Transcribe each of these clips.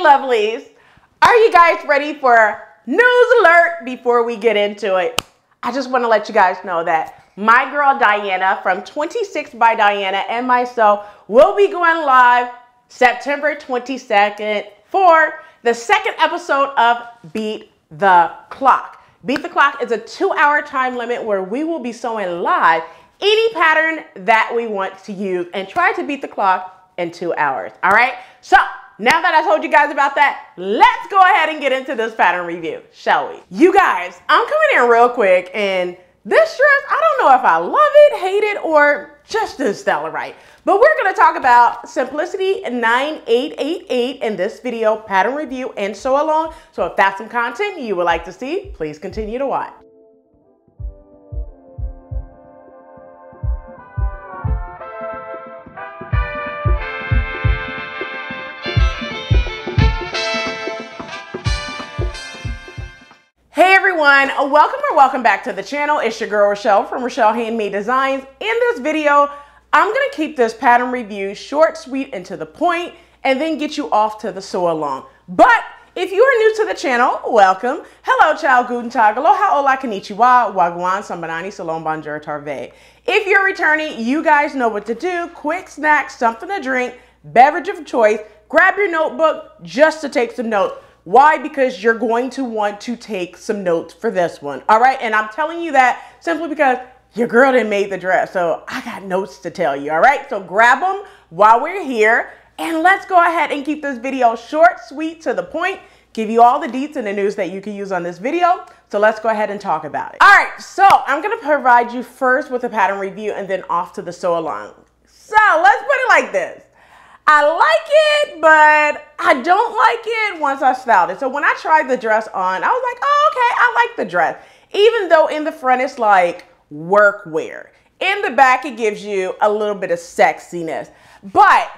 lovelies, are you guys ready for news alert? Before we get into it, I just want to let you guys know that my girl Diana from 26 by Diana and myself will be going live September 22nd for the second episode of Beat the Clock. Beat the Clock is a 2-hour time limit where we will be sewing live any pattern that we want to use and try to beat the clock in 2 hours. All right. So now that I told you guys about that, let's go ahead and get into this pattern review, shall we? You guys, I'm coming in real quick, and this dress, I don't know if I love it, hate it, or just didn't style it right. But we're going to talk about Simplicity 9888 in this video, pattern review and sew along. So if that's some content you would like to see, please continue to watch. Hey everyone, welcome back to the channel. It's your girl Rochelle from Rochelle.Handmade.Designs. In this video, I'm gonna keep this pattern review short, sweet, and to the point, and then get you off to the sew along. But if you are new to the channel, welcome. Hello, Ciao, Guten, Aloha, Hola, Konnichiwa, Wagwan, Sambanani, Salon, Bonjour, Tarve. If you're returning, you guys know what to do. Quick snack, something to drink, beverage of choice. Grab your notebook just to take some notes. Why? Because you're going to want to take some notes for this one. All right. And I'm telling you that simply because your girl didn't make the dress. So I got notes to tell you. All right. So grab them while we're here, and let's go ahead and keep this video short, sweet, to the point. Give you all the deets and the news that you can use on this video. So let's go ahead and talk about it. All right. So I'm going to provide you first with a pattern review and then off to the sew along. So let's put it like this. I like it, but I don't like it once I styled it. So when I tried the dress on, I was like, oh, okay, I like the dress. Even though in the front it's like work wear. In the back, it gives you a little bit of sexiness. But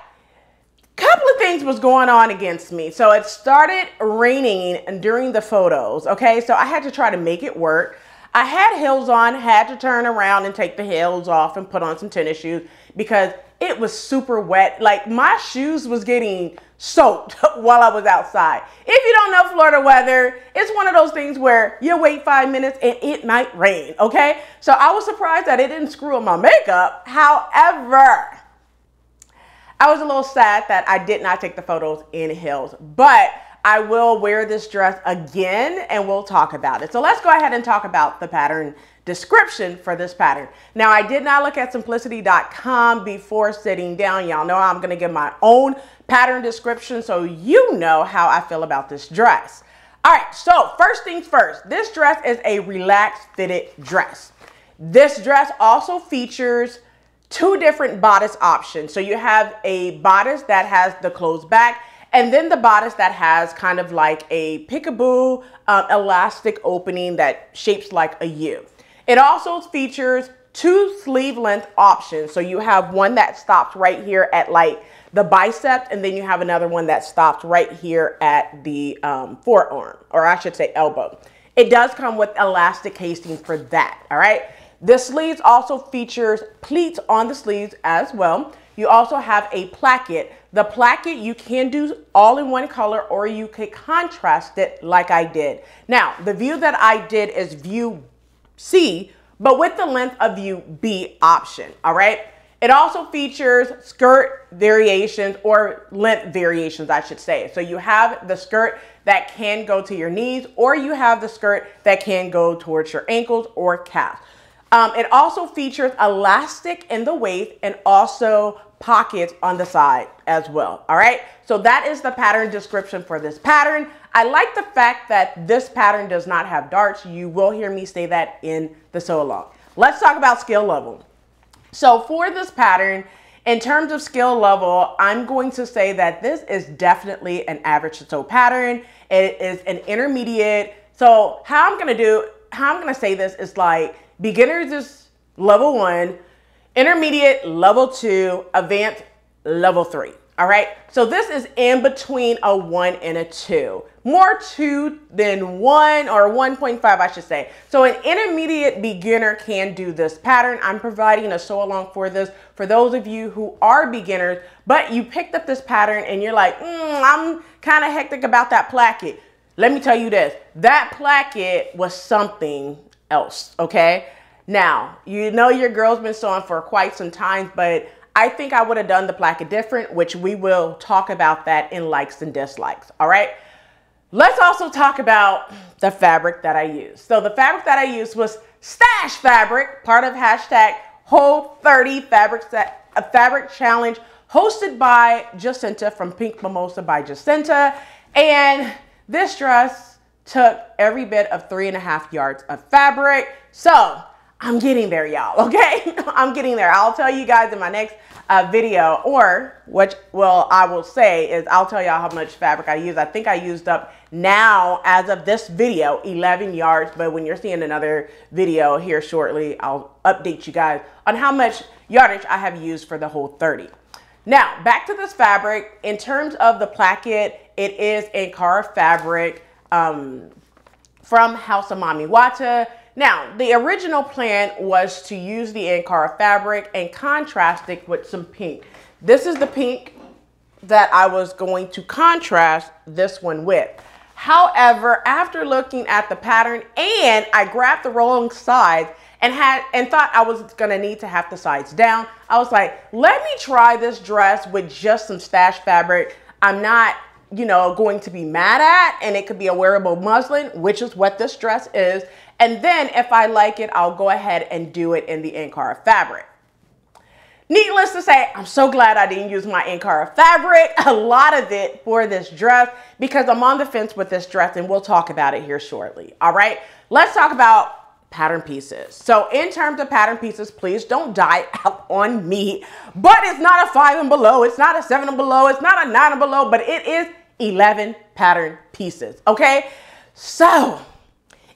a couple of things was going on against me. So it started raining during the photos, okay? So I had to try to make it work. I had heels on, had to turn around and take the heels off and put on some tennis shoes because it was super wet. Like my shoes was getting soaked while I was outside. If you don't know Florida weather, it's one of those things where you wait 5 minutes and it might rain, okay? So I was surprised that it didn't screw up my makeup. However, I was a little sad that I did not take the photos in heels, but I will wear this dress again and we'll talk about it. So let's go ahead and talk about the pattern description for this pattern. Now, I did not look at simplicity.com before sitting down. Y'all know I'm going to give my own pattern description so you know how I feel about this dress. All right, so first things first, this dress is a relaxed fitted dress. This dress also features 2 different bodice options. So you have a bodice that has the closed back, and then the bodice that has kind of like a peekaboo elastic opening that shapes like a U. It also features 2 sleeve length options. So you have one that stops right here at like the bicep, and then you have another one that stops right here at the forearm, or I should say elbow. It does come with elastic casing for that. All right. The sleeves also features pleats on the sleeves as well. You also have a placket. The placket you can do all in one color, or you could contrast it like I did. Now, the view that I did is view C, but with the length of view B option. All right. It also features skirt variations, or length variations, I should say. So you have the skirt that can go to your knees, or you have the skirt that can go towards your ankles or calves. It also features elastic in the waist and also pockets on the side as well. All right. So that is the pattern description for this pattern. I like the fact that this pattern does not have darts. You will hear me say that in the sew along. Let's talk about skill level. So for this pattern, in terms of skill level, I'm going to say that this is definitely an average to sew pattern. It is an intermediate. So how I'm going to say this is like beginners is level 1, intermediate level 2, advanced level 3. All right, so this is in between a 1 and a 2. More 2 than 1, or 1.5, I should say. So an intermediate beginner can do this pattern. I'm providing a sew along for this for those of you who are beginners, but you picked up this pattern and you're like, I'm kind of hectic about that placket. Let me tell you this, that placket was something else, okay? Now, you know your girl's been sewing for quite some time, but I think I would have done the placket different, which we will talk about that in likes and dislikes, all right? Let's also talk about the fabric that I used. So the fabric that I used was stash fabric, part of hashtag Whole30 fabric challenge, hosted by Jacinta from Pink Mimosa by Jacinta. And this dress took every bit of 3.5 yards of fabric. So I'm getting there, y'all, okay? I'm getting there. I'll tell you guys in my next video, or I will say is I'll tell y'all how much fabric I used. I think I used up now, as of this video, 11 yards, but when you're seeing another video here shortly, I'll update you guys on how much yardage I have used for the Whole30. Now, back to this fabric. In terms of the placket, it is Ankara fabric from House of Mami Wata. Now, the original plan was to use the Ankara fabric and contrast it with some pink. This is the pink that I was going to contrast this one with. However, after looking at the pattern, and I grabbed the wrong sides and thought I was gonna need to have the sides down, I was like, let me try this dress with just some stash fabric I'm not, going to be mad at, and it could be a wearable muslin, which is what this dress is. And then if I like it, I'll go ahead and do it in the Ankara fabric. Needless to say, I'm so glad I didn't use my Ankara fabric, a lot of it, for this dress, because I'm on the fence with this dress, and we'll talk about it here shortly. All right, let's talk about pattern pieces. So in terms of pattern pieces, please don't die out on me, but it's not a 5 and below, it's not a 7 and below, it's not a 9 and below, but it is 11 pattern pieces, okay? So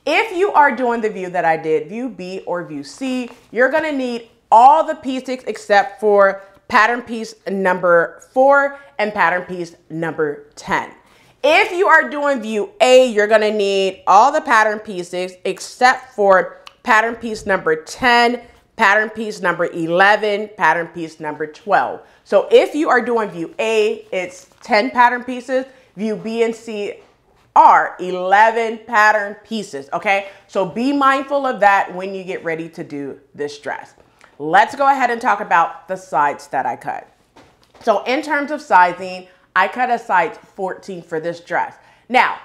if you are doing the view that I did, view B or view C, you're gonna need all the pieces except for pattern piece number 4 and pattern piece number 10. If you are doing view A, you're gonna need all the pattern pieces except for pattern piece number 10, pattern piece number 11, pattern piece number 12. So if you are doing view A, it's 10 pattern pieces, view B and C are 11 pattern pieces, okay? So be mindful of that when you get ready to do this dress. Let's go ahead and talk about the sides that I cut. So in terms of sizing, I cut a size 14 for this dress. Now,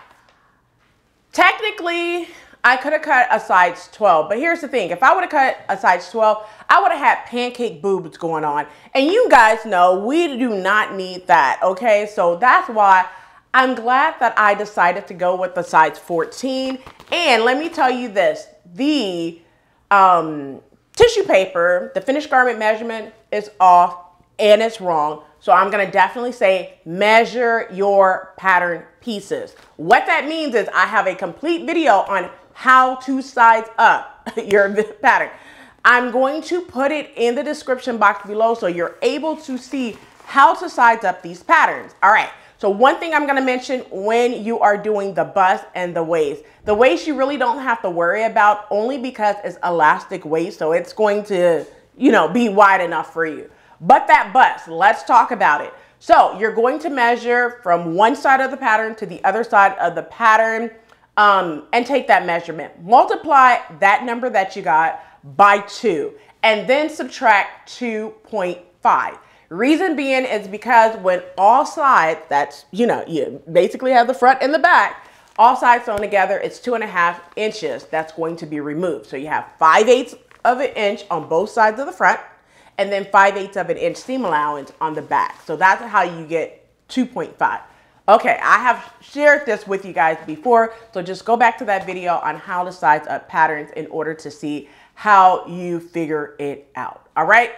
technically, I could have cut a size 12, but here's the thing. If I would have cut a size 12, I would have had pancake boobs going on. And you guys know we do not need that, okay? So that's why I'm glad that I decided to go with the size 14. And let me tell you this, the tissue paper, the finished garment measurement is off and it's wrong. So I'm gonna definitely say measure your pattern pieces. What that means is I have a complete video on how to size up your pattern. I'm going to put it in the description box below so you're able to see how to size up these patterns. All right. So one thing I'm going to mention when you are doing the bust and the waist. The waist you really don't have to worry about, only because it's elastic waist. So it's going to, be wide enough for you. But that bust, let's talk about it. So you're going to measure from one side of the pattern to the other side of the pattern and take that measurement. Multiply that number that you got by 2 and then subtract 2.5. Reason being is because when all sides, that's, you basically have the front and the back, all sides sewn together, it's 2.5 inches that's going to be removed. So you have 5/8 of an inch on both sides of the front and then 5/8 of an inch seam allowance on the back. So that's how you get 2.5. Okay, I have shared this with you guys before, so just go back to that video on how to size up patterns in order to see how you figure it out. All right.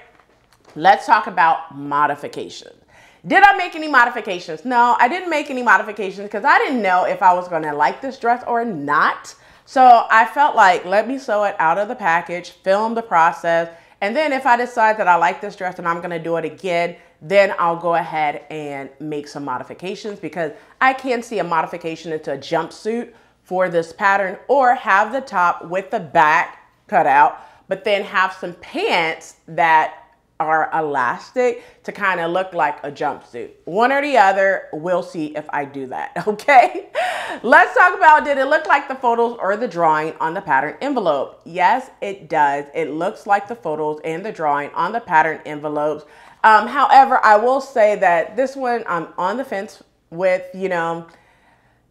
Let's talk about modifications. Did I make any modifications? No, I didn't make any modifications because I didn't know if I was going to like this dress or not. So I felt like, let me sew it out of the package, film the process, And then if I decide that I like this dress and I'm gonna do it again, then I'll go ahead and make some modifications, because I can see a modification into a jumpsuit for this pattern, or have the top with the back cut out, but then have some pants that are elastic to kind of look like a jumpsuit. One or the other, we'll see if I do that, okay? Let's talk about, did it look like the photos or the drawing on the pattern envelope? Yes, it does. It looks like the photos and the drawing on the pattern envelopes. However, I will say that this one I'm on the fence with, you know.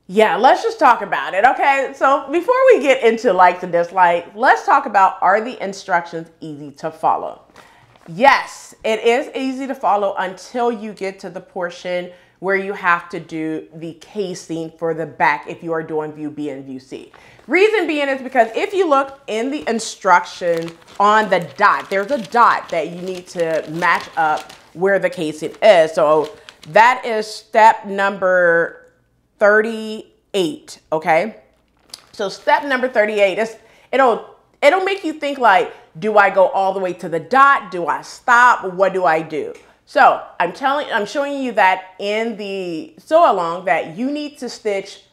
Yeah, let's just talk about it, okay? So before we get into likes and dislikes, let's talk about, are the instructions easy to follow? Yes, it is easy to follow until you get to the portion where you have to do the casing for the back if you are doing view B and view C. Reason being is because if you look in the instructions on the dot, there's a dot that you need to match up where the casing is. So that is step number 38, okay? So step number 38 is, it'll make you think like, do I go all the way to the dot? Do I stop? What do I do? So I'm showing you that in the sew along that you need to stitch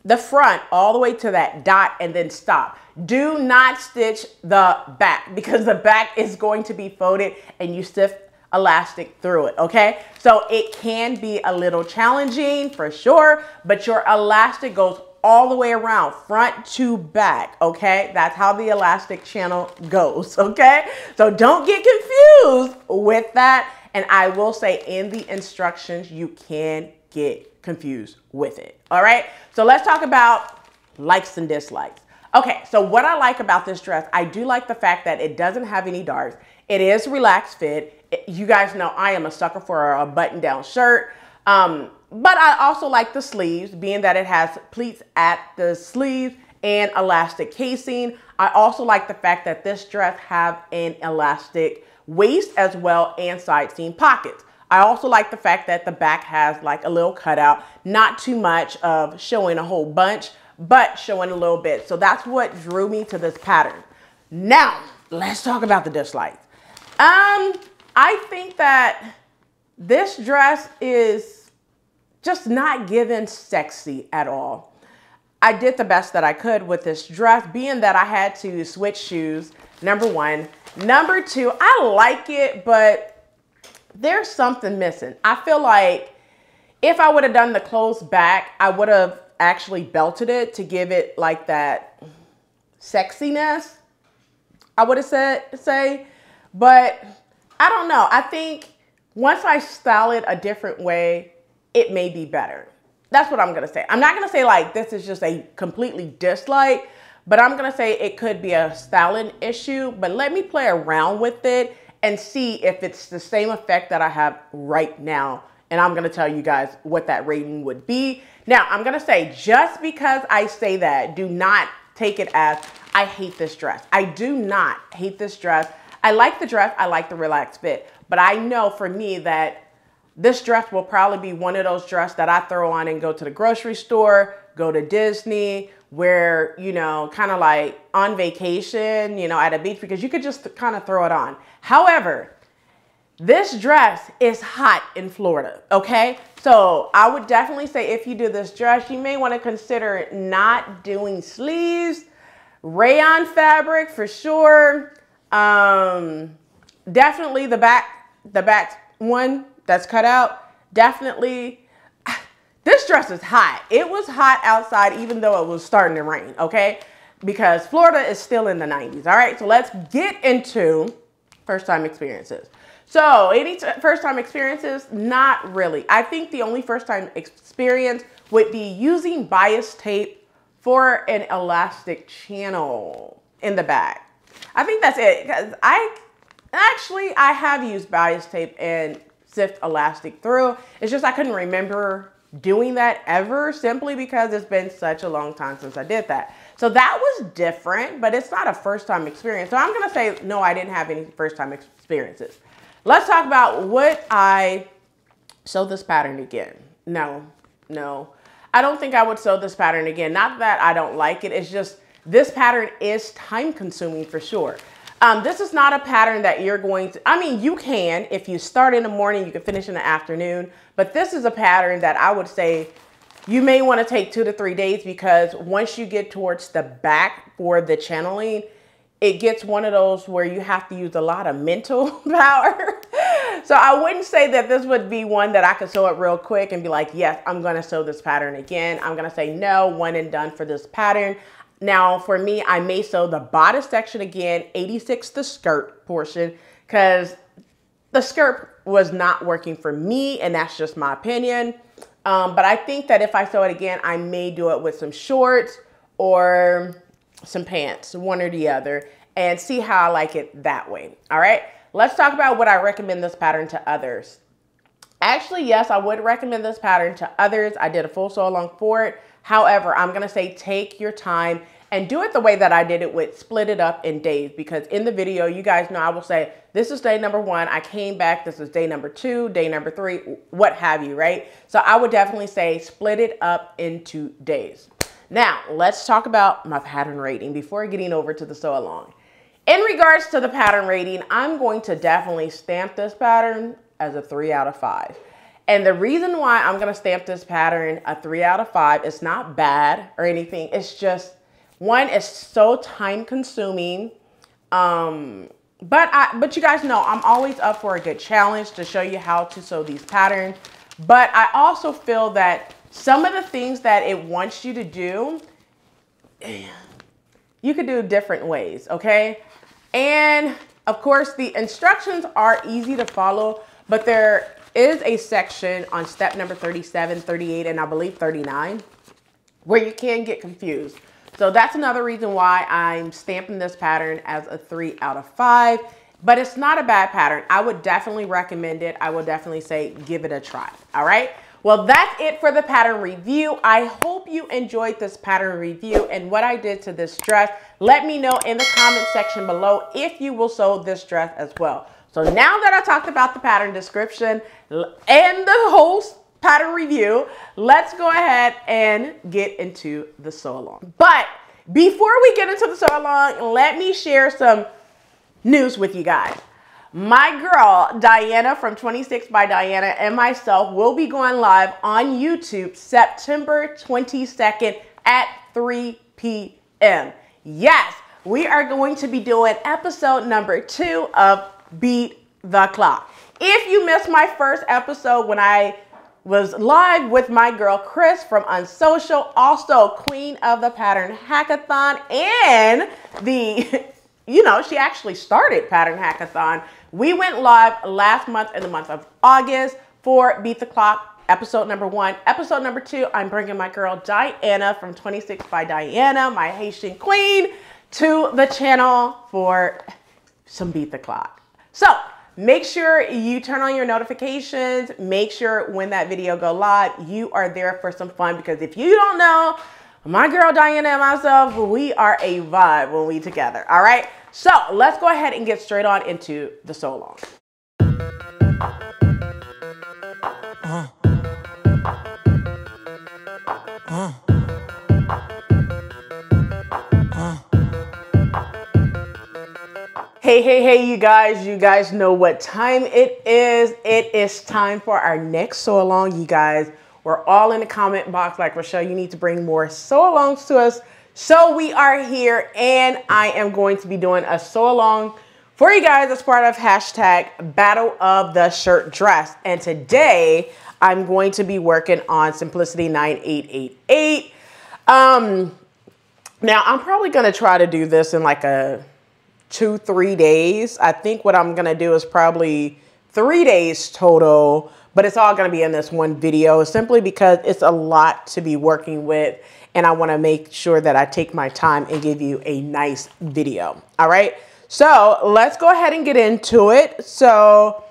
the front all the way to that dot and then stop. Do not stitch the back, because the back is going to be folded and you stiff elastic through it, okay? So it can be a little challenging for sure, but your elastic goes all the way around, front to back, okay? That's how the elastic channel goes, okay? So don't get confused with that. And I will say in the instructions, you can get confused with it, all right? So let's talk about likes and dislikes. Okay, so what I like about this dress, I do like the fact that it doesn't have any darts. It is relaxed fit. You guys know I am a sucker for a button-down shirt. But I also like the sleeves, being that it has pleats at the sleeves and elastic casing. I also like the fact that this dress have an elastic waist as well and side seam pockets. I also like the fact that the back has like a little cutout, not too much of showing a whole bunch, but showing a little bit. So that's what drew me to this pattern. Now, let's talk about the dislikes. I think that this dress is just not given sexy at all. I did the best that I could with this dress, being that I had to switch shoes, number one. Number two, I like it, but there's something missing. I feel like if I would have done the closed back, I would have actually belted it to give it like that sexiness, I would have say, but I don't know. I think once I style it a different way, it may be better. That's what I'm gonna say. I'm not gonna say like this is just a completely dislike, but I'm gonna say it could be a styling issue, but let me play around with it and see if it's the same effect that I have right now. And I'm gonna tell you guys what that rating would be. Now, I'm gonna say, just because I say that, do not take it as I hate this dress. I do not hate this dress. I like the dress, I like the relaxed fit, but I know for me that this dress will probably be one of those dresses that I throw on and go to the grocery store, go to Disney, where, you know, kind of like on vacation, you know, at a beach, because you could just kind of throw it on. However, this dress is hot in Florida, okay? So I would definitely say if you do this dress, you may want to consider not doing sleeves, rayon fabric for sure. Definitely the back one that's cut out, definitely. This dress is hot. It was hot outside even though it was starting to rain, okay? Because Florida is still in the 90s, all right? So let's get into first time experiences. So any first time experiences? Not really. I think the only first time experience would be using bias tape for an elastic channel in the back. I think that's it, because I have used bias tape and sift elastic through. It's just I couldn't remember doing that ever, simply because it's been such a long time since I did that. So that was different, but it's not a first time experience. So I'm gonna say, no, I didn't have any first time experiences. Let's talk about, would I sew this pattern again? No. I don't think I would sew this pattern again. Not that I don't like it, it's just this pattern is time consuming for sure. This is not a pattern that you're going to, I mean, you can, if you start in the morning, you can finish in the afternoon, but this is a pattern that I would say you may want to take 2 to 3 days, because once you get towards the back for the channeling, it gets one of those where you have to use a lot of mental power. So I wouldn't say that this would be one that I could sew it real quick and be like, yes, I'm going to sew this pattern again. I'm going to say no, one and done for this pattern. Now for me, I may sew the bodice section again, 86 the skirt portion, because the skirt was not working for me, and that's just my opinion. But I think that if I sew it again, I may do it with some shorts or some pants, one or the other, and see how I like it that way. All right, let's talk about what I recommend this pattern to others. Actually, yes, I would recommend this pattern to others. I did a full sew along for it. However, I'm gonna say take your time and do it the way that I did it, with split it up in days, because in the video, you guys know I will say, this is day number 1, I came back, this is day number 2, day number 3, what have you, right? So I would definitely say split it up into days. Now, let's talk about my pattern rating before getting over to the sew along. In regards to the pattern rating, I'm going to definitely stamp this pattern as a 3 out of 5. And the reason why I'm going to stamp this pattern a 3 out of 5, it's not bad or anything. It's just, one, it's so time consuming. But you guys know I'm always up for a good challenge to show you how to sew these patterns. But I also feel that some of the things that it wants you to do, you could do different ways, okay? And of course, the instructions are easy to follow, but there is a section on step number 37, 38, and I believe 39, where you can get confused. So that's another reason why I'm stamping this pattern as a 3 out of 5, but it's not a bad pattern. I would definitely recommend it. I will definitely say, give it a try. All right. Well, that's it for the pattern review. I hope you enjoyed this pattern review and what I did to this dress. Let me know in the comment section below if you will sew this dress as well. So now that I talked about the pattern description and the whole pattern review, let's go ahead and get into the sew along. But before we get into the sew along, let me share some news with you guys. My girl, Diana from 26 by Diana, and myself will be going live on YouTube September 22nd at 3 p.m. Yes, we are going to be doing episode number 2 of Beat the Clock. If you missed my first episode when I was live with my girl Chris from Unsocial, also queen of the Pattern Hackathon, and she actually started Pattern Hackathon. We went live last month in the month of August for Beat the Clock, episode number 1. Episode number 2, I'm bringing my girl Diana from 26 by Diana, my Haitian queen, to the channel for some Beat the Clock. So make sure you turn on your notifications. Make sure when that video go live, you are there for some fun, because if you don't know, my girl Diana and myself, we are a vibe when we together. All right. So let's go ahead and get straight on into the sew along. Hey, you guys know what time it is. It is time for our next sew along, you guys. We're all in the comment box like, Rochelle, you need to bring more sew alongs to us. So we are here, and I am going to be doing a sew along for you guys as part of hashtag Battle of the Shirt Dress. And today I'm going to be working on Simplicity 9888. Now I'm probably going to try to do this in like a 2-3 days. I think what I'm going to do is probably 3 days total, but it's all going to be in this one video simply because it's a lot to be working with. And I want to make sure that I take my time and give you a nice video. All right. So let's go ahead and get into it. So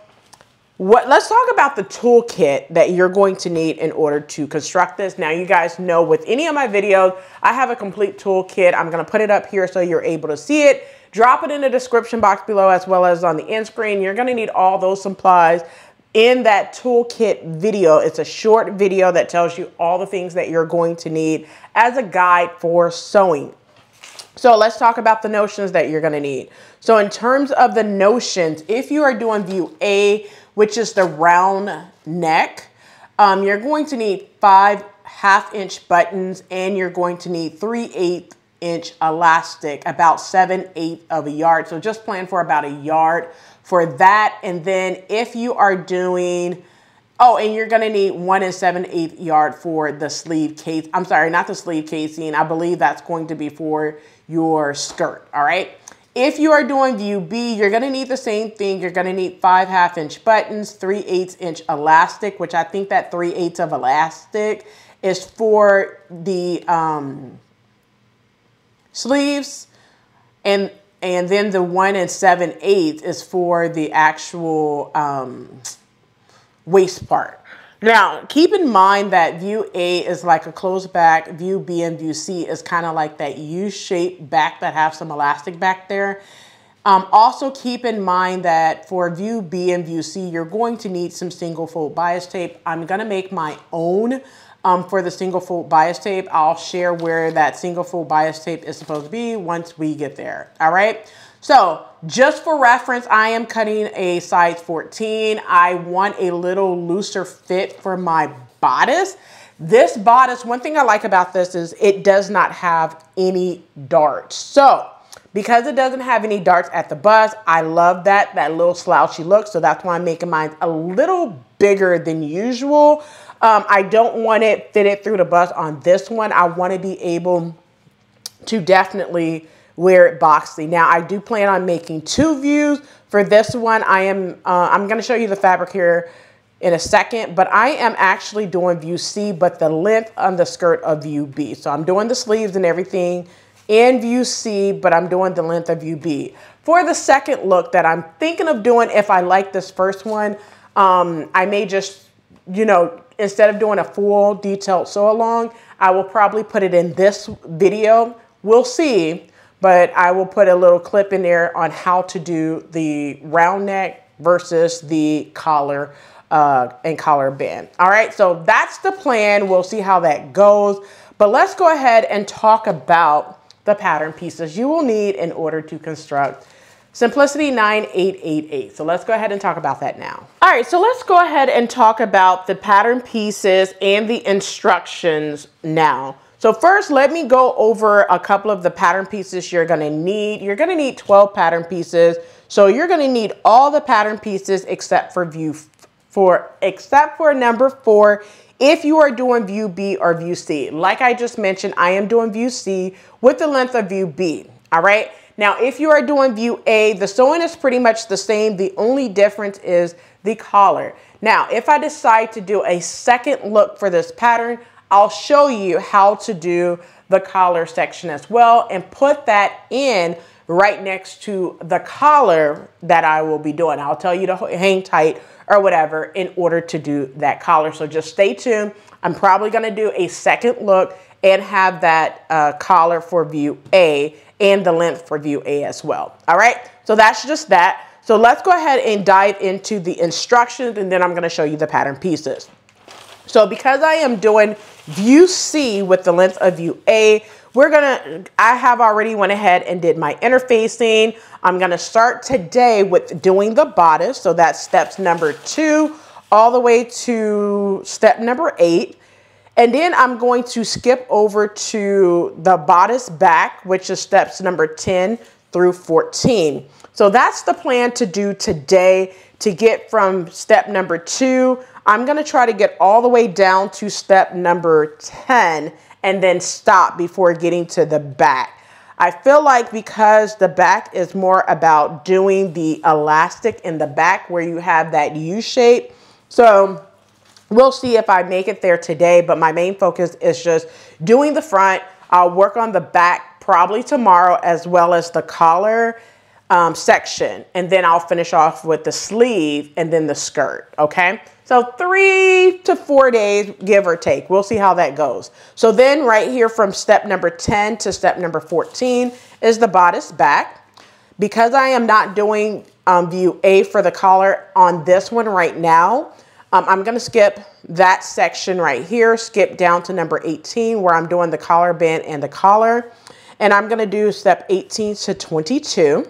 let's talk about the toolkit that you're going to need in order to construct this. Now, you guys know with any of my videos, I have a complete toolkit. I'm going to put it up here so you're able to see it. Drop it in the description box below as well as on the end screen. You're going to need all those supplies in that toolkit video. It's a short video that tells you all the things that you're going to need as a guide for sewing. So let's talk about the notions that you're going to need. So in terms of the notions, if you are doing view A, which is the round neck, you're going to need 5 1/2-inch buttons, and you're going to need 3/8-inch elastic, about 7/8 of a yard. So just plan for about a yard for that. And then if you are doing, oh, and you're going to need 1 7/8 yard for the sleeve case. I'm sorry, not the sleeve casing. I believe that's going to be for your skirt. All right. If you are doing view B, you're going to need the same thing. You're going to need 5 1/2-inch buttons, 3/8-inch elastic, which I think that 3/8 of elastic is for the sleeves, and then the 1 7/8 is for the actual waist part. Now, keep in mind that view A is like a closed back. View B and view C is kind of like that U-shaped back that have some elastic back there. Also keep in mind that for view B and view C, you're going to need some single fold bias tape. I'm going to make my own for the single fold bias tape. I'll share where that single fold bias tape is supposed to be once we get there. All right. So just for reference, I am cutting a size 14. I want a little looser fit for my bodice. This bodice, one thing I like about this is it does not have any darts. So because it doesn't have any darts at the bust, I love that little slouchy look. So that's why I'm making mine a little bigger than usual. I don't want it fitted through the bust on this one. I want to be able to definitely wear it boxy. Now I do plan on making 2 views for this one. I'm going to show you the fabric here in a second, but I am actually doing view C, but the length on the skirt of view B. So I'm doing the sleeves and everything in view C, but I'm doing the length of view B. For the second look that I'm thinking of doing, if I like this first one, I may just, you know, instead of doing a full detailed sew along, I will probably put it in this video. We'll see. But I will put a little clip in there on how to do the round neck versus the collar and collar band. All right, so that's the plan. We'll see how that goes. But let's go ahead and talk about the pattern pieces you will need in order to construct Simplicity 9888. So let's go ahead and talk about that now. All right, so let's go ahead and talk about the pattern pieces and the instructions now. So first, let me go over a couple of the pattern pieces you're going to need. You're going to need 12 pattern pieces. So you're going to need all the pattern pieces except for number 4 if you are doing view B or view C. Like I just mentioned, I am doing view C with the length of view B. All right. Now, if you are doing view A, the sewing is pretty much the same. The only difference is the collar. Now, if I decide to do a second look for this pattern, I'll show you how to do the collar section as well and put that in right next to the collar that I will be doing. I'll tell you to hang tight or whatever in order to do that collar. So just stay tuned. I'm probably going to do a second look and have that collar for view A and the length for view A as well. All right. So that's just that. So let's go ahead and dive into the instructions, and then I'm going to show you the pattern pieces. So because I am doing view C with the length of view A, I have already went ahead and did my interfacing. I'm going to start today with doing the bodice. So that's steps number 2 all the way to step number 8. And then I'm going to skip over to the bodice back, which is steps number 10 through 14. So that's the plan to do today to get from step number 2. I'm going to try to get all the way down to step number 10 and then stop before getting to the back. I feel like because the back is more about doing the elastic in the back where you have that U shape. So we'll see if I make it there today, but my main focus is just doing the front. I'll work on the back probably tomorrow as well as the collar section. And then I'll finish off with the sleeve and then the skirt. Okay. So 3 to 4 days, give or take. We'll see how that goes. So then right here from step number 10 to step number 14 is the bodice back. Because I am not doing view A for the collar on this one right now, I'm going to skip that section right here, skip down to number 18 where I'm doing the collar band and the collar. and I'm gonna do step 18 to 22.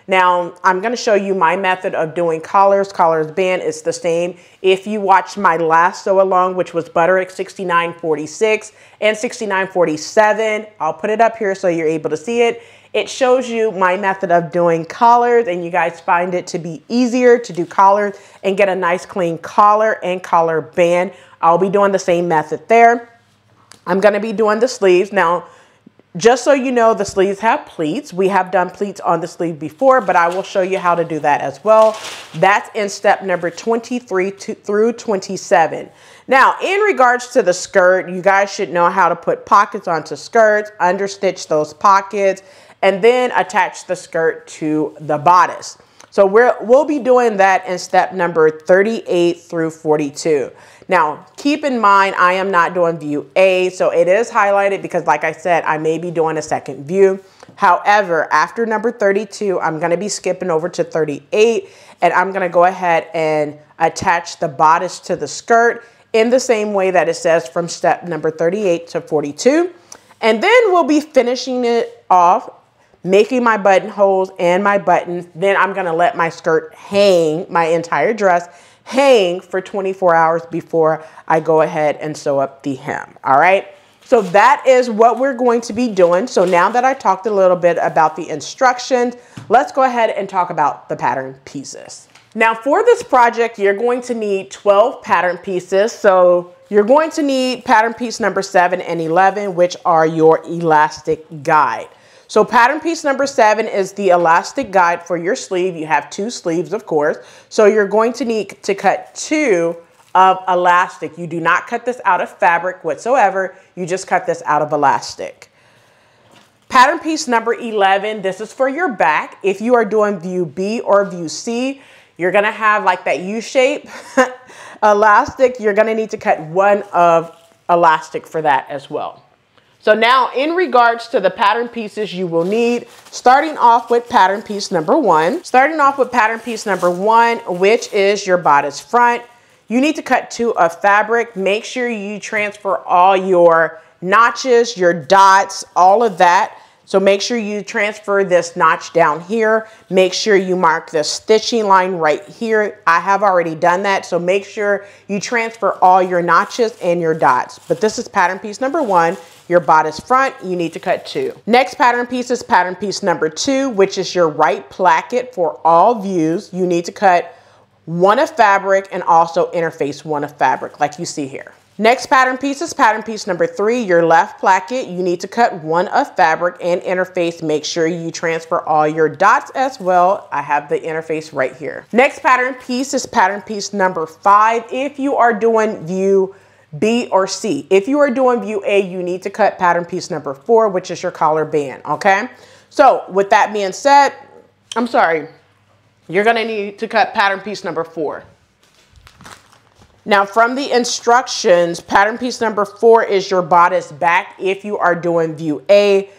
Now, I'm gonna show you my method of doing collars. Collars band is the same. If you watched my last sew along, which was Butterick 6946 and 6947, I'll put it up here so you're able to see it. It shows you my method of doing collars, and you guys find it to be easier to do collars and get a nice clean collar and collar band. I'll be doing the same method there. I'm gonna be doing the sleeves. Now, just so you know, the sleeves have pleats. We have done pleats on the sleeve before, but I will show you how to do that as well. That's in step number 23 through 27. Now, in regards to the skirt, you guys should know how to put pockets onto skirts, understitch those pockets, and then attach the skirt to the bodice. So we'll be doing that in step number 38 through 42. Now, keep in mind, I am not doing view A, so it is highlighted because, like I said, I may be doing a second view. However, after number 32, I'm gonna be skipping over to 38, and I'm gonna go ahead and attach the bodice to the skirt in the same way that it says from step number 38 to 42. And then we'll be finishing it off, making my buttonholes and my buttons. Then I'm gonna let my skirt hang, my entire dress hang for 24 hours before I go ahead and sew up the hem. All right, so that is what we're going to be doing. So now that I talked a little bit about the instructions, let's go ahead and talk about the pattern pieces. Now for this project, you're going to need 12 pattern pieces. So you're going to need pattern piece number 7 and 11, which are your elastic guide. So pattern piece number 7 is the elastic guide for your sleeve. You have 2 sleeves, of course. So you're going to need to cut 2 of elastic. You do not cut this out of fabric whatsoever. You just cut this out of elastic. Pattern piece number 11, this is for your back. If you are doing view B or view C, you're gonna have like that U shape elastic. You're gonna need to cut 1 of elastic for that as well. So now in regards to the pattern pieces you will need, starting off with pattern piece number 1. Starting off with pattern piece number 1, which is your bodice front. You need to cut 2 of fabric. Make sure you transfer all your notches, your dots, all of that. So make sure you transfer this notch down here. Make sure you mark the stitching line right here. I have already done that. So make sure you transfer all your notches and your dots. But this is pattern piece number 1, your bodice front. You need to cut 2. Next pattern piece is pattern piece number 2, which is your right placket for all views. You need to cut 1 of fabric and also interface 1 of fabric like you see here. Next pattern piece is pattern piece number 3, your left placket. You need to cut 1 of fabric and interface. Make sure you transfer all your dots as well. I have the interface right here. Next pattern piece is pattern piece number 5. If you are doing view B or C. If you are doing view A, you need to cut pattern piece number 4, which is your collar band, okay? So with that being said, you're gonna need to cut pattern piece number 4. Now from the instructions, pattern piece number 4 is your bodice back if you are doing view A.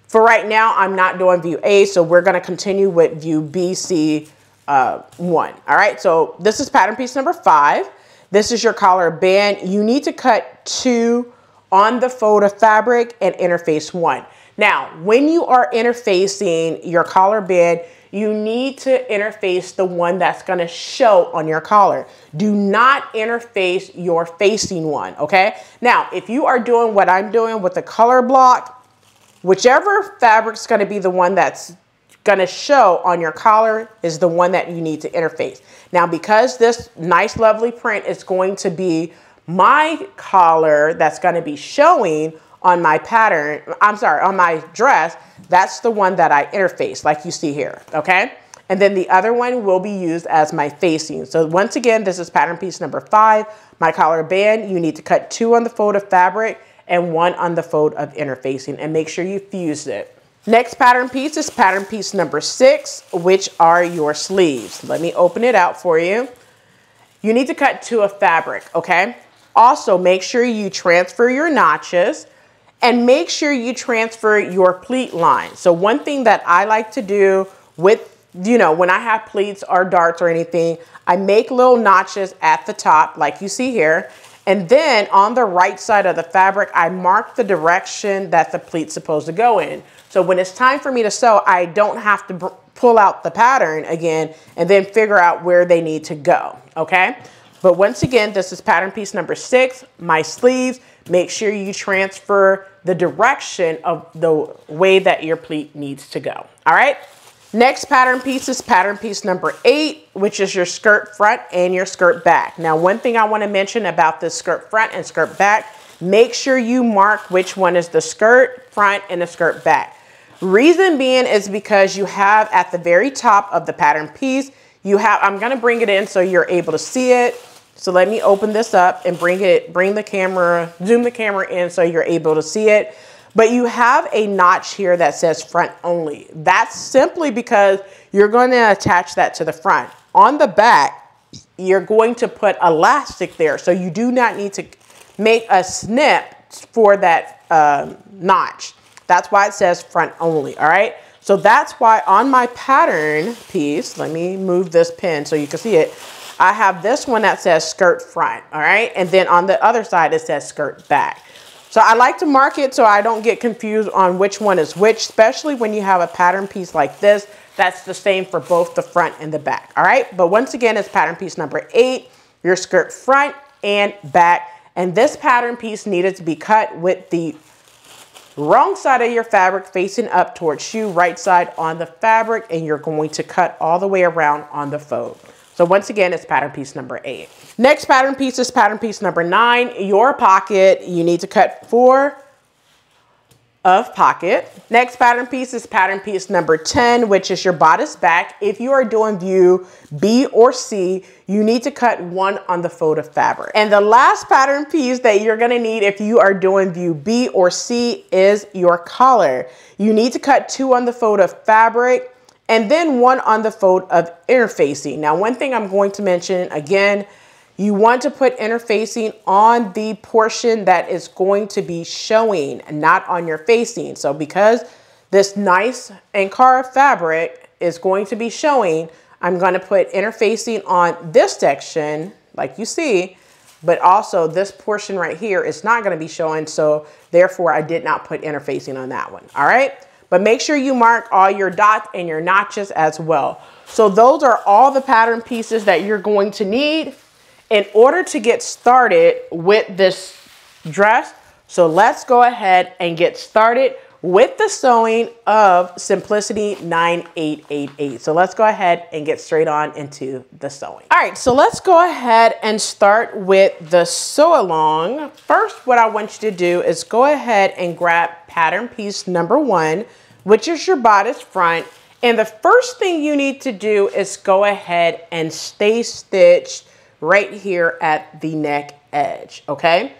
For right now, I'm not doing view A, so we're gonna continue with view B, C, 1. All right, so this is pattern piece number 5. This is your collar band. You need to cut 2 on the fold of fabric and interface 1. Now, when you are interfacing your collar band, you need to interface the one that's gonna show on your collar. Do not interface your facing one, okay? Now, if you are doing what I'm doing with the color block, whichever fabric's gonna be the one that's gonna show on your collar is the one that you need to interface. Now, because this nice, lovely print is going to be my collar that's gonna be showing on my pattern, on my dress, that's the one that I interface like you see here, okay? And then the other one will be used as my facing. So once again, this is pattern piece number 5, my collar band. You need to cut 2 on the fold of fabric and 1 on the fold of interfacing, and make sure you fuse it. Next pattern piece is pattern piece number 6, which are your sleeves. Let me open it out for you. You need to cut 2 of fabric, okay? Also, make sure you transfer your notches and make sure you transfer your pleat line. So one thing that I like to do with, when I have pleats or darts or anything, I make little notches at the top like you see here, And then on the right side of the fabric, I mark the direction that the pleat's supposed to go in. So when it's time for me to sew, I don't have to pull out the pattern again and then figure out where they need to go, okay? But once again, this is pattern piece number 6, my sleeves. Make sure you transfer the direction of the way that your pleat needs to go, all right? Next pattern piece is pattern piece number 8, which is your skirt front and your skirt back. Now, one thing I want to mention about this skirt front and skirt back, make sure you mark which one is the skirt front and the skirt back. Reason being is because you have at the very top of the pattern piece, you have, I'm going to bring it in so you're able to see it. So let me open this up and bring the camera, zoom the camera in so you're able to see it. But you have a notch here that says front only. That's simply because you're going to attach that to the front. On the back, you're going to put elastic there. So you do not need to make a snip for that notch. That's why it says front only, all right? So that's why on my pattern piece, let me move this pin so you can see it. I have this one that says skirt front, all right? And then on the other side, it says skirt back. So I like to mark it so I don't get confused on which one is which, especially when you have a pattern piece like this. That's the same for both the front and the back, all right? But once again, it's pattern piece number 8, your skirt front and back. And this pattern piece needed to be cut with the wrong side of your fabric facing up towards you, right side on the fabric, and you're going to cut all the way around on the fold. So once again, it's pattern piece number 8. Next pattern piece is pattern piece number 9, your pocket. You need to cut 4 of pocket. Next pattern piece is pattern piece number 10, which is your bodice back. If you are doing view B or C, you need to cut 1 on the fold of fabric. And the last pattern piece that you're gonna need if you are doing view B or C is your collar. You need to cut 2 on the fold of fabric and then 1 on the fold of interfacing. Now, one thing I'm going to mention again, you want to put interfacing on the portion that is going to be showing, not on your facing. So because this nice and carved fabric is going to be showing, I'm going to put interfacing on this section, like you see, but also this portion right here is not going to be showing. So therefore, I did not put interfacing on that one. All right. But make sure you mark all your dots and your notches as well. So those are all the pattern pieces that you're going to need in order to get started with this dress. So let's go ahead and get started with the sewing of Simplicity 9888. So let's go ahead and get straight on into the sewing. All right, so let's go ahead and start with the sew along. First, what I want you to do is go ahead and grab pattern piece number 1, which is your bodice front. And the first thing you need to do is go ahead and stay stitched right here at the neck edge, okay?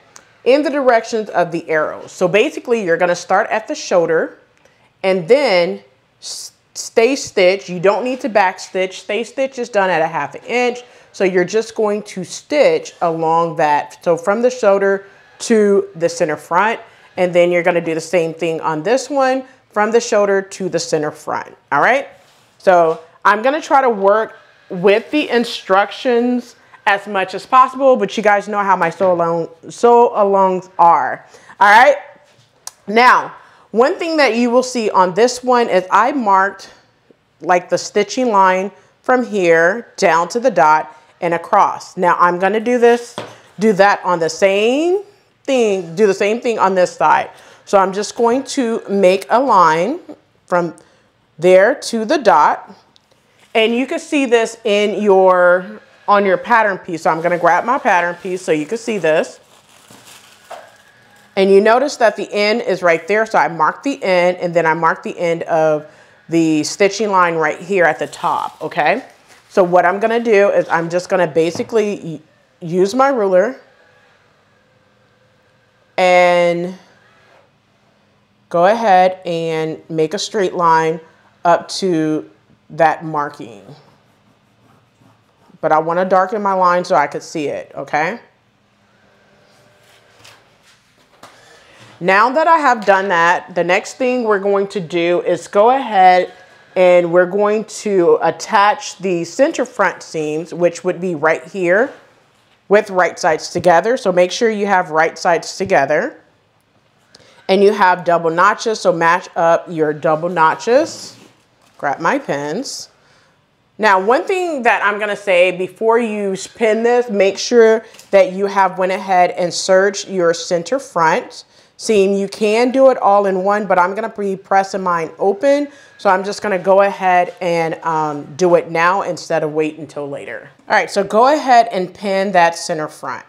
In the directions of the arrows. So basically you're gonna start at the shoulder and then stay stitch. You don't need to back stitch. Stay stitch is done at a 1/2 inch. So you're just going to stitch along that. So from the shoulder to the center front. And then you're gonna do the same thing on this one, from the shoulder to the center front, all right? So I'm gonna try to work with the instructions as much as possible, but you guys know how my sew alongs are, all right? Now, one thing that you will see on this one is I marked like the stitching line from here down to the dot and across. Now I'm gonna do that on the same thing, do the same thing on this side. So I'm just going to make a line from there to the dot. And you can see this in on your pattern piece. So I'm gonna grab my pattern piece so you can see this. And you notice that the end is right there. So I marked the end and then I marked the end of the stitching line right here at the top, okay? So what I'm gonna do is I'm just gonna basically use my ruler and go ahead and make a straight line up to that marking. But I want to darken my line so I could see it, okay? Now that I have done that, the next thing we're going to do is go ahead and we're going to attach the center front seams, which would be right here, with right sides together. So make sure you have right sides together. And you have double notches, so match up your double notches. Grab my pins. Now, one thing that I'm gonna say before you pin this, make sure that you have went ahead and serged your center front. Seeing you can do it all in one, but I'm gonna be pressing mine open. So I'm just gonna go ahead and do it now instead of wait until later. All right, so go ahead and pin that center front.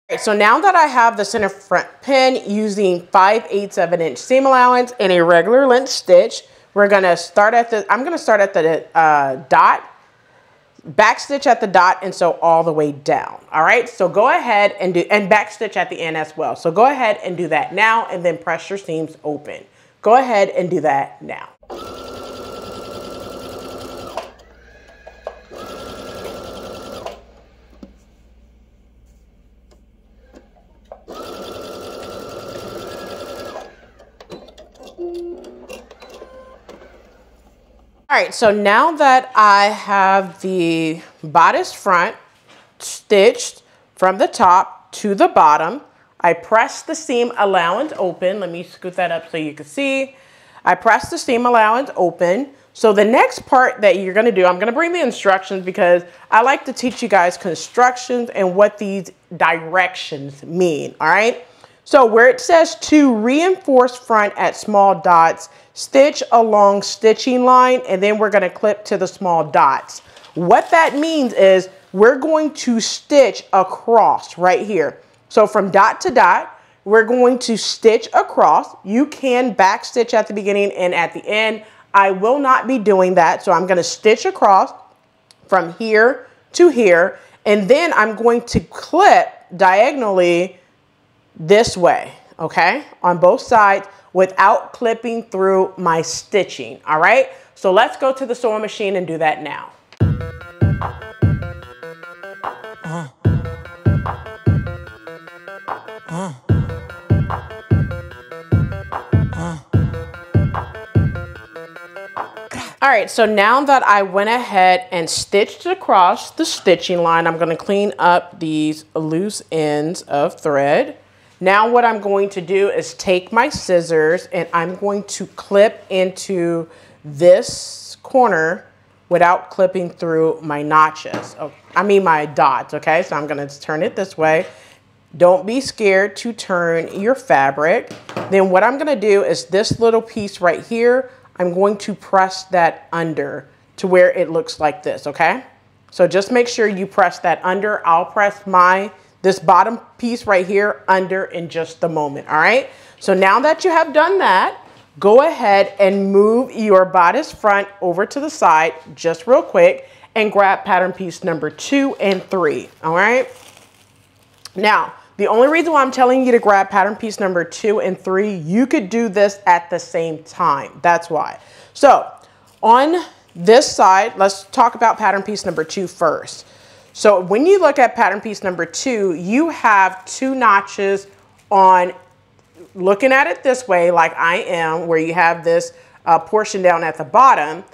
All right, so now that I have the center front pin using 5/8 of an inch seam allowance and a regular length stitch, we're gonna start at the, I'm gonna start at the dot, back stitch at the dot and sew all the way down. All right, so go ahead and back stitch at the end as well. So go ahead and do that now and then press your seams open. Go ahead and do that now. All right, so now that I have the bodice front stitched from the top to the bottom, I press the seam allowance open. Let me scoot that up so you can see. I press the seam allowance open. So the next part that you're gonna do, I'm gonna bring the instructions because I like to teach you guys constructions and what these directions mean, all right? So where it says to reinforce front at small dots, stitch along stitching line, and then we're gonna clip to the small dots. What that means is we're going to stitch across right here. So from dot to dot, we're going to stitch across. You can back stitch at the beginning and at the end. I will not be doing that. So I'm gonna stitch across from here to here, and then I'm going to clip diagonally this way, okay, on both sides without clipping through my stitching, all right? So let's go to the sewing machine and do that now. All right, so now that I went ahead and stitched across the stitching line, I'm gonna clean up these loose ends of thread. Now what I'm going to do is take my scissors and I'm going to clip into this corner without clipping through my notches. Oh, I mean my dots, okay? So I'm gonna turn it this way. Don't be scared to turn your fabric. Then what I'm gonna do is this little piece right here, I'm going to press that under to where it looks like this, okay? So just make sure you press that under. I'll press this bottom piece right here under in just a moment, all right? So now that you have done that, go ahead and move your bodice front over to the side just real quick and grab pattern piece number 2 and 3, all right? Now, the only reason why I'm telling you to grab pattern piece number 2 and 3, you could do this at the same time. That's why. So on this side, let's talk about pattern piece number 2 first. So when you look at pattern piece number 2, you have 2 notches on, looking at it this way, like I am, where you have this portion down at the bottom,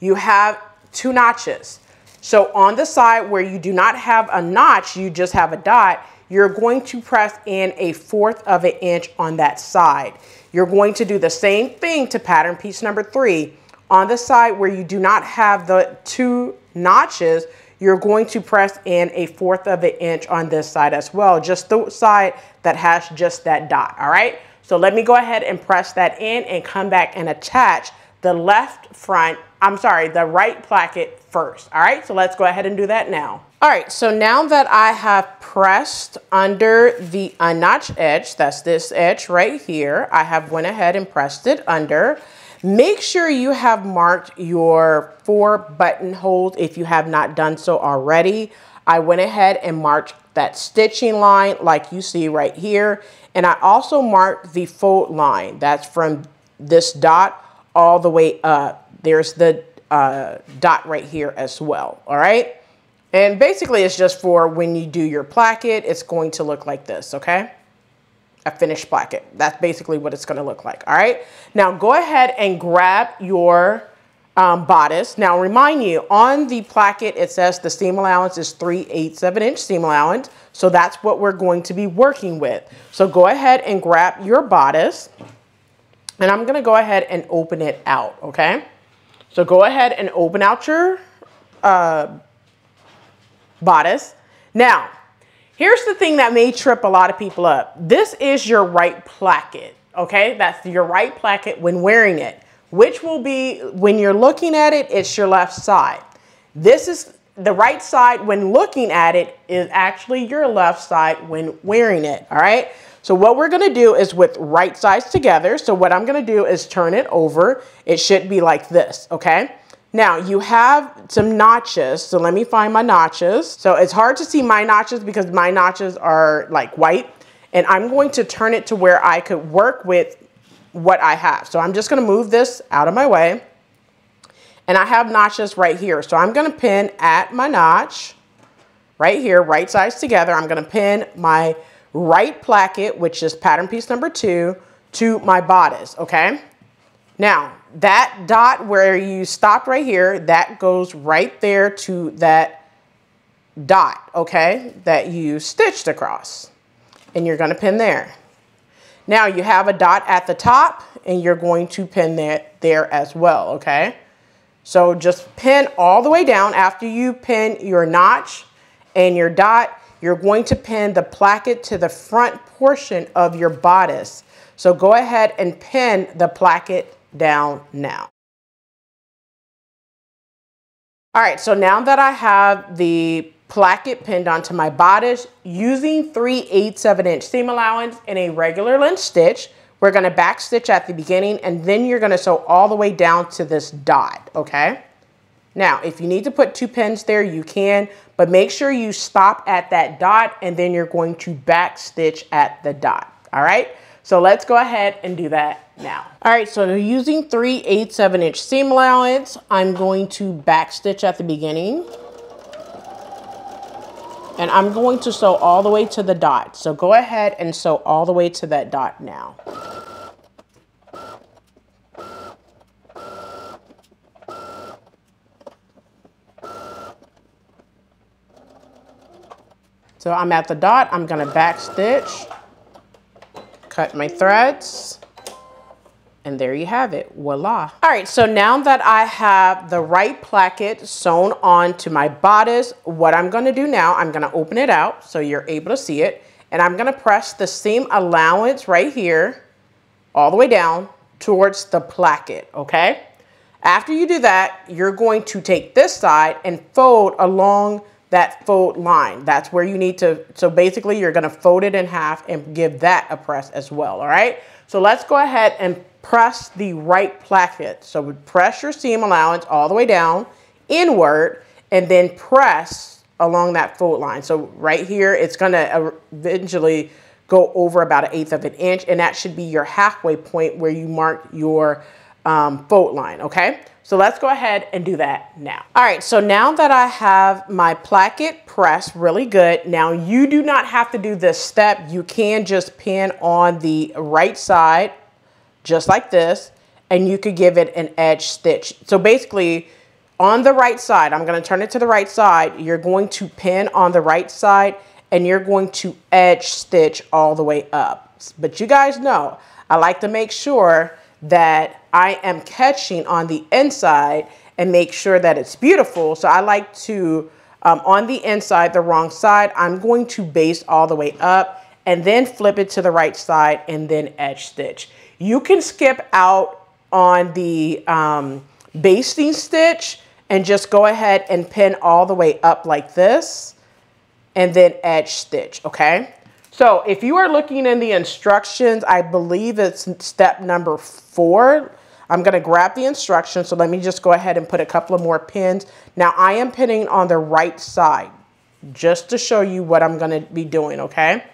you have 2 notches. So on the side where you do not have a notch, you just have a dot, you're going to press in 1/4 of an inch on that side. You're going to do the same thing to pattern piece number 3. On the side where you do not have the 2 notches, you're going to press in 1/4 of an inch on this side as well, just the side that has just that dot, all right? So let me go ahead and press that in and come back and attach the the right placket first, all right? So let's go ahead and do that now. All right, so now that I have pressed under the unnotched edge, that's this edge right here, I have went ahead and pressed it under. Make sure you have marked your 4 buttonholes if you have not done so already. I went ahead and marked that stitching line like you see right here. And I also marked the fold line. That's from this dot all the way up. There's the dot right here as well, all right? And basically it's just for when you do your placket, it's going to look like this, okay? A finished placket. That's basically what it's gonna look like, all right? Now go ahead and grab your bodice. Now remind you, on the placket it says the seam allowance is 3/8 of an inch seam allowance, so that's what we're going to be working with. So go ahead and grab your bodice, and I'm going to go ahead and open it out, okay? So go ahead and open out your bodice. Now, here's the thing that may trip a lot of people up. This is your right placket, okay? That's your right placket when wearing it. Which will be, when you're looking at it, it's your left side. This is the right side when looking at it is actually your left side when wearing it, all right? So what we're gonna do is with right sides together. So what I'm gonna do is turn it over. It should be like this, okay? Now you have some notches. So let me find my notches. So it's hard to see my notches because my notches are like white, and I'm going to turn it to where I could work with what I have. So I'm just going to move this out of my way, and I have notches right here. So I'm going to pin at my notch right here, right sides together. I'm going to pin my right placket, which is pattern piece number 2, to my bodice, okay? Now that dot where you stopped right here, that goes right there to that dot, okay, that you stitched across, and you're going to pin there. Now you have a dot at the top, and you're going to pin that there as well, okay? So just pin all the way down. After you pin your notch and your dot, you're going to pin the placket to the front portion of your bodice. So go ahead and pin the placket down now. All right, so now that I have the placket pinned onto my bodice, using 3/8 of an inch seam allowance in a regular length stitch, we're going to back stitch at the beginning, and then you're going to sew all the way down to this dot, okay? Now, if you need to put 2 pins there, you can, but make sure you stop at that dot, and then you're going to back stitch at the dot, all right? So let's go ahead and do that now. All right, so using 3/8 of an inch seam allowance, I'm going to back stitch at the beginning. And I'm going to sew all the way to the dot. So go ahead and sew all the way to that dot now. So I'm at the dot, I'm gonna back stitch, cut my threads, and there you have it, voila. All right, so now that I have the right placket sewn onto my bodice, what I'm gonna do now, I'm gonna open it out so you're able to see it, and I'm gonna press the seam allowance right here, all the way down towards the placket, okay? After you do that, you're going to take this side and fold along that fold line. That's where you need to, so basically you're gonna fold it in half and give that a press as well, all right? So let's go ahead and press the right placket. So press your seam allowance all the way down, inward, and then press along that fold line. So right here, it's gonna eventually go over about 1/8 of an inch, and that should be your halfway point where you mark your fold line, okay? So let's go ahead and do that now. All right, so now that I have my placket pressed really good, now you do not have to do this step. You can just pin on the right side, just like this, and you could give it an edge stitch. So basically, on the right side, I'm gonna turn it to the right side, you're going to pin on the right side, and you're going to edge stitch all the way up. But you guys know, I like to make sure that I am catching on the inside and make sure that it's beautiful. So I like to, on the inside, the wrong side, I'm going to baste all the way up and then flip it to the right side and then edge stitch. You can skip out on the basting stitch and just go ahead and pin all the way up like this and then edge stitch, okay? So if you are looking in the instructions, I believe it's step number 4. I'm gonna grab the instructions, so let me just go ahead and put a couple of more pins. Now I am pinning on the right side, just to show you what I'm gonna be doing, okay?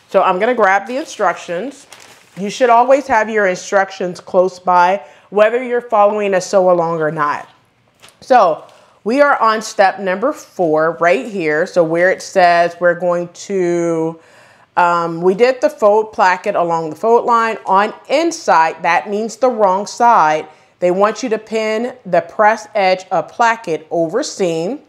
So I'm gonna grab the instructions. You should always have your instructions close by, whether you're following a sew along or not. So we are on step number 4 right here. So where it says we're going to, we did the fold placket along the fold line on inside, that means the wrong side. They want you to pin the press edge of Placket over seam,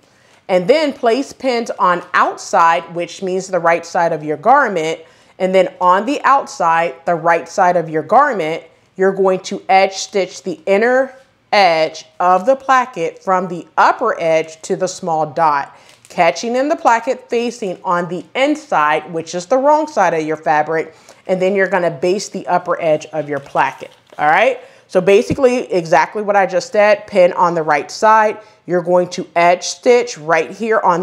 and then place pins on outside, which means the right side of your garment, and then on the outside, the right side of your garment, you're going to edge stitch the inner edge of the placket from the upper edge to the small dot, catching in the placket facing on the inside, which is the wrong side of your fabric, and then you're going to base the upper edge of your placket. All right, so basically exactly what I just said. Pin on the right side, you're going to edge stitch right here on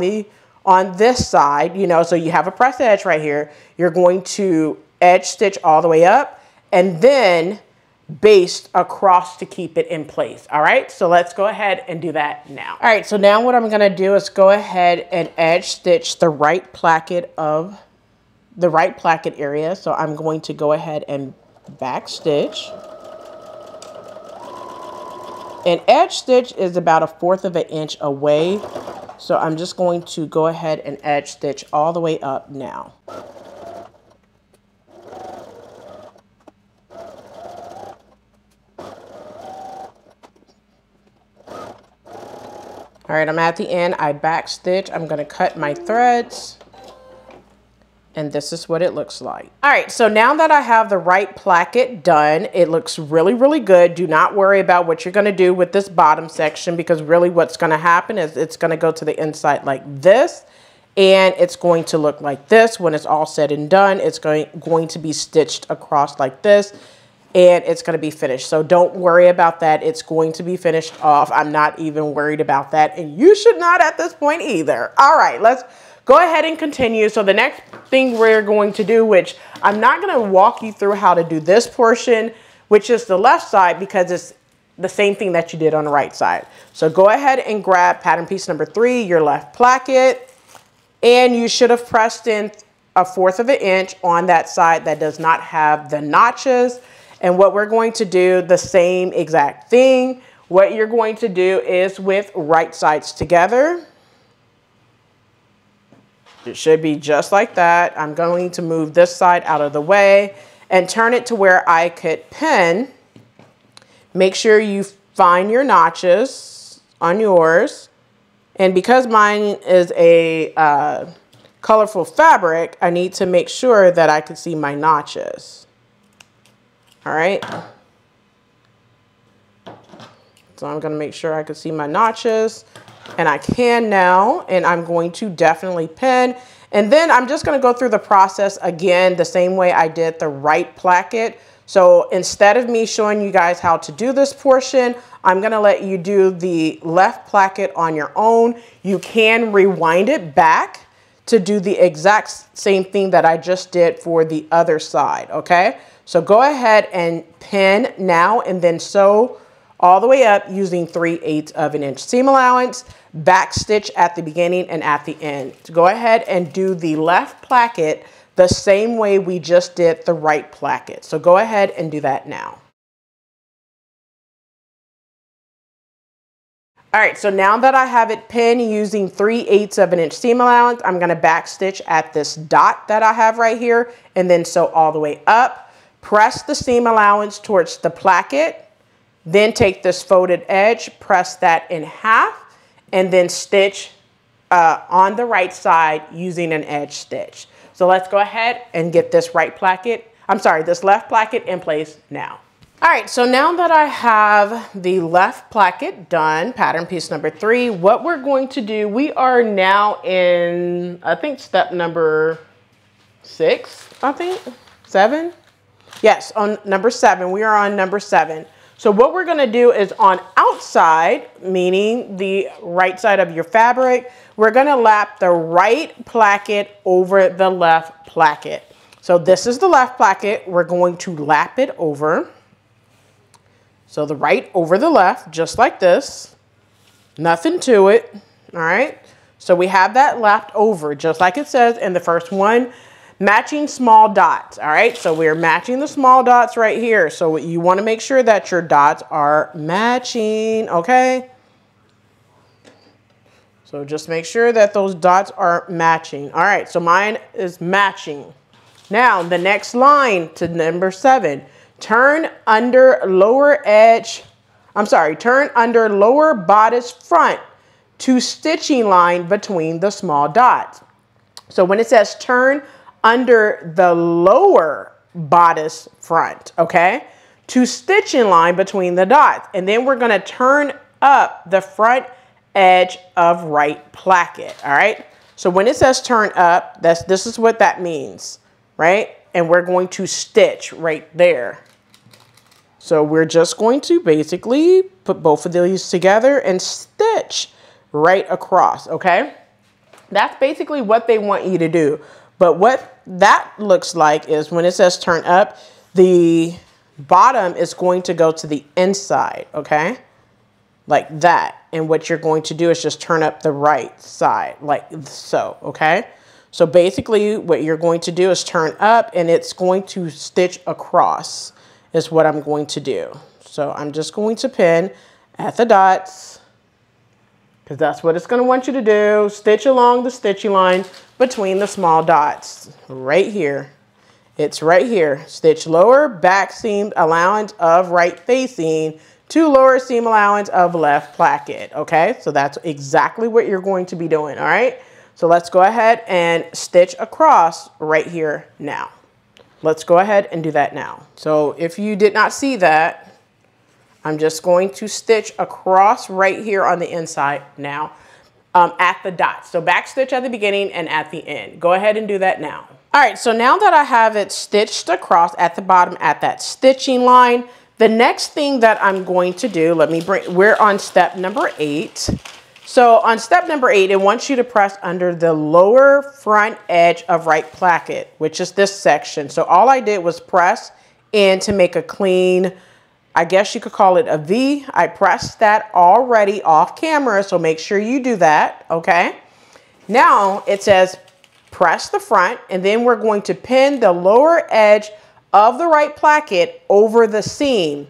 this side, you know, so you have a press edge right here. You're going to edge stitch all the way up and then baste across to keep it in place. All right, so let's go ahead and do that now. All right, so now what I'm going to do is go ahead and edge stitch the right placket area. So I'm going to go ahead and back stitch. And edge stitch is about 1/4 of an inch away. So I'm just going to go ahead and edge stitch all the way up now. All right, I'm at the end. I back stitch. I'm going to cut my threads. And this is what it looks like. All right, so now that I have the right placket done, it looks really, really good. Do not worry about what you're going to do with this bottom section, because really what's going to happen is it's going to go to the inside like this. And it's going to look like this when it's all said and done. It's going to be stitched across like this. And it's going to be finished. So don't worry about that. It's going to be finished off. I'm not even worried about that. And you should not at this point either. All right, let's go ahead and continue. So the next thing we're going to do, which I'm not going to walk you through how to do this portion, which is the left side, because it's the same thing that you did on the right side. So go ahead and grab pattern piece number 3, your left placket, and you should have pressed in 1/4 of an inch on that side that does not have the notches. And what we're going to do, the same exact thing. What you're going to do is with right sides together. It should be just like that. I'm going to move this side out of the way and turn it to where I could pin. Make sure you find your notches on yours. And because mine is a colorful fabric, I need to make sure that I can see my notches. All right. So I'm going to make sure I can see my notches, and I can now, and I'm going to definitely pin. And then I'm just going to go through the process again, the same way I did the right placket. So instead of me showing you guys how to do this portion, I'm going to let you do the left placket on your own. You can rewind it back to do the exact same thing that I just did for the other side. Okay. So go ahead and pin now and then sew all the way up using 3/8 of an inch seam allowance, back stitch at the beginning and at the end. So go ahead and do the left placket the same way we just did the right placket. So go ahead and do that now. All right, so now that I have it pinned using 3/8 of an inch seam allowance, I'm gonna back stitch at this dot that I have right here and then sew all the way up. Press the seam allowance towards the placket, then take this folded edge, press that in half, and then stitch on the right side using an edge stitch. So let's go ahead and get this this left placket in place now. All right, so now that I have the left placket done, pattern piece number 3, what we're going to do, we are now in, I think, step number 6, 7. Yes, on number 7, we are on number 7. So what we're gonna do is on outside, meaning the right side of your fabric, we're gonna lap the right placket over the left placket. So this is the left placket, we're going to lap it over. So the right over the left, just like this, nothing to it, all right? So we have that lapped over, just like it says in the first one. Matching small dots, all right? So we're matching the small dots right here. So you wanna make sure that your dots are matching, okay? So just make sure that those dots are matching. All right, so mine is matching. Now, the next line to number 7, turn under lower edge, turn under lower bodice front to stitching line between the small dots. So when it says turn under the lower bodice front, okay, to stitching line between the dots. And then we're going to turn up the front edge of right placket, all right? So when it says turn up, this is what that means, right? And we're going to stitch right there. So we're just going to basically put both of these together and stitch right across, okay? That's basically what they want you to do. But what that looks like is when it says turn up, the bottom is going to go to the inside, okay? Like that. And what you're going to do is just turn up the right side, like so, okay? So basically what you're going to do is turn up and it's going to stitch across is what I'm going to do. So I'm just going to pin at the dots because that's what it's going to want you to do. Stitch along the stitching line between the small dots right here. It's right here. Stitch lower back seam allowance of right facing to lower seam allowance of left placket. Okay, so that's exactly what you're going to be doing. All right, so let's go ahead and stitch across right here now. Let's go ahead and do that now. So if you did not see that, I'm just going to stitch across right here on the inside now at the dots. So back stitch at the beginning and at the end. Go ahead and do that now. All right, so now that I have it stitched across at the bottom at that stitching line, the next thing that I'm going to do, we're on step number 8. So on step number 8, it wants you to press under the lower front edge of right placket, which is this section. So all I did was press in to make a clean, I guess you could call it a V. I pressed that already off camera, so make sure you do that, okay? Now it says press the front, and then we're going to pin the lower edge of the right placket over the seam.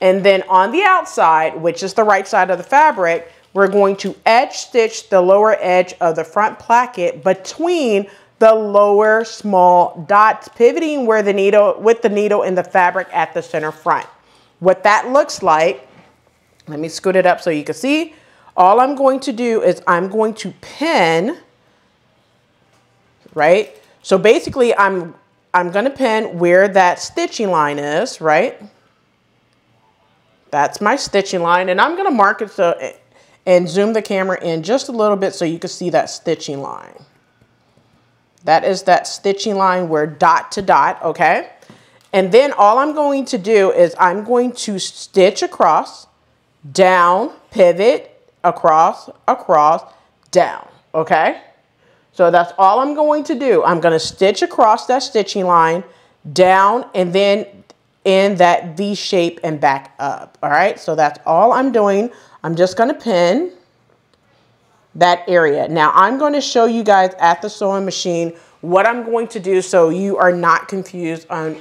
And then on the outside, which is the right side of the fabric, we're going to edge stitch the lower edge of the front placket between the lower small dots, pivoting with the needle in the fabric at the center front. What that looks like, let me scoot it up so you can see. All I'm going to do is I'm going to pin, right? So basically I'm going to pin where that stitching line is, right? That's my stitching line, and I'm going to mark it and zoom the camera in just a little bit so you can see that stitching line. That is that stitching line where dot to dot, okay? And then all I'm going to do is I'm going to stitch across, down, pivot, across, down, okay? So that's all I'm going to do. I'm going to stitch across that stitching line, down, and then in that V shape and back up. All right, so that's all I'm doing. I'm just going to pin that area. Now I'm going to show you guys at the sewing machine what I'm going to do so you are not confused on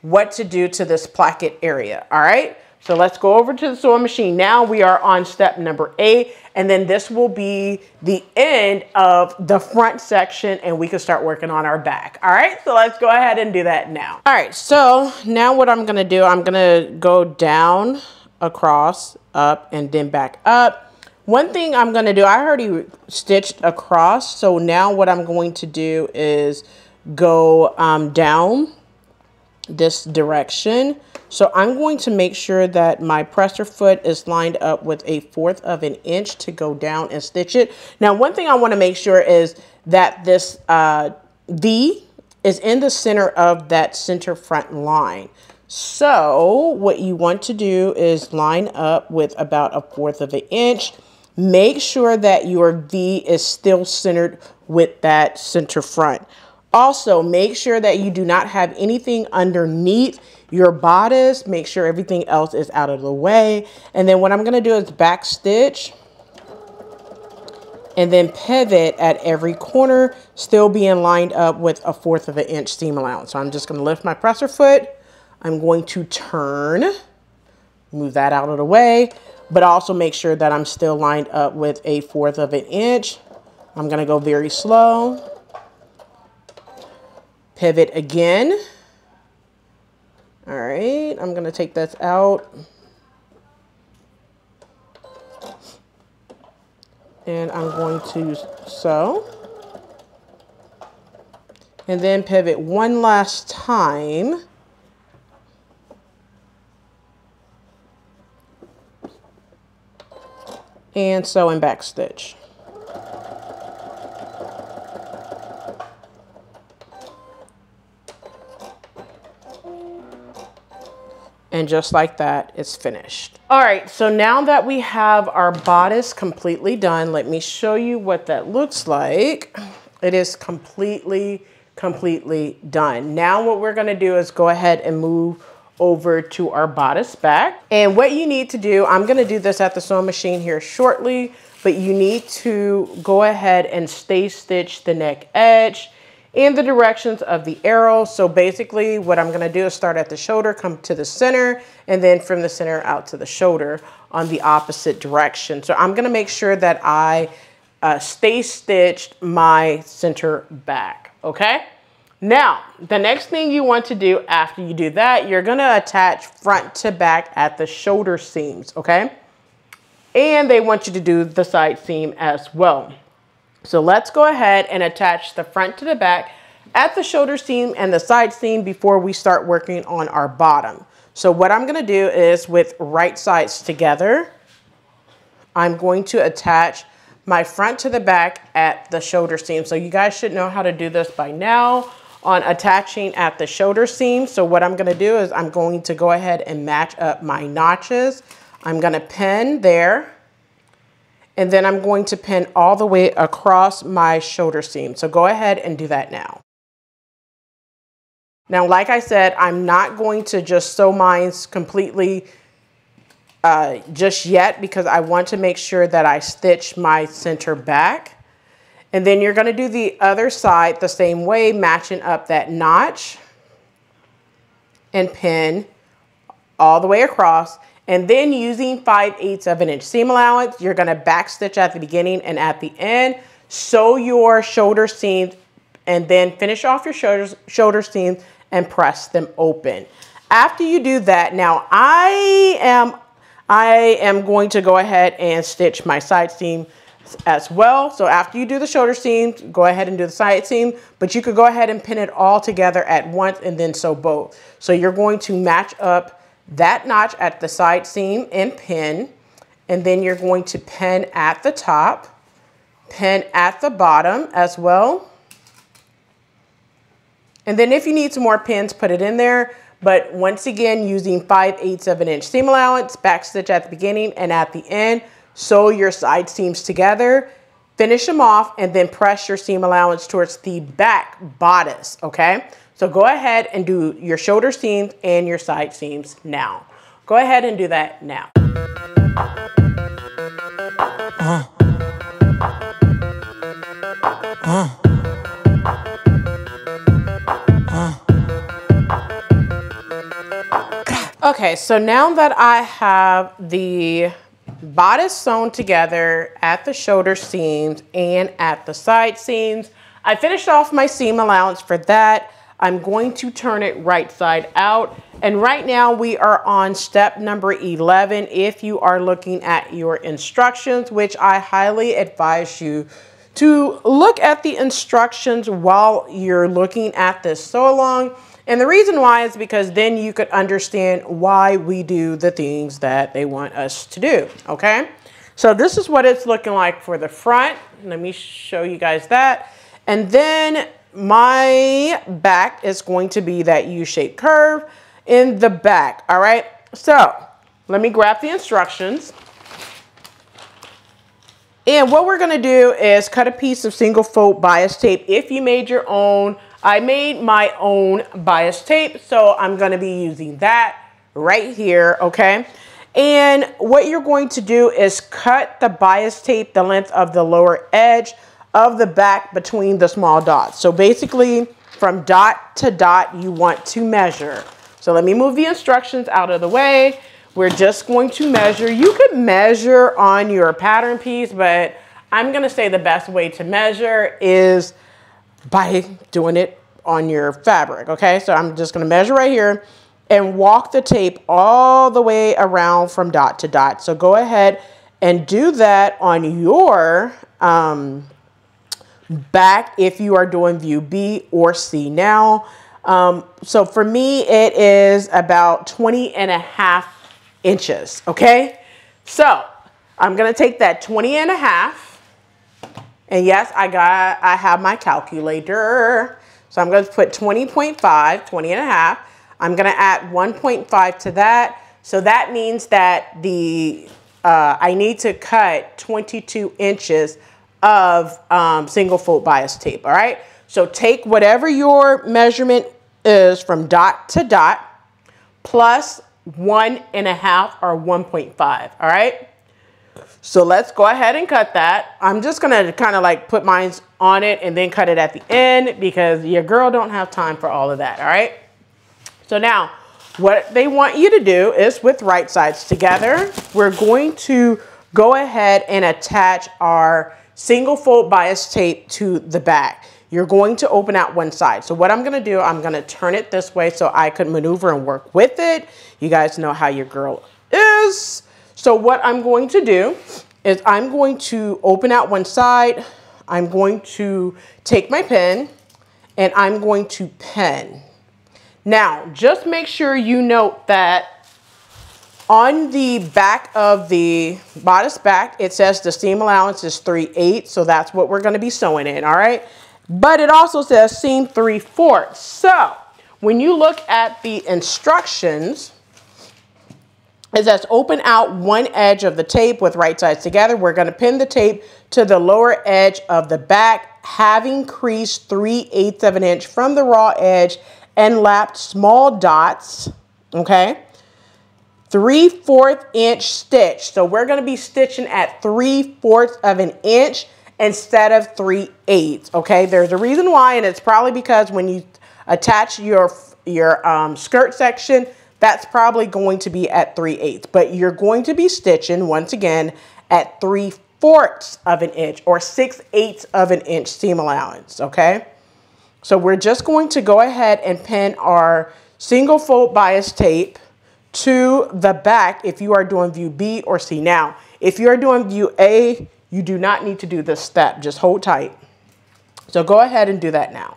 what to do to this placket area. All right, so let's go over to the sewing machine. Now we are on step number 8, and then this will be the end of the front section and we can start working on our back. All right, so let's go ahead and do that now. All right, so now what I'm gonna do, I'm gonna go down, across, up, and then back up. One thing I'm gonna do, I already stitched across, so now what I'm going to do is go down this direction. So I'm going to make sure that my presser foot is lined up with 1/4 of an inch to go down and stitch it. Now, one thing I want to make sure is that this V is in the center of that center front line. So what you want to do is line up with about 1/4 of an inch. Make sure that your V is still centered with that center front. Also, make sure that you do not have anything underneath your bodice. Make sure everything else is out of the way. And then what I'm going to do is back stitch and then pivot at every corner, still being lined up with 1/4 of an inch seam allowance. So I'm just going to lift my presser foot. I'm going to turn, move that out of the way, but also make sure that I'm still lined up with 1/4 of an inch. I'm going to go very slow. Pivot again. All right, I'm going to take this out. And I'm going to sew. And then pivot one last time. And sew and back stitch. And just like that, it's finished. All right, so now that we have our bodice completely done, let me show you what that looks like. It is completely done. Now what we're gonna do is go ahead and move over to our bodice back. And what you need to do, I'm gonna do this at the sewing machine here shortly, but you need to go ahead and stay stitch the neck edge in the directions of the arrow. So basically what I'm gonna do is start at the shoulder, come to the center, and then from the center out to the shoulder on the opposite direction. So I'm gonna make sure that I stay stitched my center back, okay? Now, the next thing you want to do after you do that, you're gonna attach front to back at the shoulder seams, okay? And they want you to do the side seam as well. So let's go ahead and attach the front to the back at the shoulder seam and the side seam before we start working on our bottom. So what I'm gonna do is with right sides together, I'm going to attach my front to the back at the shoulder seam. So you guys should know how to do this by now on attaching at the shoulder seam. So what I'm gonna do is I'm going to go ahead and match up my notches. I'm gonna pin there. And then I'm going to pin all the way across my shoulder seam. So go ahead and do that now. Now, like I said, I'm not going to just sew mine completely just yet because I want to make sure that I stitch my center back. And then you're gonna do the other side the same way, matching up that notch and pin all the way across. And then using 5/8 of an inch seam allowance, you're gonna back stitch at the beginning and at the end, sew your shoulder seams, and then finish off your shoulder seams and press them open. After you do that, now I am going to go ahead and stitch my side seam as well. So after you do the shoulder seam, go ahead and do the side seam, but you could go ahead and pin it all together at once and then sew both. So you're going to match up that notch at the side seam and pin, and then you're going to pin at the top, pin at the bottom as well. And then if you need some more pins, put it in there. But once again, using 5/8 of an inch seam allowance, back stitch at the beginning and at the end, sew your side seams together, finish them off, and then press your seam allowance towards the back bodice, okay? So go ahead and do your shoulder seams and your side seams now. Go ahead and do that now. Okay, so now that I have the bodice sewn together at the shoulder seams and at the side seams, I finished off my seam allowance for that. I'm going to turn it right side out. And right now we are on step number 11. If you are looking at your instructions, which I highly advise you to look at the instructions while you're looking at this sew along. And the reason why is because then you could understand why we do the things that they want us to do, okay? So this is what it's looking like for the front. Let me show you guys that. And then my back is going to be that U-shaped curve in the back, all right? So let me grab the instructions. And what we're gonna do is cut a piece of single fold bias tape. If you made your own, I made my own bias tape, so I'm gonna be using that right here, okay? And what you're going to do is cut the bias tape the length of the lower edge of the back between the small dots. So basically from dot to dot, you want to measure. So let me move the instructions out of the way. We're just going to measure. You could measure on your pattern piece, but I'm gonna say the best way to measure is by doing it on your fabric, okay? So I'm just gonna measure right here and walk the tape all the way around from dot to dot. So go ahead and do that on your back if you are doing view B or C. Now, so for me, it is about 20.5 inches, okay? So I'm gonna take that 20.5, and yes, I have my calculator. So I'm gonna put 20.5, 20.5. I'm gonna add 1.5 to that. So that means that I need to cut 22 inches of single fold bias tape, all right? So take whatever your measurement is from dot to dot plus 1.5 or 1.5, all right? So let's go ahead and cut that. I'm just gonna kind of like put mine on it and then cut it at the end because your girl don't have time for all of that, all right? So now, what they want you to do is with right sides together, we're going to go ahead and attach our single fold bias tape to the back. You're going to open out one side. So what I'm gonna do, I'm gonna turn it this way so I could maneuver and work with it. You guys know how your girl is. So what I'm going to do is I'm going to open out one side. I'm going to take my pen and I'm going to pen. Now, just make sure you note that on the back of the bodice back, it says the seam allowance is 3/8, so that's what we're gonna be sewing in, all right? But it also says seam 3/4. So when you look at the instructions, it says open out one edge of the tape with right sides together. We're gonna pin the tape to the lower edge of the back, having creased 3/8 of an inch from the raw edge and lapped small dots, okay? 3/4 inch stitch. So we're gonna be stitching at 3/4 of an inch instead of 3/8, okay? There's a reason why, and it's probably because when you attach your skirt section, that's probably going to be at 3/8, but you're going to be stitching once again at 3/4 of an inch or 6/8 of an inch seam allowance, okay? So we're just going to go ahead and pin our single fold bias tape to the back if you are doing view B or C. Now, if you're doing view A, you do not need to do this step. Just hold tight. So go ahead and do that now.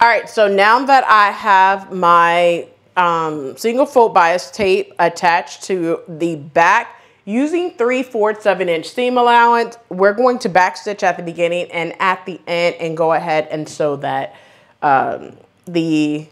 All right, so now that I have my single fold bias tape attached to the back, using 3/4 of an inch seam allowance, we're going to back stitch at the beginning and at the end and go ahead and sew that the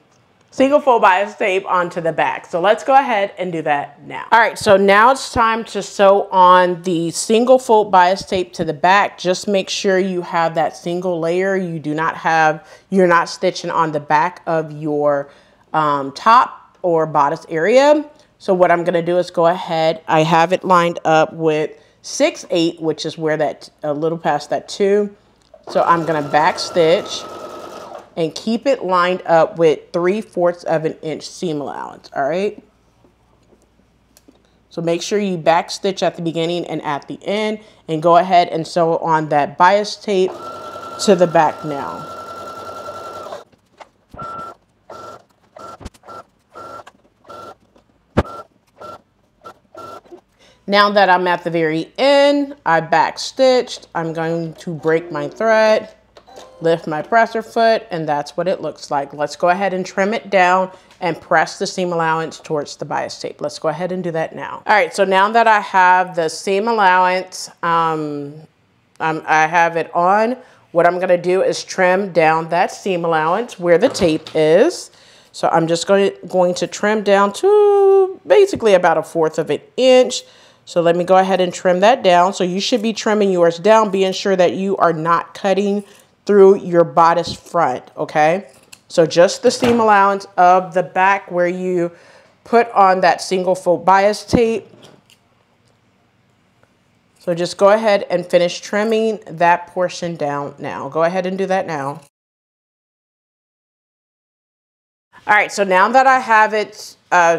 single fold bias tape onto the back. So let's go ahead and do that now. All right, so now it's time to sew on the single fold bias tape to the back. Just make sure you have that single layer. You're not stitching on the back of your top or bodice area. So what I'm gonna do is go ahead, I have it lined up with 6/8, which is where that, a little past that 2. So I'm gonna back stitch and keep it lined up with 3/4 of an inch seam allowance, all right? So make sure you back stitch at the beginning and at the end and go ahead and sew on that bias tape to the back now. Now that I'm at the very end, I back stitched. I'm going to break my thread, lift my presser foot, and that's what it looks like. Let's go ahead and trim it down and press the seam allowance towards the bias tape. Let's go ahead and do that now. All right, so now that I have the seam allowance, I have it on, what I'm gonna do is trim down that seam allowance where the tape is. So I'm just going to trim down to basically about 1/4 of an inch. So let me go ahead and trim that down. So you should be trimming yours down, being sure that you are not cutting through your bodice front, okay? So just the seam allowance of the back where you put on that single fold bias tape. So just go ahead and finish trimming that portion down now. Go ahead and do that now. All right, so now that I have it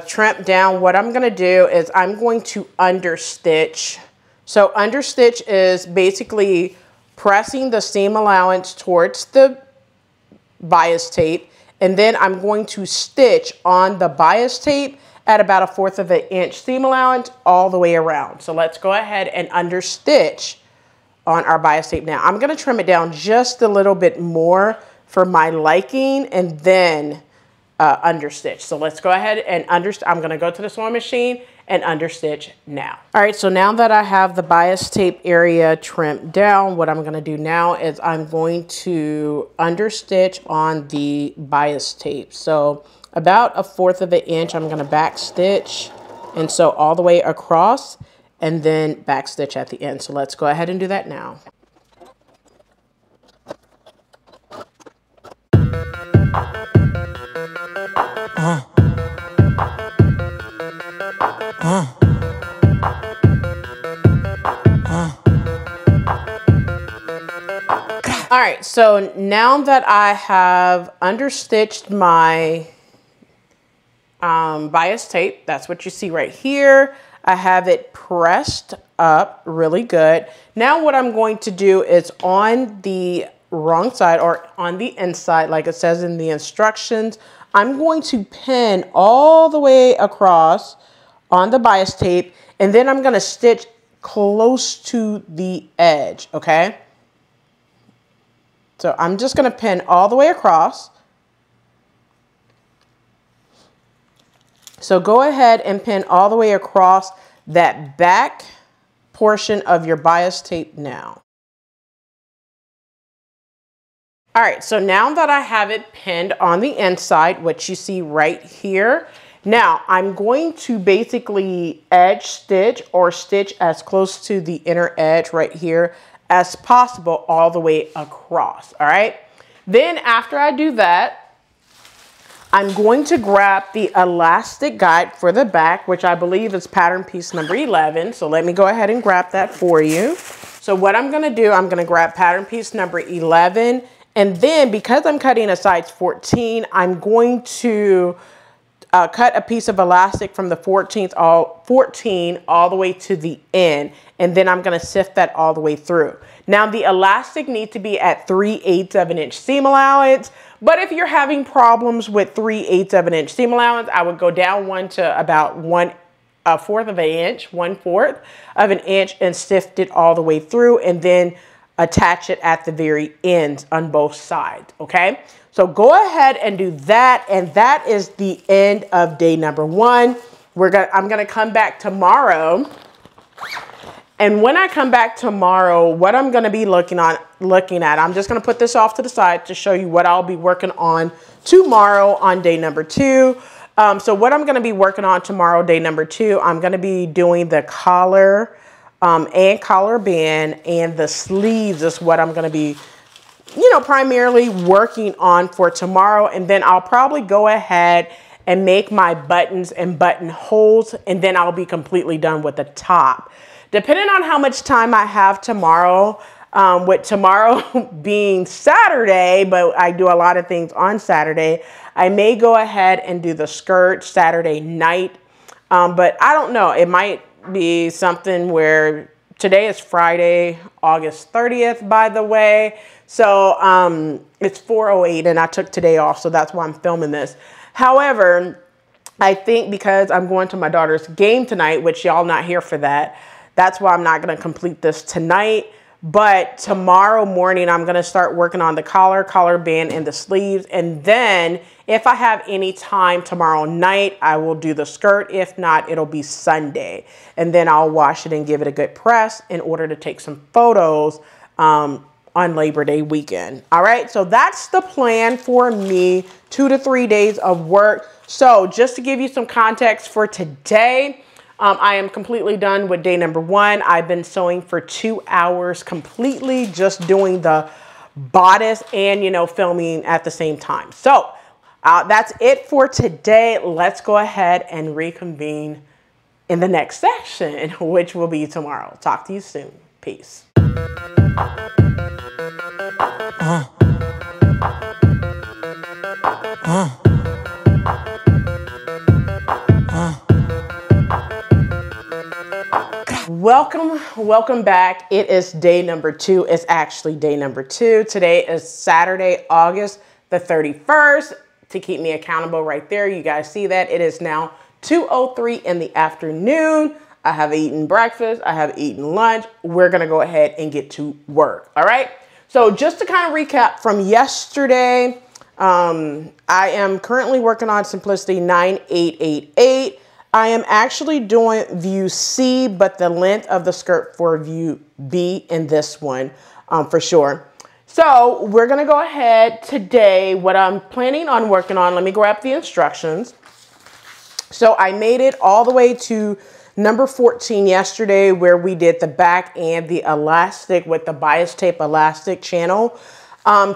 trimmed down, what I'm gonna do is I'm going to understitch. So understitch is basically pressing the seam allowance towards the bias tape, and then I'm going to stitch on the bias tape at about 1/4 of an inch seam allowance all the way around. So let's go ahead and understitch on our bias tape now. I'm gonna trim it down just a little bit more for my liking and then understitch. So let's go ahead and I'm gonna go to the sewing machine and understitch now. All right, so now that I have the bias tape area trimmed down, what I'm gonna do now is I'm going to understitch on the bias tape. So about 1/4 of an inch, I'm gonna back stitch and sew all the way across and then back stitch at the end. So let's go ahead and do that now. All right, so now that I have understitched my bias tape, that's what you see right here. I have it pressed up really good. Now what I'm going to do is on the wrong side or on the inside, like it says in the instructions, I'm going to pin all the way across on the bias tape, and then I'm gonna stitch close to the edge, okay? So I'm just gonna pin all the way across. So go ahead and pin all the way across that back portion of your bias tape now. All right, so now that I have it pinned on the inside, what you see right here, now I'm going to basically edge stitch or stitch as close to the inner edge right here as possible all the way across, all right? Then after I do that, I'm going to grab the elastic guide for the back, which I believe is pattern piece number 11. So let me go ahead and grab that for you. So what I'm gonna do, I'm gonna grab pattern piece number 11, and then because I'm cutting a size 14, I'm going to cut a piece of elastic from the 14 all the way to the end, and then I'm gonna sift that all the way through. Now the elastic needs to be at 3/8 of an inch seam allowance, but if you're having problems with 3/8 of an inch seam allowance, I would go down one to about 1/4 of an inch, 1/4 of an inch, and sift it all the way through, and then attach it at the very ends on both sides, okay? So go ahead and do that, and that is the end of day number 1. I'm gonna come back tomorrow, and when I come back tomorrow, what I'm gonna be looking at, I'm just gonna put this off to the side to show you what I'll be working on tomorrow on day number 2. So what I'm gonna be working on tomorrow, day number 2, I'm gonna be doing the collar and collar band, and the sleeves is what I'm gonna be, primarily working on for tomorrow. And then I'll probably go ahead and make my buttons and buttonholes, and then I'll be completely done with the top. Depending on how much time I have tomorrow, with tomorrow being Saturday, but I do a lot of things on Saturday, I may go ahead and do the skirt Saturday night. But I don't know, it might be something where today is Friday, August 30th, by the way. So it's 4:08 and I took today off, so that's why I'm filming this. However, I think because I'm going to my daughter's game tonight, which y'all not here for that, that's why I'm not gonna complete this tonight. But tomorrow morning, I'm gonna start working on the collar band, and the sleeves. And then if I have any time tomorrow night, I will do the skirt. If not, it'll be Sunday. And then I'll wash it and give it a good press in order to take some photos on Labor Day weekend. All right, so that's the plan for me, 2 to 3 days of work. So just to give you some context for today, I am completely done with day number 1. I've been sewing for 2 hours completely, just doing the bodice and, filming at the same time. So that's it for today. Let's go ahead and reconvene in the next section, which will be tomorrow. Talk to you soon. Peace. Welcome back. It is day number 2. It's actually day number 2. Today is Saturday, August the 31st. To keep me accountable right there, you guys see that it is now 2:03 in the afternoon. I have eaten breakfast. I have eaten lunch. We're going to go ahead and get to work. All right. So just to kind of recap from yesterday, I am currently working on Simplicity 9888. I am actually doing view C, but the length of the skirt for view B in this one for sure. So we're going to go ahead today. What I'm planning on working on, let me grab the instructions. So I made it all the way to number 14 yesterday, where we did the back and the elastic with the bias tape elastic channel.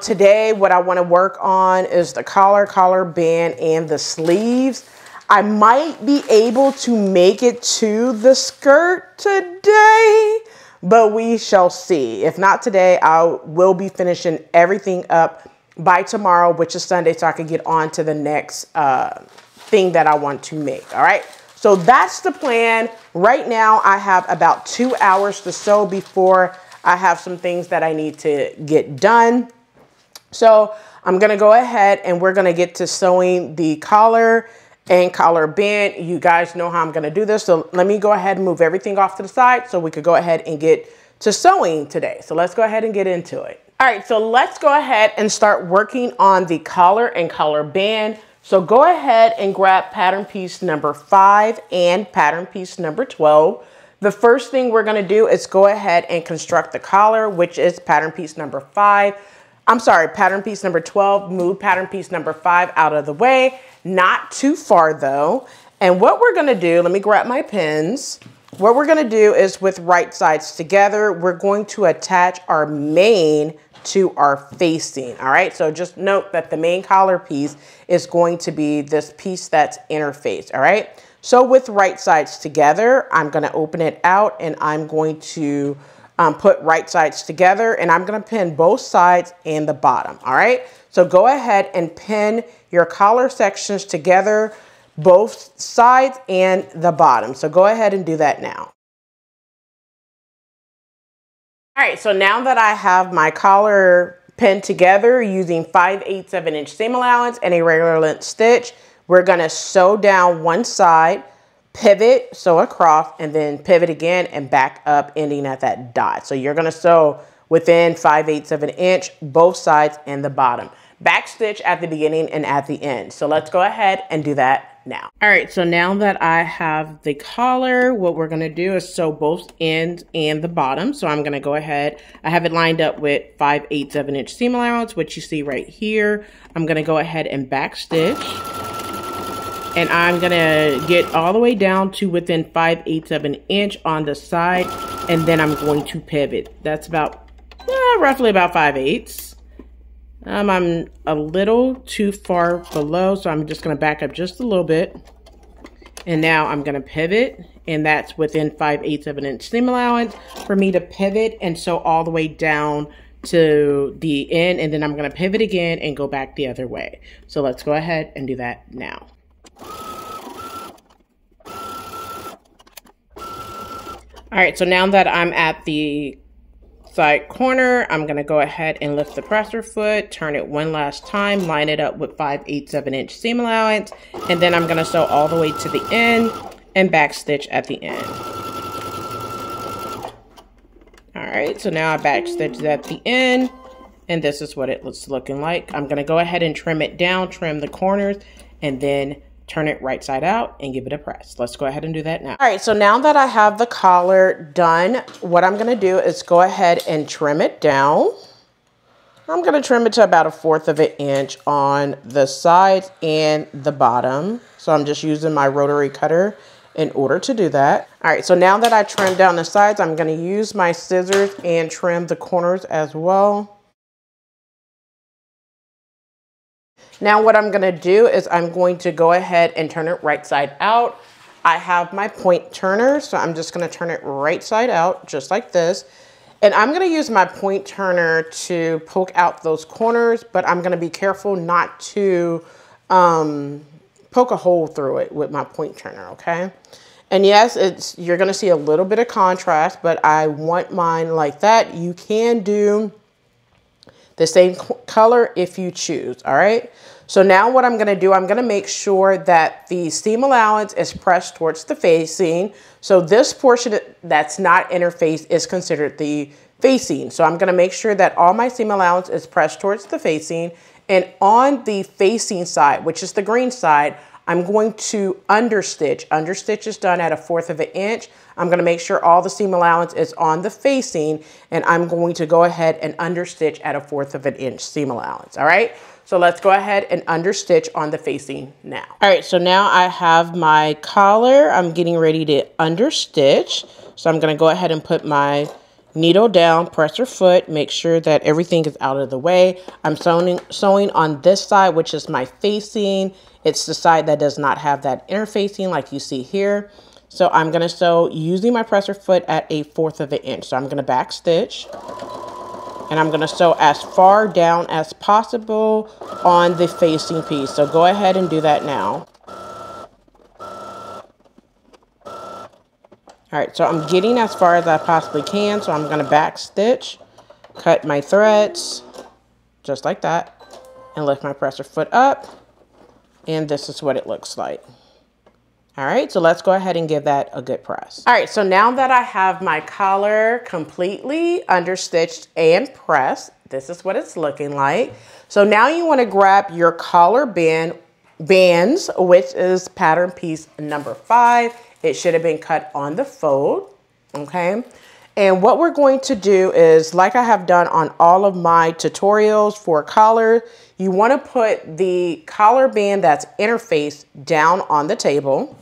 Today, what I want to work on is the collar band, and the sleeves. I might be able to make it to the skirt today, but we shall see. If not today, I will be finishing everything up by tomorrow, which is Sunday, so I can get on to the next thing that I want to make. All right. So that's the plan. Right now, I have about 2 hours to sew before I have some things that I need to get done. So I'm going to go ahead and we're going to get to sewing the collar and collar band. You guys know how I'm going to do this. So let me go ahead and move everything off to the side so we could go ahead and get to sewing today. So let's go ahead and get into it. All right, so let's go ahead and start working on the collar and collar band. So go ahead and grab pattern piece number 5 and pattern piece number 12. The first thing we're going to do is go ahead and construct the collar, which is pattern piece number 5. I'm sorry, pattern piece number 12. Move pattern piece number 5 out of the way. Not too far though. And what we're going to do, let me grab my pins. What we're going to do is with right sides together, we're going to attach our main to our facing. All right. So just note that the main collar piece is going to be this piece that's interfaced. All right. So with right sides together, I'm going to open it out and I'm going to put right sides together, and I'm going to pin both sides and the bottom. All right. So go ahead and pin your collar sections together, both sides and the bottom. So go ahead and do that now. All right, so now that I have my collar pinned together using 5/8 7-inch seam allowance and a regular length stitch, we're going to sew down one side, pivot, sew across, and then pivot again and back up, ending at that dot. So you're going to sew within 5/8 7-inch, both sides and the bottom. Back stitch at the beginning and at the end. So let's go ahead and do that now. All right, so now that I have the collar, what we're going to do is sew both ends and the bottom. So I'm going to go ahead, I have it lined up with 5/8 7-inch seam allowance, which you see right here. I'm going to go ahead and back stitch, and I'm going to get all the way down to within 5/8 7-inch on the side, and then I'm going to pivot. That's about roughly about 5/8. I'm a little too far below, so I'm just going to back up just a little bit. And now I'm going to pivot, and that's within 5/8 7-inch seam allowance for me to pivot and sew all the way down to the end. And then I'm going to pivot again and go back the other way. So let's go ahead and do that now. All right, so now that I'm at the side corner, I'm going to go ahead and lift the presser foot, turn it one last time, line it up with 5/8 7-inch seam allowance, and then I'm going to sew all the way to the end and back stitch at the end. All right, so now I back stitched at the end, and this is what it's looking like. I'm going to go ahead and trim it down, trim the corners, and then turn it right side out and give it a press. Let's go ahead and do that now. All right, so now that I have the collar done, what I'm going to do is go ahead and trim it down. I'm going to trim it to about 1/4 of an inch on the sides and the bottom. So I'm just using my rotary cutter in order to do that. All right, so now that I trimmed down the sides, I'm going to use my scissors and trim the corners as well. Now what I'm going to do is I'm going to go ahead and turn it right side out. I have my point turner, so I'm just going to turn it right side out just like this. And I'm going to use my point turner to poke out those corners, but I'm going to be careful not to poke a hole through it with my point turner, okay? And yes, you're going to see a little bit of contrast, but I want mine like that. You can do the same color if you choose, all right? So now what I'm gonna do, I'm gonna make sure that the seam allowance is pressed towards the facing. So this portion that's not interfaced is considered the facing. So I'm gonna make sure that all my seam allowance is pressed towards the facing. And on the facing side, which is the green side, I'm going to understitch. Understitch is done at 1/4 of an inch. I'm gonna make sure all the seam allowance is on the facing, and I'm going to go ahead and understitch at 1/4 of an inch seam allowance, all right? So let's go ahead and understitch on the facing now. All right, so now I have my collar. I'm getting ready to understitch. So I'm gonna go ahead and put my needle down, press your foot, make sure that everything is out of the way. I'm sewing on this side, which is my facing. It's the side that does not have that interfacing like you see here. So I'm gonna sew using my presser foot at 1/4 of an inch. So I'm gonna back stitch, and I'm gonna sew as far down as possible on the facing piece. So go ahead and do that now. All right, so I'm getting as far as I possibly can. So I'm gonna back stitch, cut my threads, just like that, and lift my presser foot up. And this is what it looks like. All right, so let's go ahead and give that a good press. All right, so now that I have my collar completely understitched and pressed, this is what it's looking like. So now you wanna grab your collar bands, which is pattern piece number 5. It should have been cut on the fold, okay? And what we're going to do is, like I have done on all of my tutorials for collar, you wanna put the collar band that's interfaced down on the table.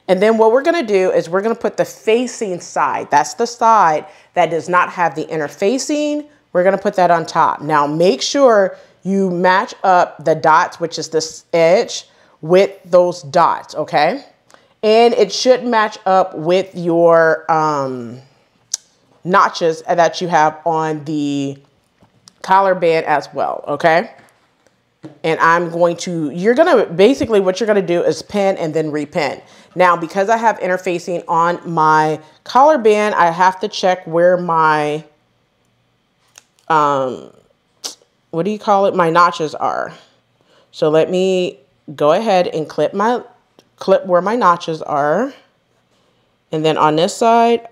And then what we're gonna do is we're gonna put the facing side, that's the side that does not have the interfacing, we're gonna put that on top. Now make sure you match up the dots, which is this edge, with those dots, okay? And it should match up with your notches that you have on the collar band as well, okay? And I'm going to, basically what you're gonna do is pin and then repin. Now, because I have interfacing on my collar band, I have to check where my, what do you call it? My notches are. So let me go ahead and clip where my notches are. And then on this side,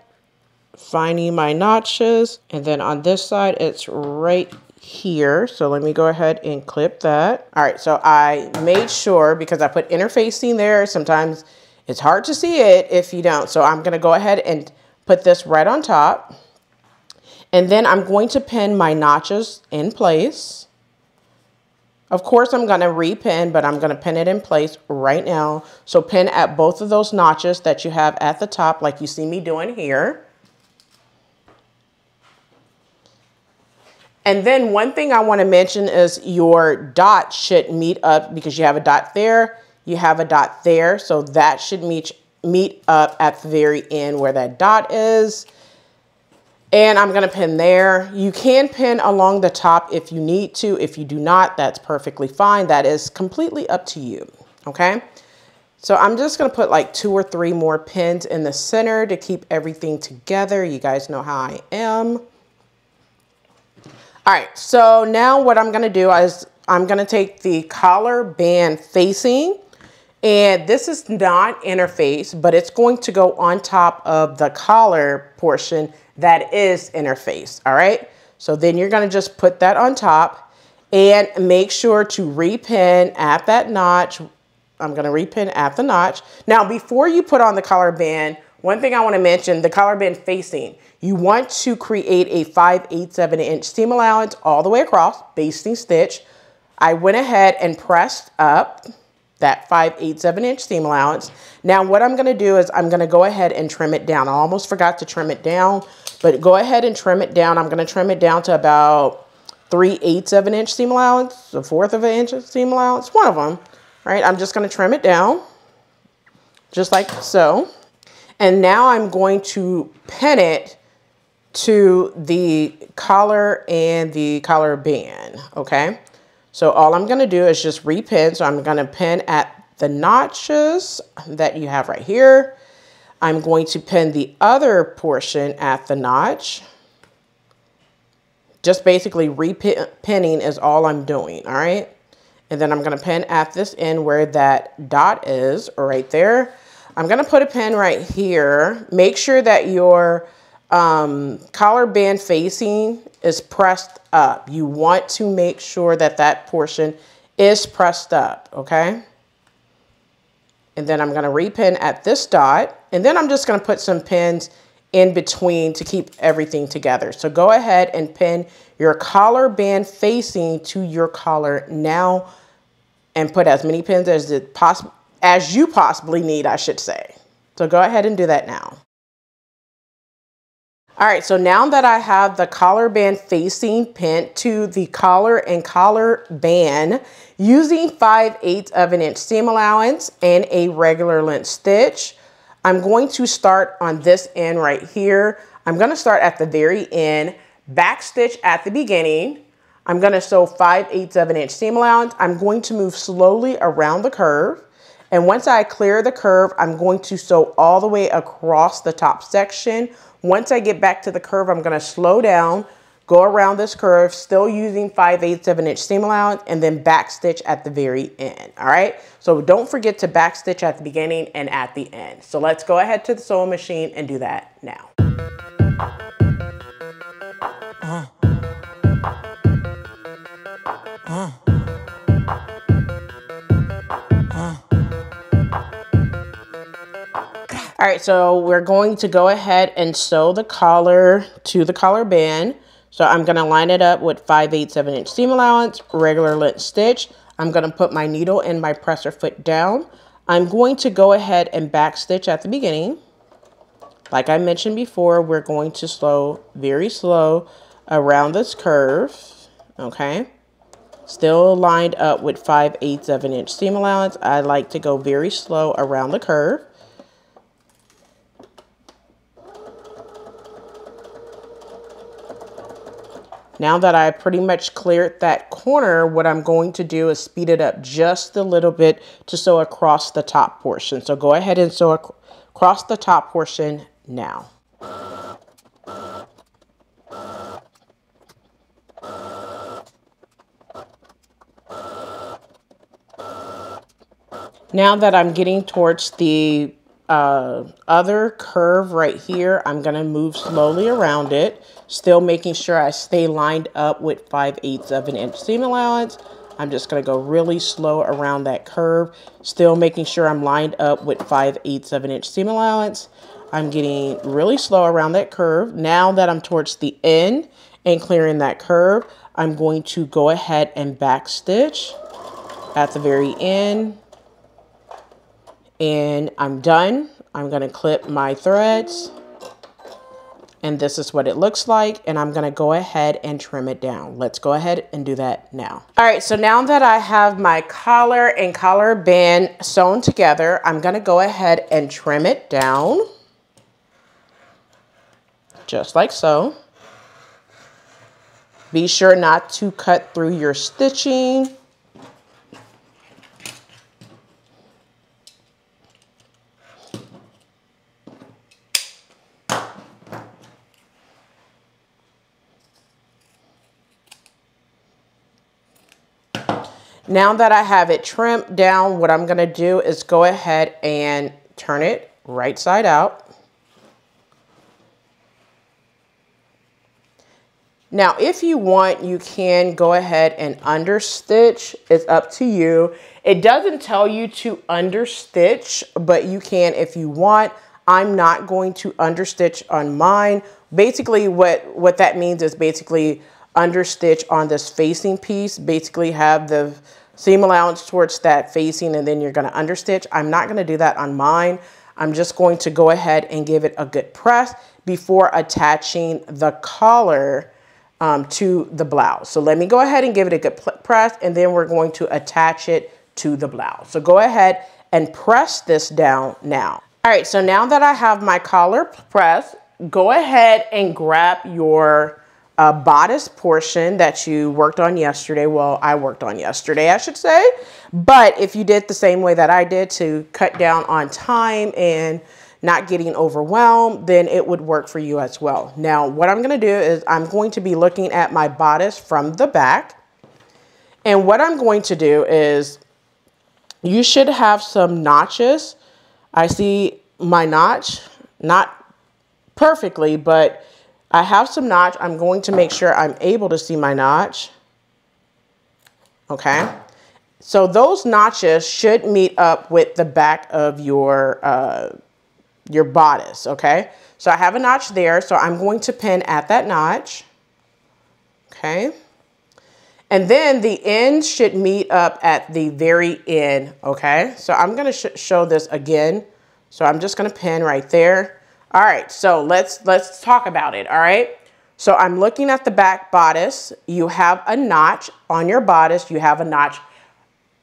finding my notches. And then on this side, it's right here. So let me go ahead and clip that. All right, so I made sure, because I put interfacing there, sometimes it's hard to see it if you don't. So I'm gonna go ahead and put this right on top. And then I'm going to pin my notches in place. Of course, I'm gonna repin, but I'm gonna pin it in place right now. So pin at both of those notches that you have at the top, like you see me doing here. And then one thing I wanna mention is your dot should meet up, because you have a dot there, you have a dot there, so that should meet up at the very end where that dot is. And I'm gonna pin there. You can pin along the top if you need to. If you do not, that's perfectly fine. That is completely up to you, okay? So I'm just gonna put like 2 or 3 more pins in the center to keep everything together. You guys know how I am. All right, so now what I'm gonna do is I'm gonna take the collar band facing, and this is not interface, but it's going to go on top of the collar portion that is interface, all right? So then you're gonna just put that on top and make sure to repin at that notch. I'm gonna repin at the notch. Now, before you put on the collar band, one thing I wanna mention, the collar band facing, you want to create a 5/8 of an inch seam allowance all the way across, basting stitch. I went ahead and pressed up that 5/8 of an inch seam allowance. Now what I'm gonna do is I'm gonna go ahead and trim it down. I almost forgot to trim it down, but go ahead and trim it down. I'm gonna trim it down to about 3/8 of an inch seam allowance, 1/4 of an inch seam allowance, one of them, right? I'm just gonna trim it down, just like so. And now I'm going to pin it to the collar and the collar band, okay? So all I'm gonna do is just repin. So I'm gonna pin at the notches that you have right here. I'm going to pin the other portion at the notch. Just basically repinning is all I'm doing, all right? And then I'm going to pin at this end where that dot is, right there. I'm going to put a pin right here. Make sure that your collar band facing is pressed up. You want to make sure that that portion is pressed up, okay? And then I'm going to repin at this dot. And then I'm just going to put some pins in between to keep everything together. So go ahead and pin your collar band facing to your collar now and put as many pins as you possibly need, I should say. So go ahead and do that now. All right, so now that I have the collar band facing pinned to the collar and collar band using 5/8 of an inch seam allowance and a regular length stitch, I'm going to start on this end right here. I'm going to start at the very end, back stitch at the beginning. I'm going to sew 5/8 of an inch seam allowance. I'm going to move slowly around the curve. And once I clear the curve, I'm going to sew all the way across the top section. Once I get back to the curve, I'm going to slow down, go around this curve, still using 5/8 of an inch seam allowance, and then back stitch at the very end. All right. So don't forget to back stitch at the beginning and at the end. So let's go ahead to the sewing machine and do that now. All right, so we're going to go ahead and sew the collar to the collar band. So I'm going to line it up with 5/8 of an inch seam allowance, regular length stitch. I'm going to put my needle and my presser foot down. I'm going to go ahead and back stitch at the beginning. Like I mentioned before, we're going to sew very slow around this curve, okay? Still lined up with 5/8 of an inch seam allowance. I like to go very slow around the curve. Now that I pretty much cleared that corner, what I'm going to do is speed it up just a little bit to sew across the top portion. So go ahead and sew across the top portion now. Now that I'm getting towards the other curve right here, I'm going to move slowly around it, still making sure I stay lined up with 5/8 of an inch seam allowance. I'm just going to go really slow around that curve, still making sure I'm lined up with 5/8 of an inch seam allowance. I'm getting really slow around that curve. Now that I'm towards the end and clearing that curve, I'm going to go ahead and back stitch at the very end. And I'm done. I'm going to clip my threads. And this is what it looks like. And I'm going to go ahead and trim it down. Let's go ahead and do that now. All right, so now that I have my collar and collar band sewn together, I'm going to go ahead and trim it down. Just like so. Be sure not to cut through your stitching. Now that I have it trimmed down, what I'm going to do is go ahead and turn it right side out. Now, if you want, you can go ahead and understitch. It's up to you. It doesn't tell you to understitch, but you can if you want. I'm not going to understitch on mine. Basically, what that means is basically understitch on this facing piece. Basically have the seam allowance towards that facing, and then you're going to understitch. I'm not going to do that on mine. I'm just going to go ahead and give it a good press before attaching the collar to the blouse. So let me go ahead and give it a good press, and then we're going to attach it to the blouse. So go ahead and press this down now. All right, so now that I have my collar pressed, go ahead and grab your bodice portion that you worked on yesterday. Well, I worked on yesterday, I should say. But if you did the same way that I did to cut down on time and not getting overwhelmed, then it would work for you as well. Now, what I'm going to do is I'm going to be looking at my bodice from the back. And what I'm going to do is, you should have some notches. I see my notch, not perfectly, but I have some notch. I'm going to make sure I'm able to see my notch. Okay. So those notches should meet up with the back of your bodice. Okay. So I have a notch there. So I'm going to pin at that notch. Okay. And then the ends should meet up at the very end, okay? So I'm gonna show this again. So I'm just gonna pin right there. All right, so let's talk about it, all right? So I'm looking at the back bodice. You have a notch on your bodice. You have a notch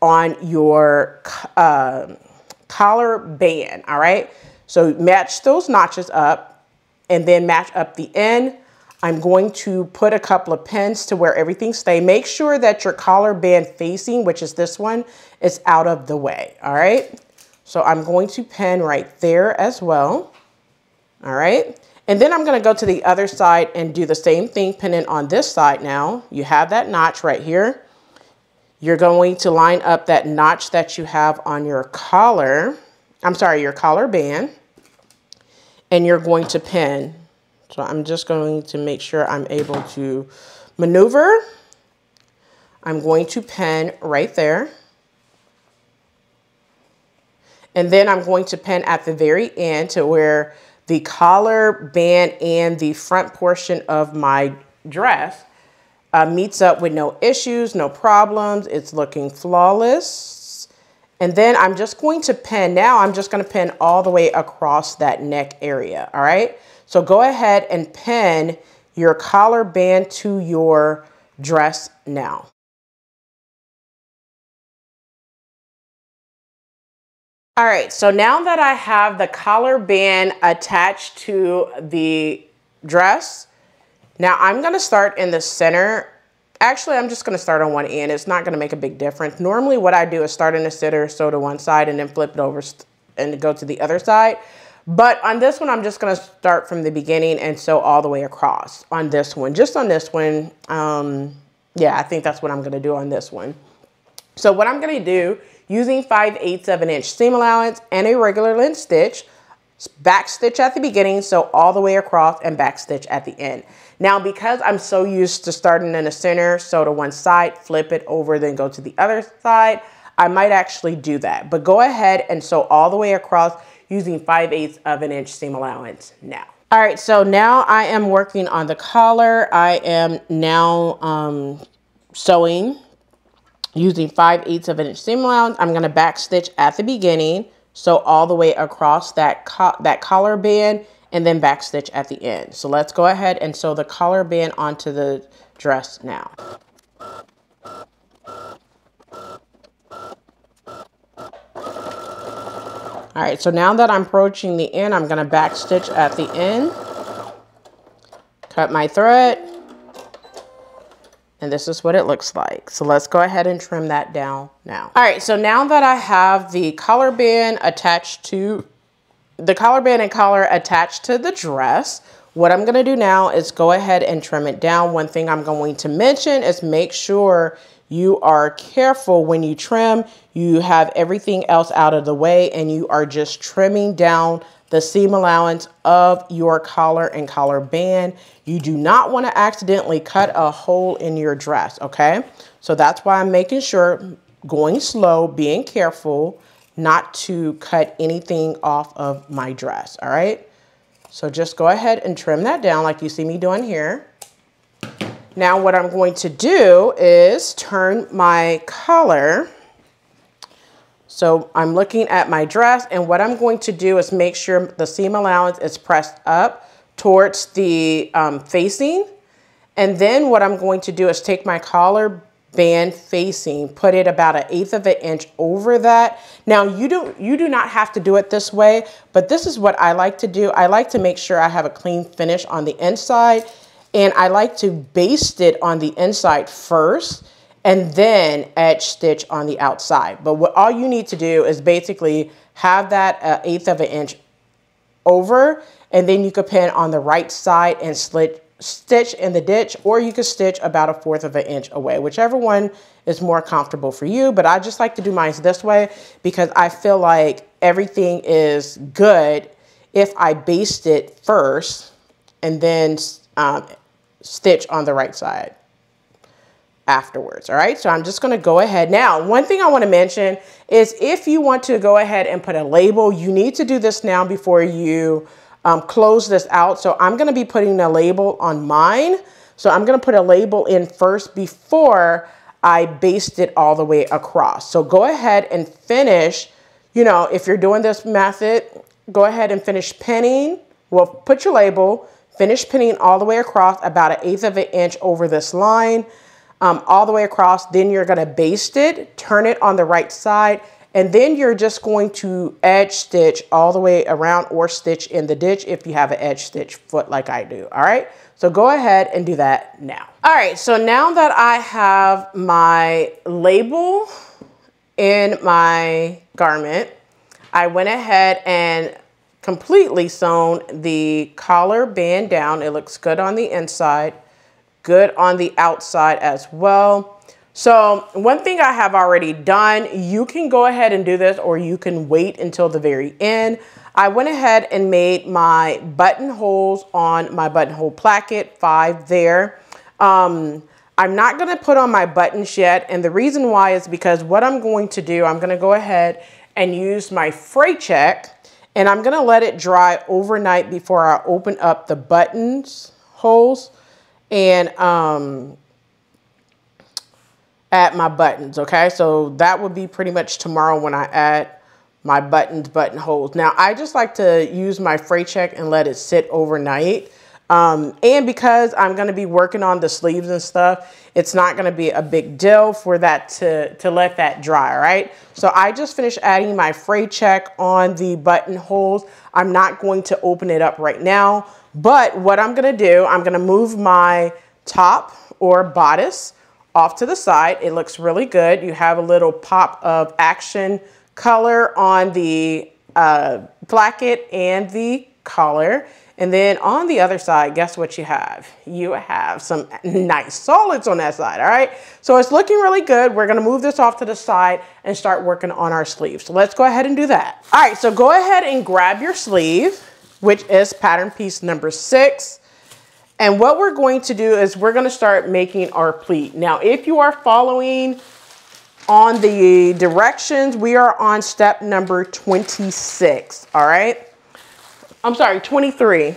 on your collar band, all right? So match those notches up and then match up the end. I'm going to put a couple of pins to where everything stays. Make sure that your collar band facing, which is this one, is out of the way, all right? So I'm going to pin right there as well, all right? And then I'm gonna go to the other side and do the same thing, pinning on this side now. You have that notch right here. You're going to line up that notch that you have on your collar, your collar band, and you're going to pin. So I'm just going to make sure I'm able to maneuver. I'm going to pin right there. And then I'm going to pin at the very end to where the collar band and the front portion of my dress meets up with no issues, no problems. It's looking flawless. And then I'm just going to pin. Now I'm just going to pin all the way across that neck area. All right. So go ahead and pin your collar band to your dress now. All right, so now that I have the collar band attached to the dress, now I'm gonna start in the center. Actually, I'm just gonna start on one end. It's not gonna make a big difference. Normally what I do is start in the center, sew to one side, and then flip it over and go to the other side. But on this one, I'm just gonna start from the beginning and sew all the way across on this one. Just on this one, yeah, I think that's what I'm gonna do on this one. So what I'm gonna do, using 5/8 of an inch seam allowance and a regular length stitch, back stitch at the beginning, sew all the way across, and back stitch at the end. Now, because I'm so used to starting in the center, sew to one side, flip it over, then go to the other side, I might actually do that. But go ahead and sew all the way across using 5/8 of an inch seam allowance now. All right, so now I am working on the collar. I am now sewing using 5/8 of an inch seam allowance. I'm gonna back stitch at the beginning, sew all the way across that collar band, and then back stitch at the end. So let's go ahead and sew the collar band onto the dress now. All right, so now that I'm approaching the end, I'm gonna back stitch at the end, cut my thread, and this is what it looks like. So let's go ahead and trim that down now. All right, so now that I have the collar band attached to the collar band and collar attached to the dress, what I'm gonna do now is go ahead and trim it down. One thing I'm going to mention is make sure you are careful when you trim. You have everything else out of the way and you are just trimming down the seam allowance of your collar and collar band. You do not want to accidentally cut a hole in your dress, okay? So that's why I'm making sure, going slow, being careful, not to cut anything off of my dress, all right? So just go ahead and trim that down like you see me doing here. Now what I'm going to do is turn my collar. So I'm looking at my dress, and what I'm going to do is make sure the seam allowance is pressed up towards the facing. And then what I'm going to do is take my collar band facing, put it about 1/8 of an inch over that. Now you do not have to do it this way, but this is what I like to do. I like to make sure I have a clean finish on the inside, and I like to baste it on the inside first and then edge stitch on the outside. But what all you need to do is basically have that 1/8 of an inch over, and then you can pin on the right side and stitch in the ditch, or you could stitch about 1/4 of an inch away, whichever one is more comfortable for you. But I just like to do mine this way because I feel like everything is good if I baste it first and then stitch on the right side afterwards. All right, so I'm just going to go ahead. Now, one thing I want to mention is if you want to go ahead and put a label, you need to do this now before you close this out. So I'm going to be putting a label on mine. So I'm going to put a label in first before I baste it all the way across. So go ahead and finish, you know, if you're doing this method, go ahead and finish pinning. Well, put your label, finish pinning all the way across about 1/8 of an inch over this line, all the way across. Then you're going to baste it, turn it on the right side, and then you're just going to edge stitch all the way around or stitch in the ditch if you have an edge stitch foot like I do. All right, so go ahead and do that now. All right, so now that I have my label in my garment, I went ahead and completely sewn the collar band down. It looks good on the inside, good on the outside as well. So one thing I have already done, you can go ahead and do this, or you can wait until the very end. I went ahead and made my buttonholes on my buttonhole placket, 5 there. I'm not going to put on my buttons yet, and the reason why is because what I'm going to do, I'm going to go ahead and use my fray check, and I'm going to let it dry overnight before I open up the buttons holes and add my buttons. Okay, so that would be pretty much tomorrow when I add my buttonholes. Now I just like to use my fray check and let it sit overnight. And because I'm going to be working on the sleeves and stuff, it's not going to be a big deal for that to let that dry. All right, so I just finished adding my fray check on the buttonholes. I'm not going to open it up right now, but what I'm going to do, I'm going to move my top or bodice off to the side. It looks really good. You have a little pop of action color on the placket and the collar. And then on the other side, guess what you have? You have some nice solids on that side, all right? So it's looking really good. We're gonna move this off to the side and start working on our sleeve. So let's go ahead and do that. All right, so go ahead and grab your sleeve, which is pattern piece number 6. And what we're going to do is we're going to start making our pleat. Now, if you are following on the directions, we are on step number 26, all right? I'm sorry, 23.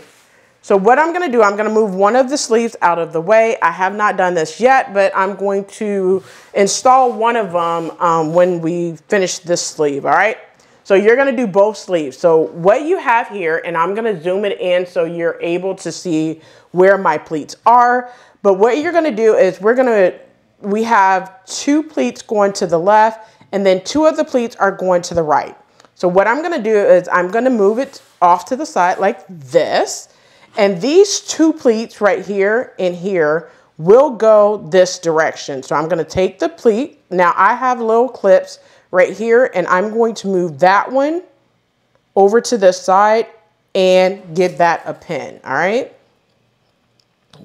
So what I'm going to do, I'm going to move one of the sleeves out of the way. I have not done this yet, but I'm going to install one of them when we finish this sleeve, all right? So you're going to do both sleeves. So what you have here, and I'm going to zoom it in so you're able to see where my pleats are. But what you're going to do is we have 2 pleats going to the left, and then 2 of the pleats are going to the right. So what I'm going to do is I'm going to move it off to the side like this. And these 2 pleats right here and here will go this direction. So I'm going to take the pleat. Now I have little clips right here, and I'm going to move that one over to this side and give that a pin. All right,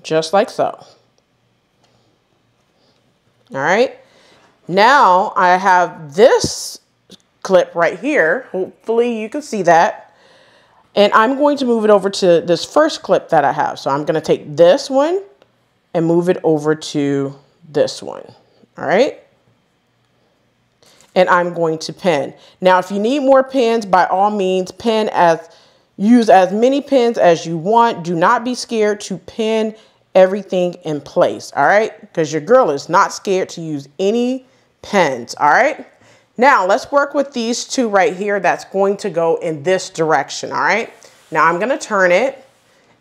just like so. All right, now I have this clip right here. Hopefully you can see that. And I'm going to move it over to this first clip that I have. So I'm going to take this one and move it over to this one. All right, and I'm going to pin. Now, if you need more pins, by all means, use as many pins as you want. Do not be scared to pin everything in place, all right? Because your girl is not scared to use any pins, all right? Now, let's work with these 2 right here that's going to go in this direction, all right? Now, I'm going to turn it,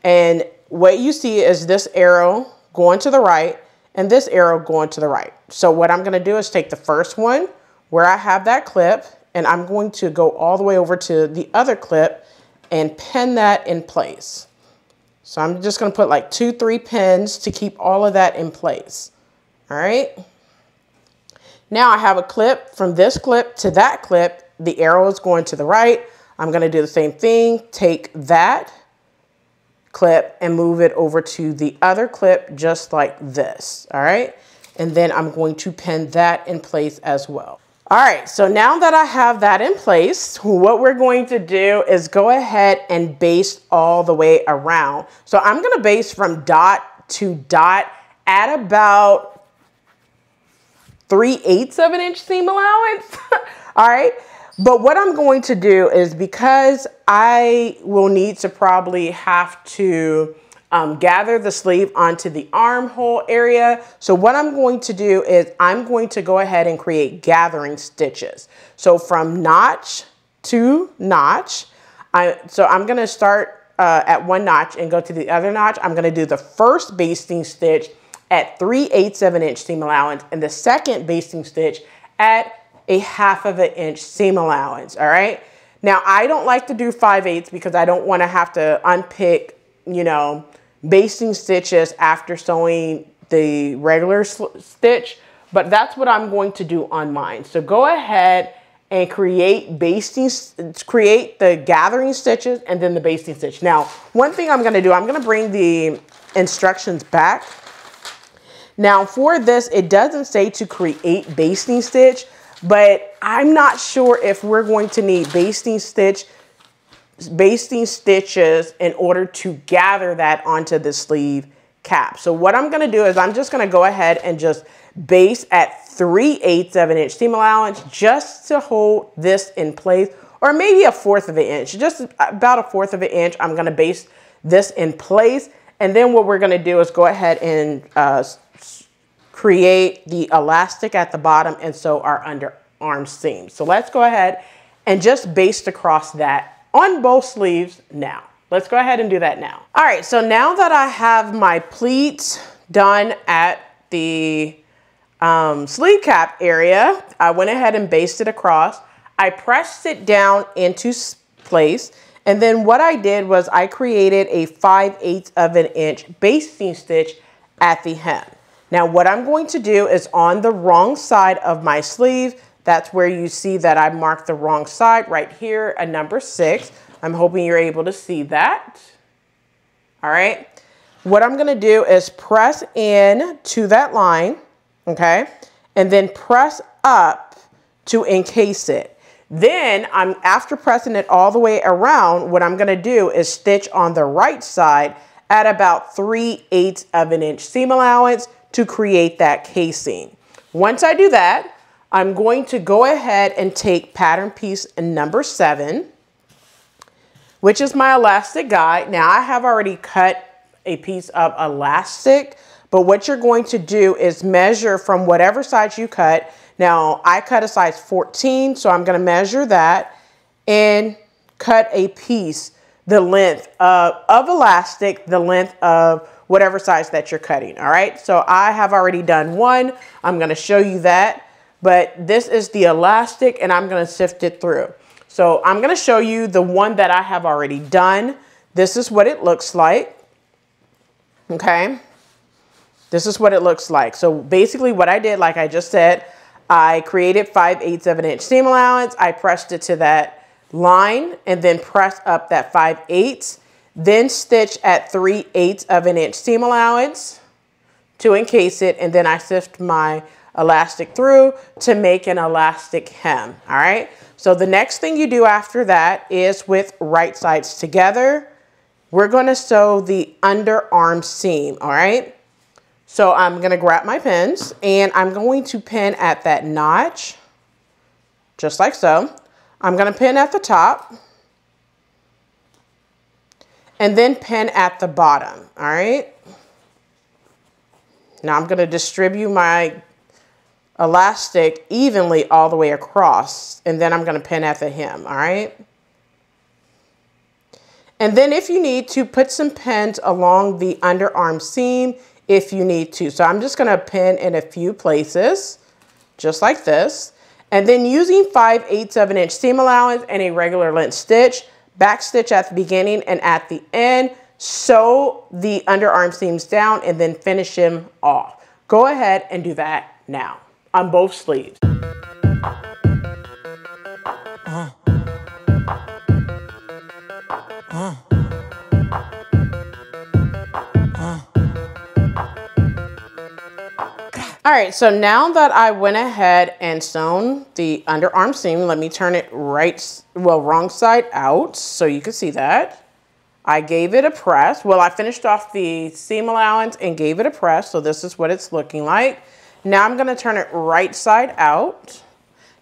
and what you see is this arrow going to the right and this arrow going to the right. So what I'm going to do is take the first one where I have that clip, and I'm going to go all the way over to the other clip and pin that in place. So I'm just going to put like 2-3 pins to keep all of that in place. All right. Now I have a clip from this clip to that clip. The arrow is going to the right. I'm going to do the same thing. Take that clip and move it over to the other clip just like this, all right? And then I'm going to pin that in place as well. All right, so now that I have that in place, what we're going to do is go ahead and baste all the way around. So I'm gonna baste from dot to dot at about 3/8 of an inch seam allowance, all right? But what I'm going to do is, because I will need to probably have to gather the sleeve onto the armhole area. So what I'm going to do is I'm going to go ahead and create gathering stitches. So from notch to notch, so I'm gonna start at one notch and go to the other notch. I'm gonna do the first basting stitch at 3/8 of an inch seam allowance and the second basting stitch at 1/2 of an inch seam allowance, all right? Now, I don't like to do 5/8 because I don't wanna have to unpick, you know, basting stitches after sewing the regular stitch, but that's what I'm going to do on mine. So go ahead and create the gathering stitches and then the basting stitch. Now, one thing I'm gonna do, I'm gonna bring the instructions back. Now for this, it doesn't say to create basting stitch, but I'm not sure if we're going to need basting stitches in order to gather that onto the sleeve cap. So what I'm gonna do is I'm just gonna go ahead and just baste at 3/8 of an inch seam allowance just to hold this in place, or maybe 1/4 of an inch, just about 1/4 of an inch. I'm gonna baste this in place. And then what we're gonna do is go ahead and create the elastic at the bottom and sew our underarm seam. So let's go ahead and just baste across that on both sleeves now. Let's go ahead and do that now. All right, so now that I have my pleats done at the sleeve cap area, I went ahead and basted across. I pressed it down into place. And then what I did was I created a 5/8 of an inch basting stitch at the hem. Now what I'm going to do is on the wrong side of my sleeve, that's where you see that I marked the wrong side right here, a number 6. I'm hoping you're able to see that. All right. What I'm gonna do is press in to that line, okay? And then press up to encase it. Then after pressing it all the way around, what I'm gonna do is stitch on the right side at about 3/8 of an inch seam allowance to create that casing. Once I do that, I'm going to go ahead and take pattern piece number 7, which is my elastic guide. Now I have already cut a piece of elastic, but what you're going to do is measure from whatever size you cut. Now I cut a size 14, so I'm gonna measure that and cut a piece the length of elastic, the length of whatever size that you're cutting, all right? So I have already done one. I'm gonna show you that, but this is the elastic and I'm gonna sift it through. So I'm gonna show you the one that I have already done. This is what it looks like, okay? This is what it looks like. So basically what I did, like I just said, I created 5/8 of an inch seam allowance. I pressed it to that line and then pressed up that 5/8, then stitch at 3/8 of an inch seam allowance to encase it, and then I sift my elastic through to make an elastic hem, all right? So the next thing you do after that is with right sides together, we're gonna sew the underarm seam, all right? So I'm gonna grab my pins and I'm going to pin at that notch, just like so. I'm gonna pin at the top and then pin at the bottom, all right? Now I'm gonna distribute my elastic evenly all the way across, and then I'm gonna pin at the hem, all right? And then if you need to, put some pins along the underarm seam if you need to. So I'm just gonna pin in a few places, just like this. And then using 5/8 of an inch seam allowance and a regular length stitch, back stitch at the beginning and at the end, sew the underarm seams down and then finish them off. Go ahead and do that now on both sleeves. All right, so now that I went ahead and sewn the underarm seam, let me turn it wrong side out so you can see that. I gave it a press. Well, I finished off the seam allowance and gave it a press, so this is what it's looking like. Now I'm gonna turn it right side out.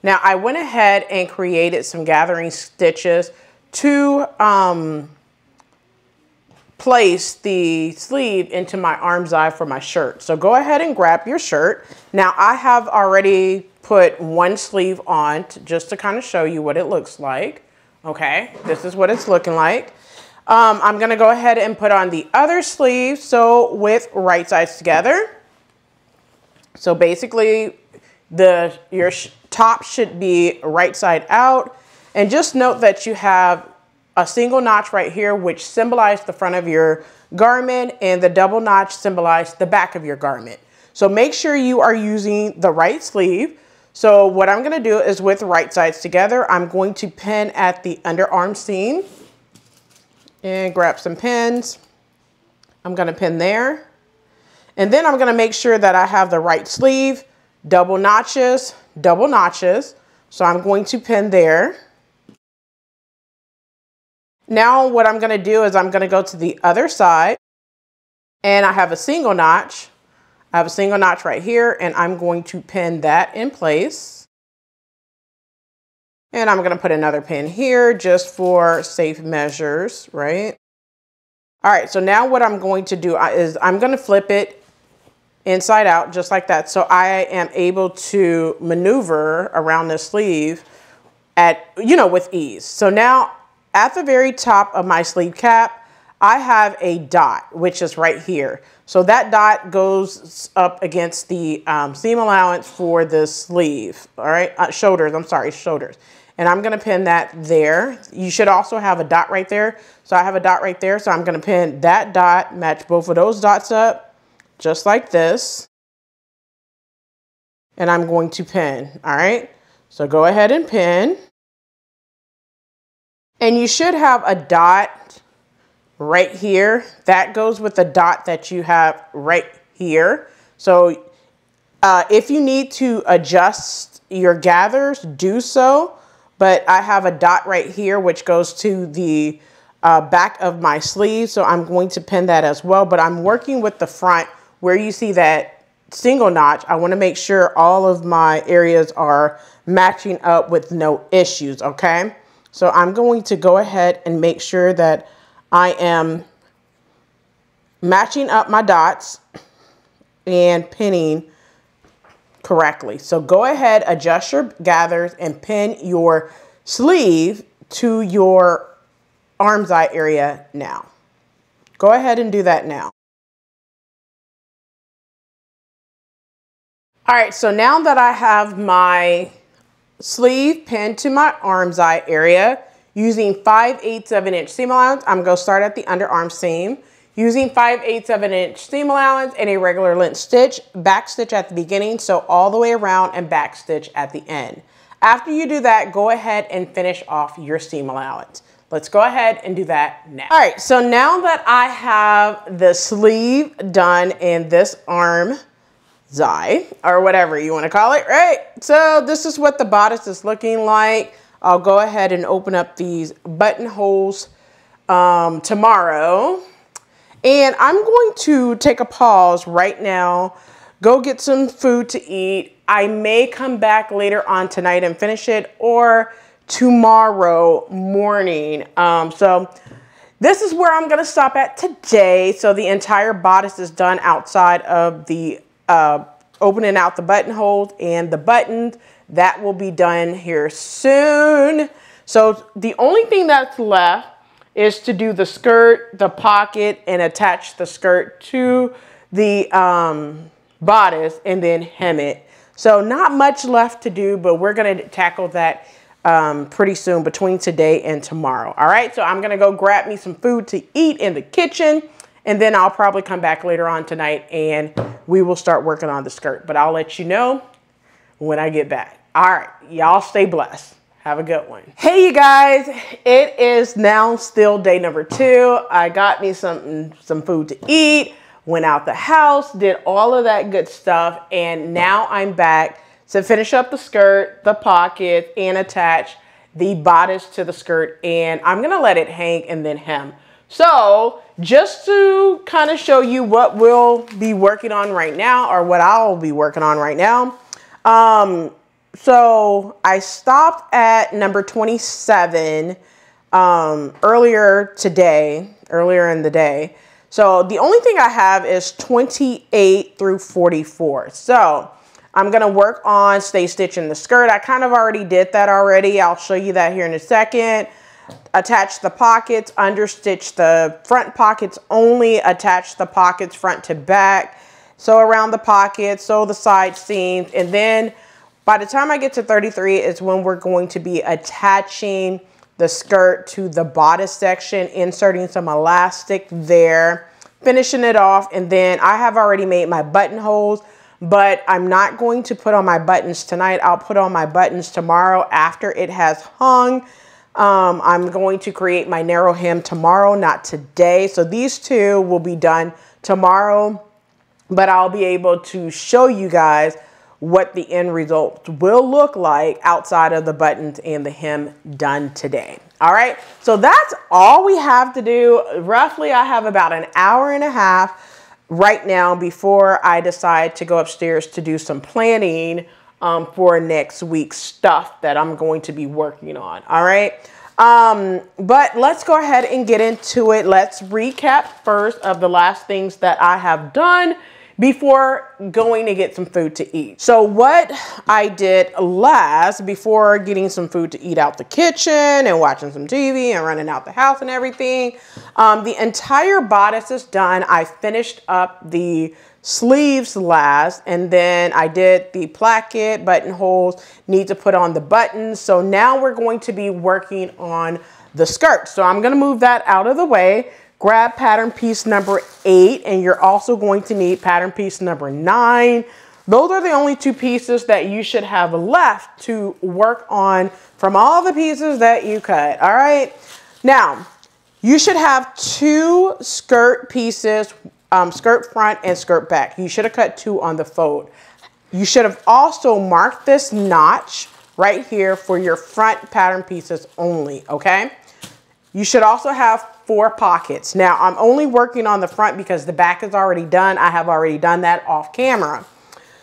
Now I went ahead and created some gathering stitches to place the sleeve into my arm's eye for my shirt. So go ahead and grab your shirt. Now I have already put one sleeve on just to kind of show you what it looks like. Okay, this is what it's looking like. I'm gonna go ahead and put on the other sleeve, so with right sides together. So basically your top should be right side out, and just note that you have a single notch right here, which symbolizes the front of your garment, and the double notch symbolizes the back of your garment. So make sure you are using the right sleeve. So what I'm gonna do is with right sides together, I'm going to pin at the underarm seam and grab some pins. I'm gonna pin there. And then I'm gonna make sure that I have the right sleeve, double notches. So I'm going to pin there. Now what I'm gonna do is I'm gonna go to the other side, and I have a single notch. I have a single notch right here, and I'm going to pin that in place. And I'm gonna put another pin here just for safe measures, right? All right, so now what I'm going to do is I'm gonna flip it inside out just like that, so I am able to maneuver around the sleeve with ease. So now at the very top of my sleeve cap, I have a dot, which is right here. So that dot goes up against the seam allowance for the sleeve, all right? Shoulders. And I'm gonna pin that there. You should also have a dot right there. So I have a dot right there, so I'm gonna pin that dot, match both of those dots up, just like this. And I'm going to pin, all right? So go ahead and pin. And you should have a dot right here. That goes with the dot that you have right here. So if you need to adjust your gathers, do so. But I have a dot right here, which goes to the back of my sleeve. So I'm going to pin that as well. But I'm working with the front where you see that single notch. I want to make sure all of my areas are matching up with no issues, okay? So I'm going to go ahead and make sure that I am matching up my dots and pinning correctly. So go ahead, adjust your gathers and pin your sleeve to your arm's eye area now. Go ahead and do that now. All right, so now that I have my sleeve pinned to my arm's eye area, using 5/8 of an inch seam allowance, I'm gonna start at the underarm seam. Using 5/8 of an inch seam allowance and a regular length stitch, back stitch at the beginning, so all the way around, and back stitch at the end. After you do that, go ahead and finish off your seam allowance. Let's go ahead and do that now. All right, so now that I have the sleeve done in this arm's eye, or whatever you want to call it, right? So this is what the bodice is looking like. I'll go ahead and open up these buttonholes tomorrow. And I'm going to take a pause right now, go get some food to eat. I may come back later on tonight and finish it, or tomorrow morning. So this is where I'm gonna stop at today. So the entire bodice is done outside of the opening out the buttonholes and the buttons. That will be done here soon. So the only thing that's left is to do the skirt, the pocket, and attach the skirt to the bodice and then hem it. So not much left to do, but we're gonna tackle that pretty soon between today and tomorrow. All right, so I'm gonna go grab me some food to eat in the kitchen, and then I'll probably come back later on tonight and we will start working on the skirt, but I'll let you know when I get back. All right, y'all stay blessed. Have a good one. Hey, you guys, it is now still day number 2. I got me some food to eat. went out the house, did all of that good stuff. And now I'm back to finish up the skirt, the pocket, and attach the bodice to the skirt. And I'm gonna let it hang and then hem. So just to kind of show you what we'll be working on right now, or what I'll be working on right now. So I stopped at number 27 earlier in the day. So the only thing I have is 28 through 44. So I'm going to work on stay stitching the skirt. I kind of already did that already. I'll show you that here in a second. Attach the pockets, understitch the front pockets only, attach the pockets front to back. So around the pockets, sew the side seams, and then by the time I get to 33 is when we're going to be attaching the skirt to the bodice section, inserting some elastic there, finishing it off, and then I have already made my buttonholes, but I'm not going to put on my buttons tonight. I'll put on my buttons tomorrow after it has hung. I'm going to create my narrow hem tomorrow, not today. So these two will be done tomorrow, but I'll be able to show you guys what the end result will look like outside of the buttons and the hem done today. All right, so that's all we have to do. Roughly, I have about an hour and a half right now before I decide to go upstairs to do some planning for next week's stuff that I'm going to be working on. All right, but let's go ahead and get into it. Let's recap first of the last things that I have done before going to get some food to eat. So what I did last before getting some food to eat out the kitchen and watching some TV and running out the house and everything, the entire bodice is done. I finished up the sleeves last, and then I did the placket, buttonholes, need to put on the buttons. So now we're going to be working on the skirt. So I'm gonna move that out of the way. Grab pattern piece number 8, and you're also going to need pattern piece number 9. Those are the only two pieces that you should have left to work on from all the pieces that you cut. All right. Now, you should have 2 skirt pieces, skirt front and skirt back. You should have cut 2 on the fold. You should have also marked this notch right here for your front pattern pieces only. Okay. You should also have 4 pockets. Now, I'm only working on the front because the back is already done. I have already done that off camera.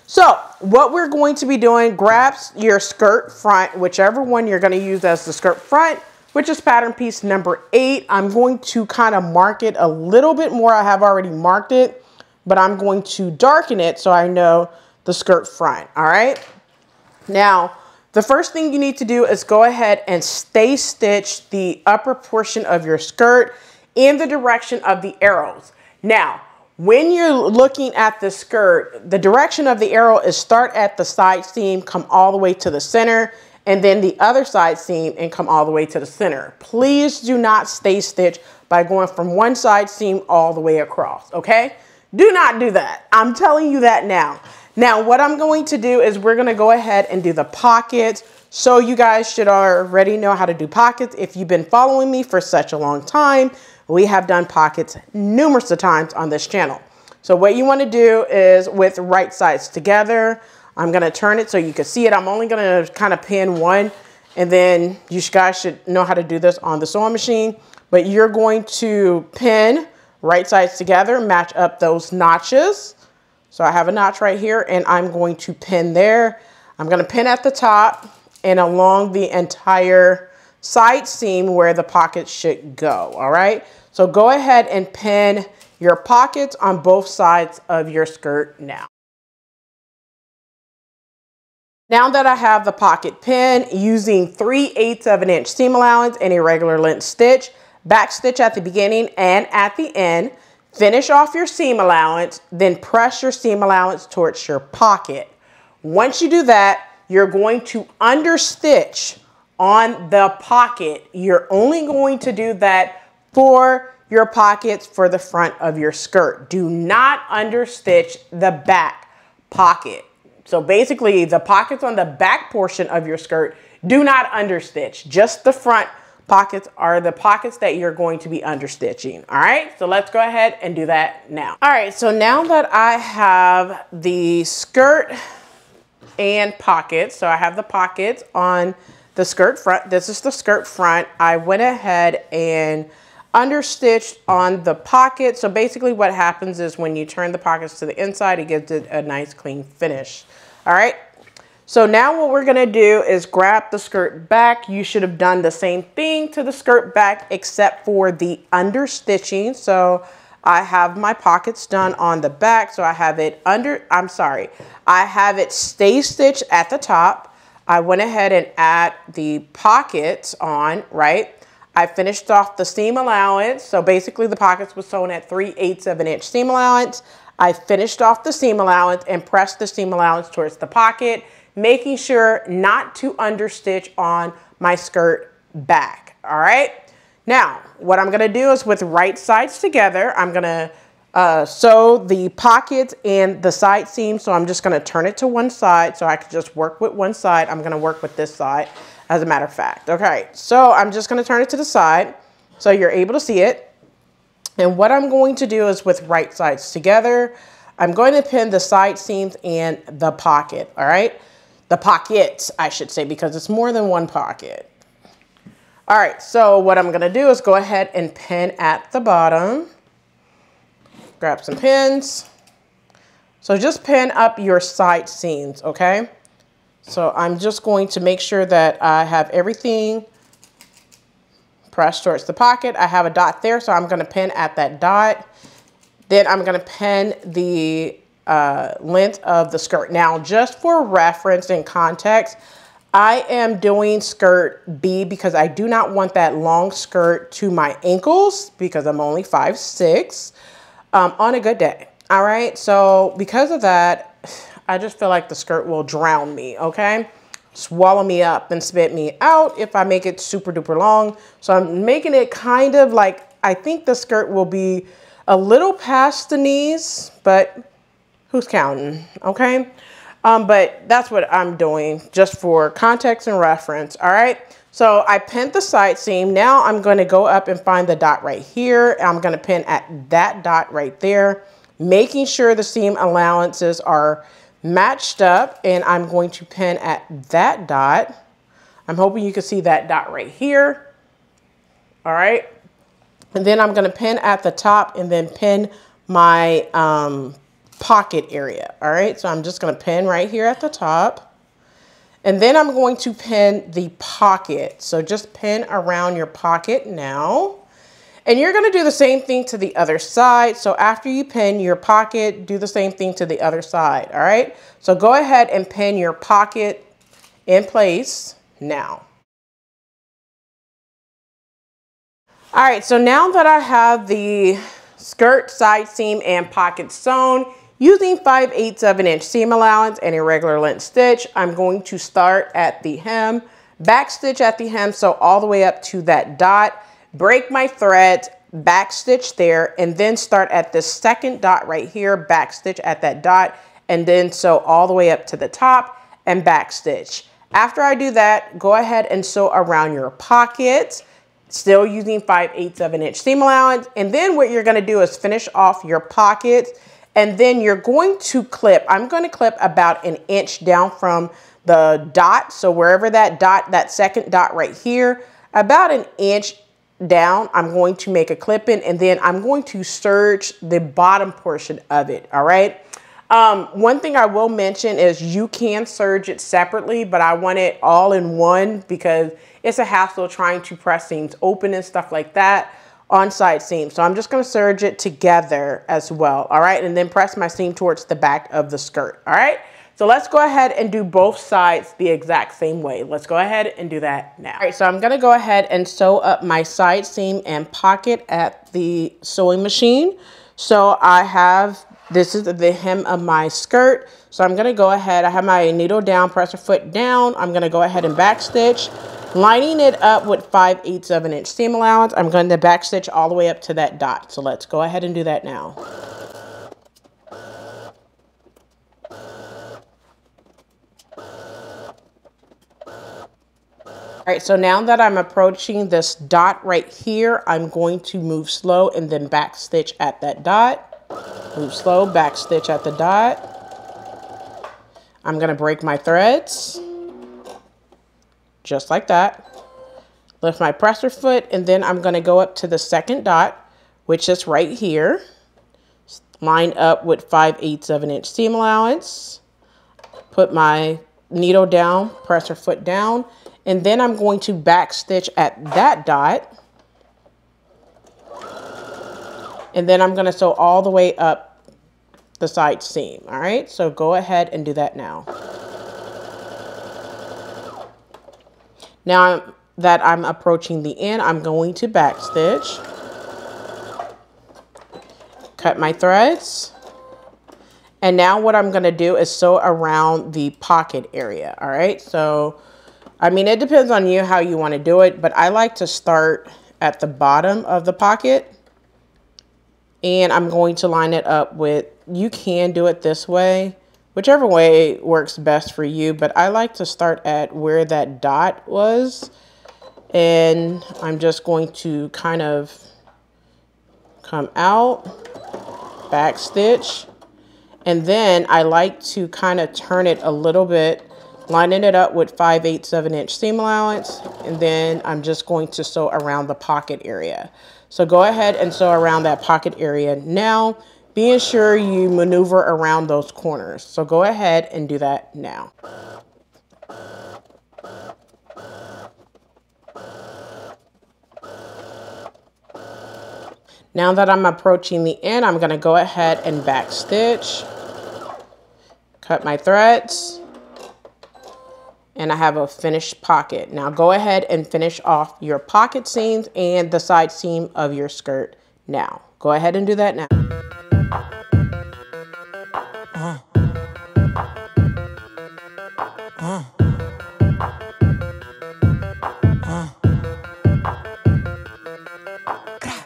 So what we're going to be doing, grab your skirt front, whichever one you're going to use as the skirt front, which is pattern piece number 8. I'm going to kind of mark it a little bit more. I have already marked it, but I'm going to darken it so I know the skirt front. All right. Now, the first thing you need to do is go ahead and stay stitch the upper portion of your skirt in the direction of the arrows. Now, when you're looking at the skirt, the direction of the arrow is start at the side seam, come all the way to the center, and then the other side seam and come all the way to the center. Please do not stay stitch by going from one side seam all the way across, okay? Do not do that. I'm telling you that now. Now, what I'm going to do is we're going to go ahead and do the pockets. So you guys should already know how to do pockets. If you've been following me for such a long time, we have done pockets numerous of times on this channel. So what you want to do is with right sides together, I'm going to turn it so you can see it. I'm only going to kind of pin one, and then you guys should know how to do this on the sewing machine. But you're going to pin right sides together, match up those notches. So I have a notch right here, and I'm going to pin there. I'm going to pin at the top and along the entire side seam where the pocket should go. All right. So go ahead and pin your pockets on both sides of your skirt now. Now that I have the pocket pin, using 3/8 of an inch seam allowance and a regular length stitch, back stitch at the beginning and at the end. Finish off your seam allowance, then press your seam allowance towards your pocket. Once you do that, you're going to understitch on the pocket. You're only going to do that for your pockets for the front of your skirt. Do not understitch the back pocket. So basically, the pockets on the back portion of your skirt, do not understitch, just the front pockets are the pockets that you're going to be understitching. All right, so let's go ahead and do that now. All right, so now that I have the skirt and pockets, so I have the pockets on the skirt front. This is the skirt front. I went ahead and understitched on the pocket. So basically what happens is when you turn the pockets to the inside, it gives it a nice clean finish. All right. So now what we're going to do is grab the skirt back. You should have done the same thing to the skirt back except for the understitching. So I have my pockets done on the back. So I have it I have it stay stitched at the top. I went ahead and add the pockets on, right? I finished off the seam allowance. So basically the pockets was sewn at 3/8 of an inch seam allowance. I finished off the seam allowance and pressed the seam allowance towards the pocket, making sure not to understitch on my skirt back. All right. Now, what I'm going to do is with right sides together, I'm going to sew the pockets and the side seam. So I'm just going to turn it to one side so I can just work with one side. I'm going to work with this side. As a matter of fact. Okay, so I'm just going to turn it to the side so you're able to see it. And what I'm going to do is with right sides together, I'm going to pin the side seams and the pocket. All right, the pockets, I should say, because it's more than one pocket. All right, so what I'm going to do is go ahead and pin at the bottom. Grab some pins. So just pin up your side seams, okay? So I'm just going to make sure that I have everything pressed towards the pocket. I have a dot there, so I'm going to pin at that dot. Then I'm going to pin the length of the skirt. Now, just for reference and context, I am doing skirt B because I do not want that long skirt to my ankles because I'm only 5'6" on a good day. All right, so because of that, I just feel like the skirt will drown me, okay? Swallow me up and spit me out if I make it super duper long. So I'm making it kind of like, I think the skirt will be a little past the knees, but who's counting, okay? But that's what I'm doing just for context and reference, all right? So I pinned the side seam. Now I'm going to go up and find the dot right here. I'm going to pin at that dot right there, making sure the seam allowances are matched up, and I'm going to pin at that dot. I'm hoping you can see that dot right here. All right. And then I'm going to pin at the top and then pin my pocket area. All right. So I'm just going to pin right here at the top. And then I'm going to pin the pocket. So just pin around your pocket now. And you're going to do the same thing to the other side. So after you pin your pocket, do the same thing to the other side. All right. So go ahead and pin your pocket in place now. All right. So now that I have the skirt, side seam, and pocket sewn, using 5/8 of an inch seam allowance and a regular length stitch, I'm going to start at the hem, back stitch at the hem. So all the way up to that dot. Break my threads, back stitch there, and then start at this second dot right here, back stitch at that dot, and then sew all the way up to the top and back stitch. After I do that, go ahead and sew around your pockets, still using 5/8 of an inch seam allowance. And then what you're going to do is finish off your pockets, and then you're going to clip. I'm going to clip about an inch down from the dot. So wherever that dot, that second dot right here, about an inch down, I'm going to make a clip in, and then I'm going to serge the bottom portion of it. All right. One thing I will mention is you can serge it separately, but I want it all in one because it's a hassle trying to press seams open and stuff like that on side seams. So I'm just going to serge it together as well. All right. And then press my seam towards the back of the skirt. All right. So let's go ahead and do both sides the exact same way. Let's go ahead and do that now. All right, so I'm gonna go ahead and sew up my side seam and pocket at the sewing machine. So this is the hem of my skirt. So I'm gonna go ahead, I have my needle down, presser foot down. I'm gonna go ahead and back stitch, lining it up with 5/8 of an inch seam allowance. I'm going to back stitch all the way up to that dot. So let's go ahead and do that now. All right, so now that I'm approaching this dot right here, I'm going to move slow and then back stitch at that dot. Move slow, back stitch at the dot. I'm gonna break my threads, just like that. Lift my presser foot, and then I'm gonna go up to the second dot, which is right here. Line up with 5/8 of an inch seam allowance. Put my needle down, presser foot down, and then I'm going to back stitch at that dot. And then I'm gonna sew all the way up the side seam, all right? So go ahead and do that now. Now that I'm approaching the end, I'm going to back stitch. Cut my threads. And now what I'm gonna do is sew around the pocket area, all right? So, I mean, it depends on you how you wanna do it, but I like to start at the bottom of the pocket. And I'm going to line it up with, you can do it this way, whichever way works best for you, but I like to start at where that dot was. And I'm just going to kind of come out, back stitch, and then I like to kind of turn it a little bit, lining it up with 5/8 of an inch seam allowance, and then I'm just going to sew around the pocket area. So go ahead and sew around that pocket area now, being sure you maneuver around those corners. So go ahead and do that now. Now that I'm approaching the end, I'm gonna go ahead and back stitch, cut my threads, and I have a finished pocket. Now go ahead and finish off your pocket seams and the side seam of your skirt now. Go ahead and do that now.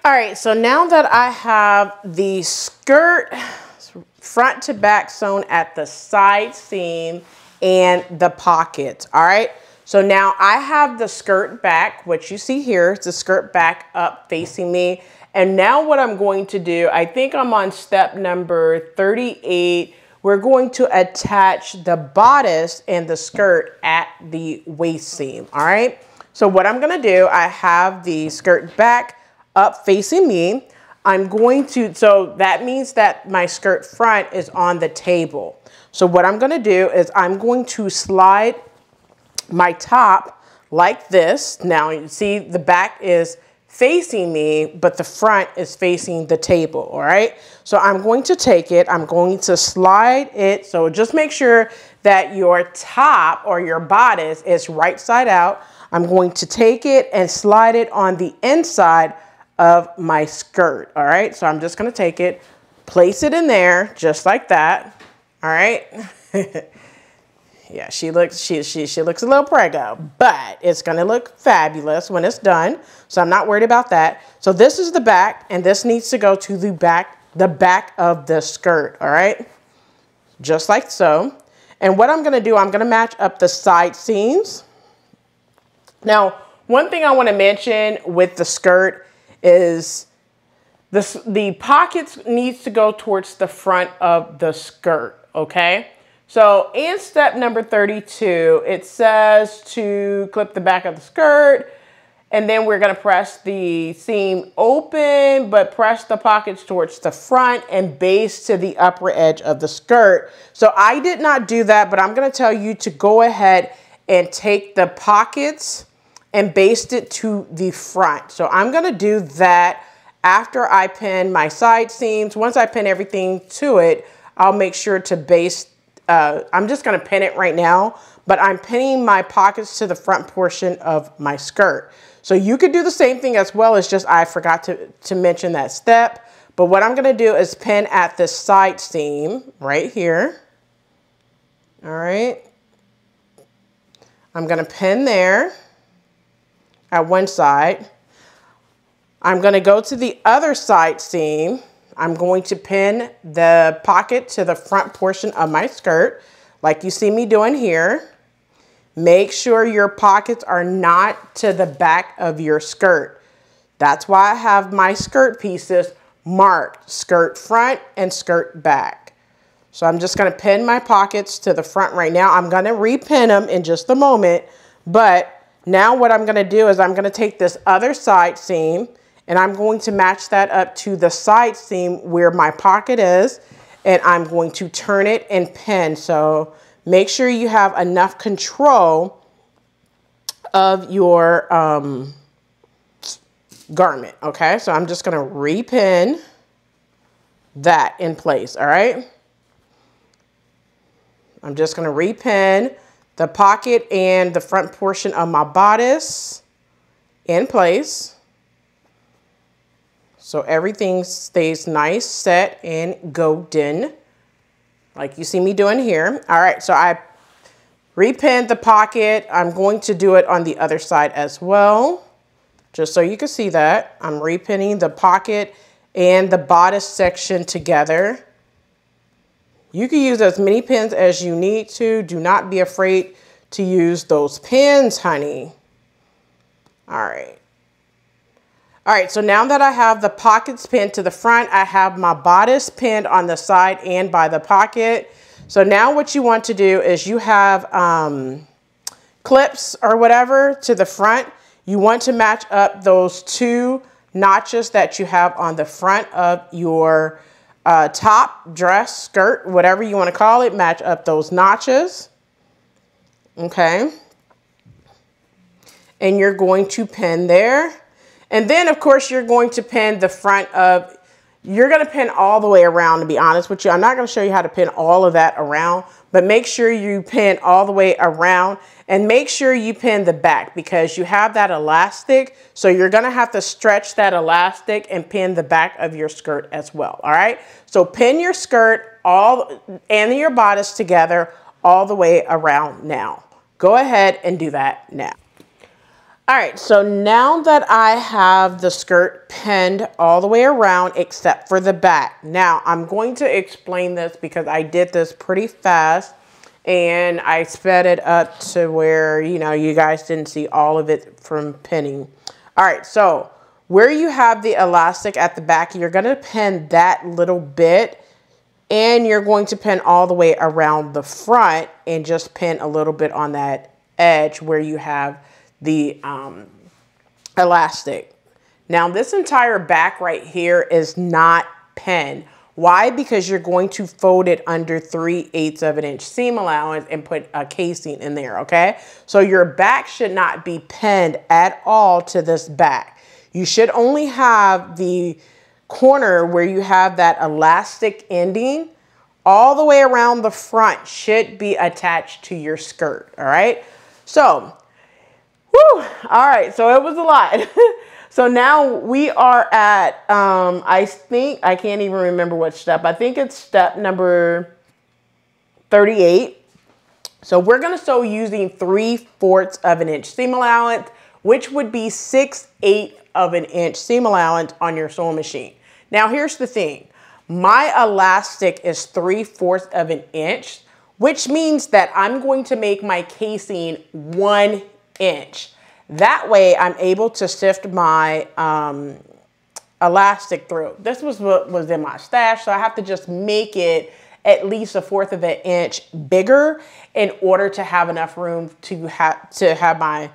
All right, so now that I have the skirt front to back sewn at the side seam and the pockets, all right? So now I have the skirt back, what you see here is the skirt back up facing me. And now what I'm going to do, I think I'm on step number 38. We're going to attach the bodice and the skirt at the waist seam, all right? So what I'm gonna do, I have the skirt back up facing me. I'm going to, so that means that my skirt front is on the table. So what I'm gonna do is I'm going to slide my top like this. Now you see the back is facing me, but the front is facing the table, all right? So I'm going to take it, I'm going to slide it. So just make sure that your top or your bodice is right side out. I'm going to take it and slide it on the inside of my skirt, all right? So I'm just gonna take it, place it in there, just like that, all right? Yeah, she looks a little prego, but it's gonna look fabulous when it's done, so I'm not worried about that. So this is the back, and this needs to go to the back of the skirt, all right? Just like so. And what I'm gonna do, I'm gonna match up the side seams. Now, one thing I wanna mention with the skirt is the pockets needs to go towards the front of the skirt, okay? So in step number 32, it says to clip the back of the skirt, and then we're gonna press the seam open, but press the pockets towards the front and base to the upper edge of the skirt. So I did not do that, but I'm gonna tell you to go ahead and take the pockets and baste it to the front. So I'm gonna do that after I pin my side seams. Once I pin everything to it, I'll make sure to baste, I'm just gonna pin it right now, but I'm pinning my pockets to the front portion of my skirt. So you could do the same thing as well, as just I forgot to mention that step. But what I'm gonna do is pin at the side seam right here. All right. I'm gonna pin there at one side. I'm gonna go to the other side seam. I'm going to pin the pocket to the front portion of my skirt, like you see me doing here. Make sure your pockets are not to the back of your skirt. That's why I have my skirt pieces marked skirt front and skirt back. So I'm just going to pin my pockets to the front right now. I'm going to repin them in just a moment, but now what I'm going to do is I'm going to take this other side seam and I'm going to match that up to the side seam where my pocket is, and I'm going to turn it and pin. So make sure you have enough control of your garment, okay? So I'm just going to repin that in place, all right? I'm just going to repin the pocket and the front portion of my bodice in place, so everything stays nice, set, and golden, like you see me doing here. All right, so I repinned the pocket. I'm going to do it on the other side as well, just so you can see that. I'm repinning the pocket and the bodice section together. You can use as many pins as you need to. Do not be afraid to use those pins, honey. All right. All right, so now that I have the pockets pinned to the front, I have my bodice pinned on the side and by the pocket. So now what you want to do is you have clips or whatever to the front. You want to match up those two notches that you have on the front of your top, dress, skirt, whatever you want to call it. Match up those notches. Okay. And you're going to pin there. And then, of course, you're going to pin the front of, you're going to pin all the way around, to be honest with you. I'm not going to show you how to pin all of that around, but make sure you pin all the way around and make sure you pin the back because you have that elastic. So you're going to have to stretch that elastic and pin the back of your skirt as well. All right. So pin your skirt and your bodice together all the way around now. Go ahead and do that now. All right, so now that I have the skirt pinned all the way around except for the back. Now, I'm going to explain this because I did this pretty fast and I sped it up to where, you know, you guys didn't see all of it from pinning. All right, so where you have the elastic at the back, you're going to pin that little bit and you're going to pin all the way around the front and just pin a little bit on that edge where you have the elastic. Now this entire back right here is not pinned. Why? Because you're going to fold it under 3/8 of an inch seam allowance and put a casing in there, okay? So your back should not be pinned at all to this back. You should only have the corner where you have that elastic ending all the way around the front should be attached to your skirt, all right? So whew, all right, so it was a lot. So now we are at, I think, I can't even remember what step. I think it's step number 38. So we're going to sew using 3/4 of an inch seam allowance, which would be 6/8 of an inch seam allowance on your sewing machine. Now here's the thing. My elastic is 3/4 of an inch, which means that I'm going to make my casing 1 inch. That way I'm able to sift my elastic through. This was what was in my stash, so I have to just make it at least 1/4 of an inch bigger in order to have enough room to have my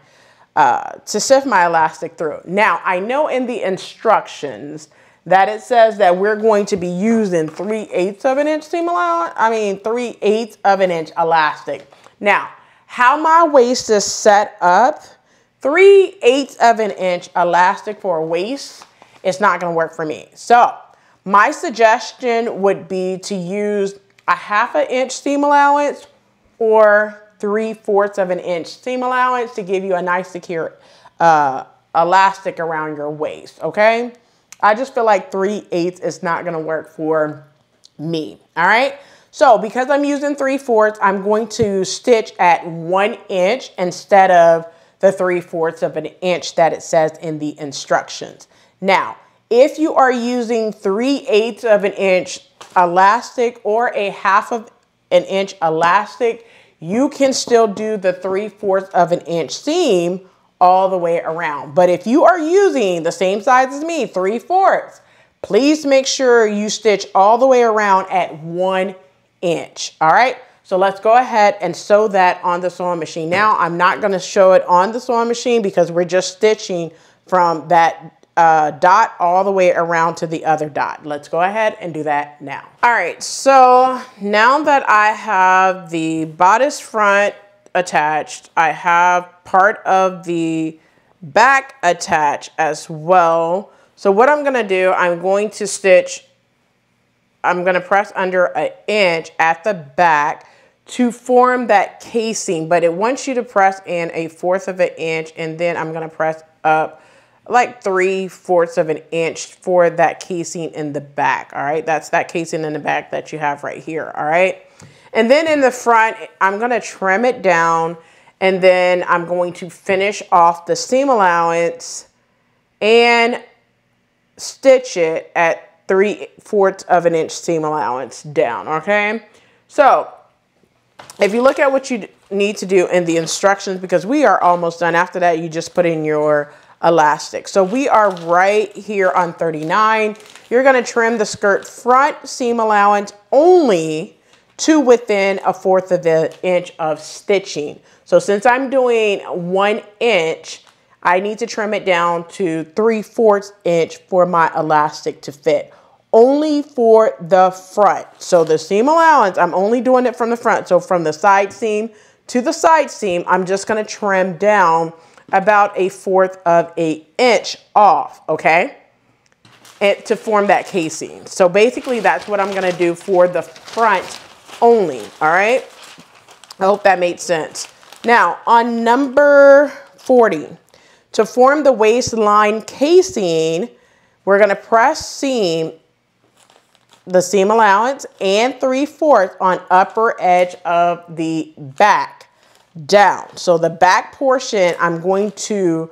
to sift my elastic through. Now I know in the instructions that it says that we're going to be using 3/8 of an inch seam allowance. 3/8 of an inch elastic. Now, how my waist is set up, 3/8 of an inch elastic for a waist is not going to work for me. So my suggestion would be to use a 1/2 inch seam allowance or 3/4 of an inch seam allowance to give you a nice secure elastic around your waist, okay? I just feel like 3/8 is not going to work for me, all right? So because I'm using 3/4, I'm going to stitch at 1 inch instead of the 3/4 of an inch that it says in the instructions. Now, if you are using 3/8 of an inch elastic or a 1/2 of an inch elastic, you can still do the 3/4 of an inch seam all the way around. But if you are using the same size as me, 3/4, please make sure you stitch all the way around at 1 inch. All right. So let's go ahead and sew that on the sewing machine. Now I'm not going to show it on the sewing machine because we're just stitching from that dot all the way around to the other dot. Let's go ahead and do that now. All right, so now that I have the bodice front attached, I have part of the back attached as well. So what I'm going to do, I'm going to press under an inch at the back to form that casing, but it wants you to press in 1/4 of an inch, and then I'm going to press up like 3/4 of an inch for that casing in the back. All right, that's that casing in the back that you have right here. All right, and then in the front, I'm going to trim it down, and then I'm going to finish off the seam allowance and stitch it at 3/4 of an inch seam allowance down. Okay, so if you look at what you need to do in the instructions, because we are almost done. After that, you just put in your elastic. So we are right here on 39. You're going to trim the skirt front seam allowance only to within 1/4 of an inch of stitching. So since I'm doing 1 inch, I need to trim it down to 3/4 inch for my elastic to fit. Only for the front. So the seam allowance, I'm only doing it from the front. So from the side seam to the side seam, I'm just going to trim down about 1/4 of an inch off, okay? And to form that casing. So basically that's what I'm going to do for the front only, all right? I hope that made sense. Now on number 40, to form the waistline casing, we're going to press seam, the seam allowance, and 3/4 on upper edge of the back down. So the back portion, I'm going to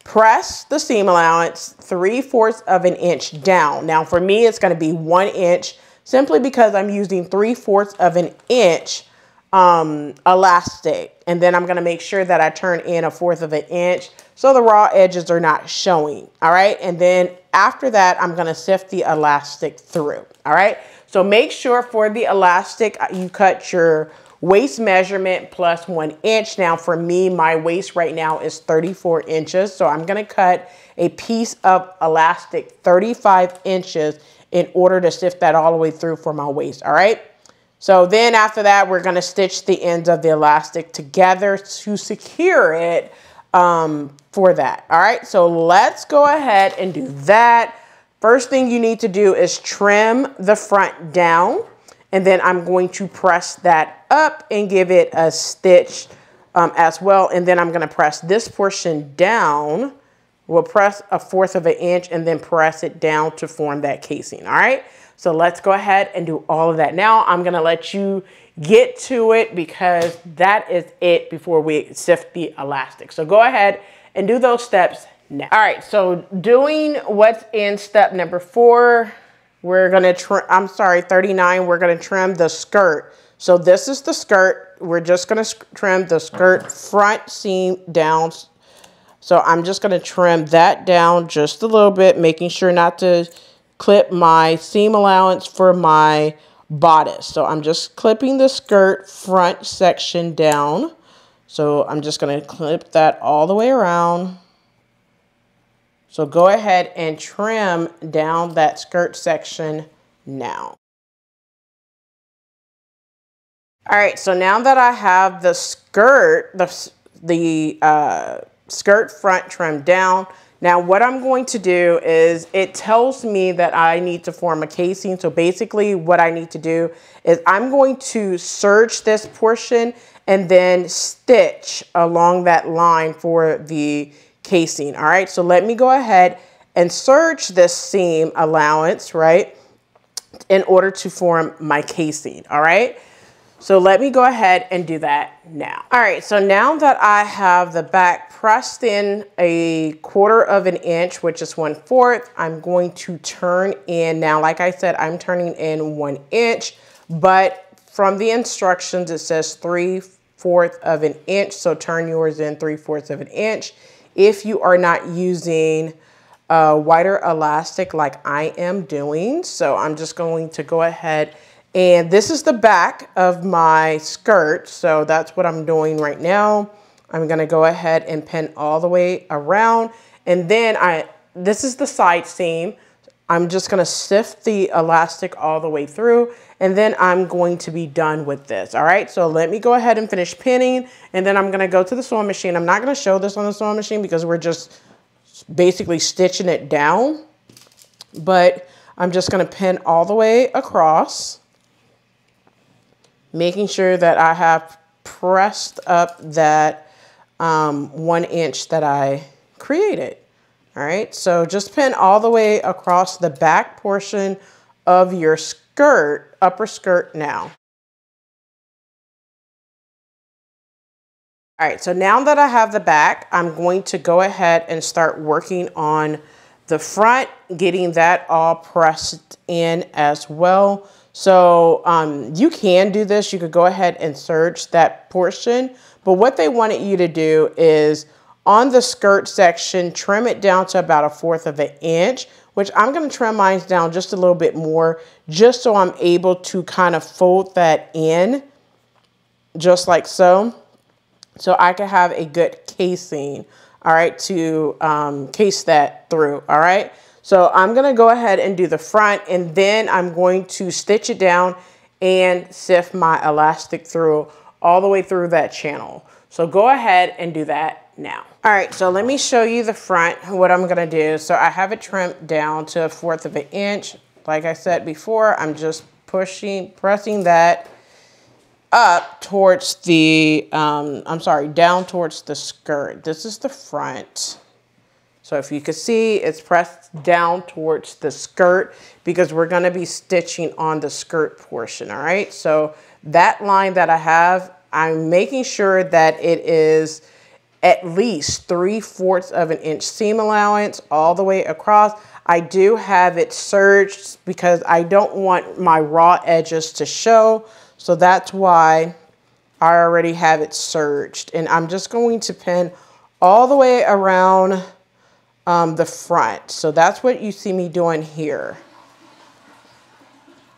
press the seam allowance 3/4 of an inch down. Now for me, it's going to be 1 inch simply because I'm using 3/4 of an inch elastic. And then I'm going to make sure that I turn in 1/4 of an inch so the raw edges are not showing. All right. And then after that, I'm going to sift the elastic through. All right. So make sure for the elastic, you cut your waist measurement plus 1 inch. Now for me, my waist right now is 34 inches. So I'm going to cut a piece of elastic 35 inches in order to sift that all the way through for my waist. All right. So then after that, we're going to stitch the ends of the elastic together to secure it for that. All right. So let's go ahead and do that. First thing you need to do is trim the front down, and then I'm going to press that up and give it a stitch as well. And then I'm going to press this portion down. We'll press 1/4 of an inch and then press it down to form that casing. All right. So let's go ahead and do all of that. Now I'm going to let you get to it because that is it before we sift the elastic. So go ahead and do those steps now. All right. So doing what's in step number 4, we're going to trim, 39, we're going to trim the skirt. So this is the skirt. We're just going to trim the skirt front seam down. So I'm just going to trim that down just a little bit, making sure not to clip my seam allowance for my bodice. So I'm just clipping the skirt front section down. So I'm just going to clip that all the way around. So go ahead and trim down that skirt section now. All right, so now that I have the skirt, the skirt front trimmed down, now what I'm going to do is it tells me that I need to form a casing. So basically what I need to do is I'm going to serge this portion and then stitch along that line for the casing. All right, so let me go ahead and serge this seam allowance, right, in order to form my casing. All right. So let me go ahead and do that now. All right, so now that I have the back pressed in 1/4 of an inch, which is 1/4, I'm going to turn in. Now, like I said, I'm turning in 1 inch, but from the instructions, it says 3/4 of an inch. So turn yours in 3/4 of an inch. If you are not using a wider elastic like I am doing. So I'm just going to go ahead, and this is the back of my skirt. So that's what I'm doing right now. I'm gonna go ahead and pin all the way around. And then this is the side seam. I'm just gonna sift the elastic all the way through, and then I'm going to be done with this. All right, so let me go ahead and finish pinning, and then I'm gonna go to the sewing machine. I'm not gonna show this on the sewing machine because we're just basically stitching it down, but I'm just gonna pin all the way across, making sure that I have pressed up that 1 inch that I created. All right, so just pin all the way across the back portion of your skirt, upper skirt now. All right, so now that I have the back, I'm going to go ahead and start working on the front, getting that all pressed in as well. So you can do this. You could go ahead and serge that portion. But what they wanted you to do is on the skirt section, trim it down to about 1/4 of an inch, which I'm going to trim mine down just a little bit more, just so I'm able to kind of fold that in just like so. So I can have a good casing, all right, to case that through, all right? So I'm gonna go ahead and do the front, and then I'm going to stitch it down and sift my elastic through all the way through that channel. So go ahead and do that now. All right, so let me show you the front, what I'm gonna do. So I have it trimmed down to 1/4 of an inch. Like I said before, I'm just pressing that up towards the, down towards the skirt. This is the front. So if you can see, it's pressed down towards the skirt because we're gonna be stitching on the skirt portion, all right? So that line that I have, I'm making sure that it is at least 3/4 of an inch seam allowance all the way across. I do have it serged because I don't want my raw edges to show. So that's why I already have it serged. And I'm just going to pin all the way around the front. So that's what you see me doing here.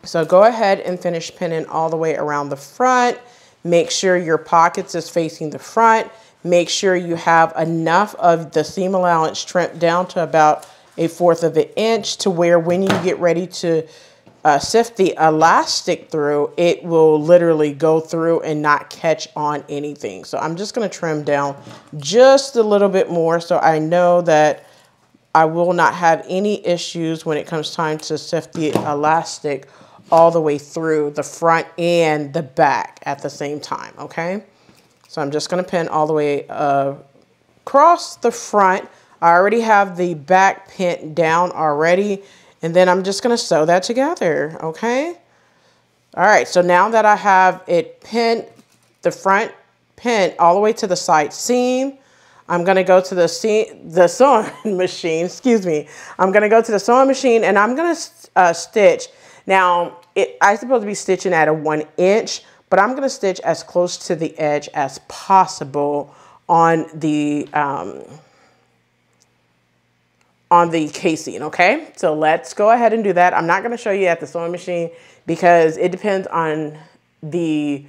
So go ahead and finish pinning all the way around the front. Make sure your pockets is facing the front. Make sure you have enough of the seam allowance trimmed down to about 1/4 of an inch to where when you get ready to sift the elastic through, it will literally go through and not catch on anything. So I'm just going to trim down just a little bit more so I know that I will not have any issues when it comes time to sift the elastic all the way through the front and the back at the same time, okay? So I'm just going to pin all the way across the front. I already have the back pinned down already. And then I'm just going to sew that together, okay? All right, so now that I have it pinned, the front pinned all the way to the side seam, I'm going to go to the sewing machine, excuse me. I'm going to go to the sewing machine and I'm going to stitch. Now, I'm supposed to be stitching at a 1 inch, but I'm going to stitch as close to the edge as possible on the casing, okay? So let's go ahead and do that. I'm not gonna show you at the sewing machine because it depends on the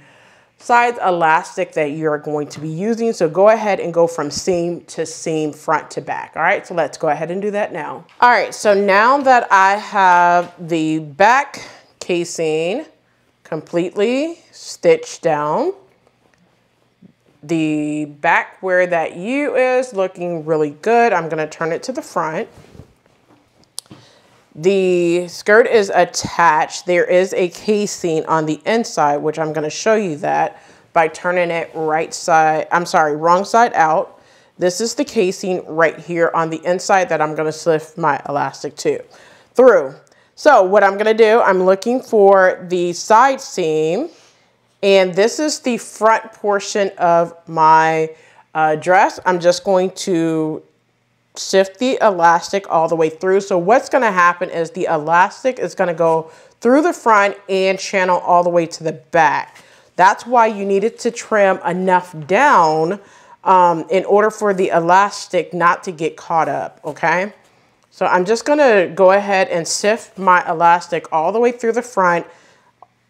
size elastic that you're going to be using. So go ahead and go from seam to seam, front to back, all right? So let's go ahead and do that now. All right, so now that I have the back casing completely stitched down, the back where that U is looking really good. I'm going to turn it to the front. The skirt is attached. There is a casing on the inside, which I'm going to show you that by turning it wrong side out. This is the casing right here on the inside that I'm going to sift my elastic through. So what I'm going to do, I'm looking for the side seam. And this is the front portion of my dress. I'm just going to sift the elastic all the way through. So what's going to happen is the elastic is going to go through the front and channel all the way to the back. That's why you needed to trim enough down in order for the elastic not to get caught up, okay? So I'm just gonna go ahead and sift my elastic all the way through the front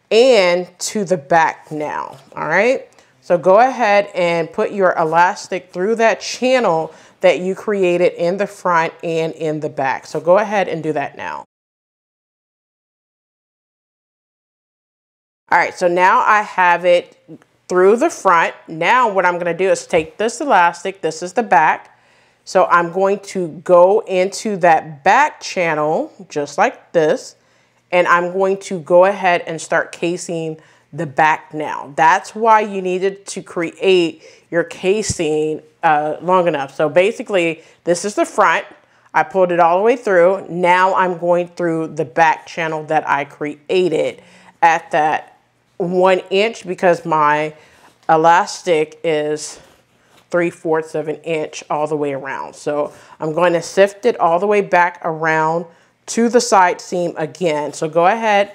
and to the back now, all right? So go ahead and put your elastic through that channel that you created in the front and in the back. So go ahead and do that now. All right, so now I have it through the front. Now what I'm gonna do is take this elastic, this is the back. So I'm going to go into that back channel, just like this, and I'm going to go ahead and start casing the back now. That's why you needed to create your casing long enough. So basically, this is the front. I pulled it all the way through. Now I'm going through the back channel that I created at that 1 inch because my elastic is 3/4 of an inch all the way around. So I'm going to sift it all the way back around to the side seam again. So go ahead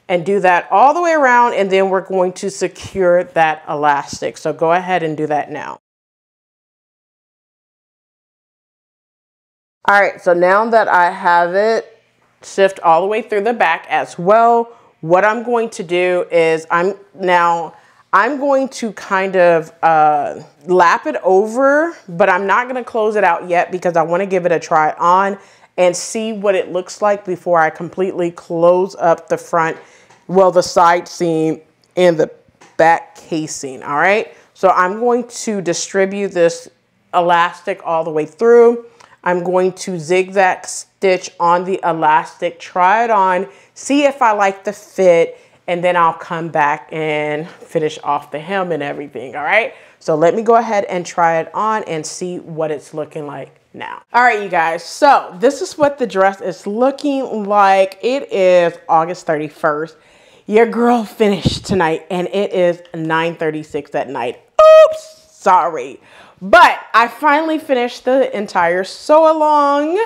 and do that all the way around, and then we're going to secure that elastic. So go ahead and do that now. All right, so now that I have it sift all the way through the back as well, what I'm going to do is I'm going to kind of lap it over, but I'm not gonna close it out yet because I wanna give it a try on and see what it looks like before I completely close up the front, well, the side seam and the back casing, all right? So I'm going to distribute this elastic all the way through. I'm going to zigzag stitch on the elastic, try it on, see if I like the fit, and then I'll come back and finish off the hem and everything, all right? So let me go ahead and try it on and see what it's looking like now. All right, you guys, so this is what the dress is looking like. It is August 31st. Your girl finished tonight and it is 9:36 at night. Oops, sorry. But I finally finished the entire sew along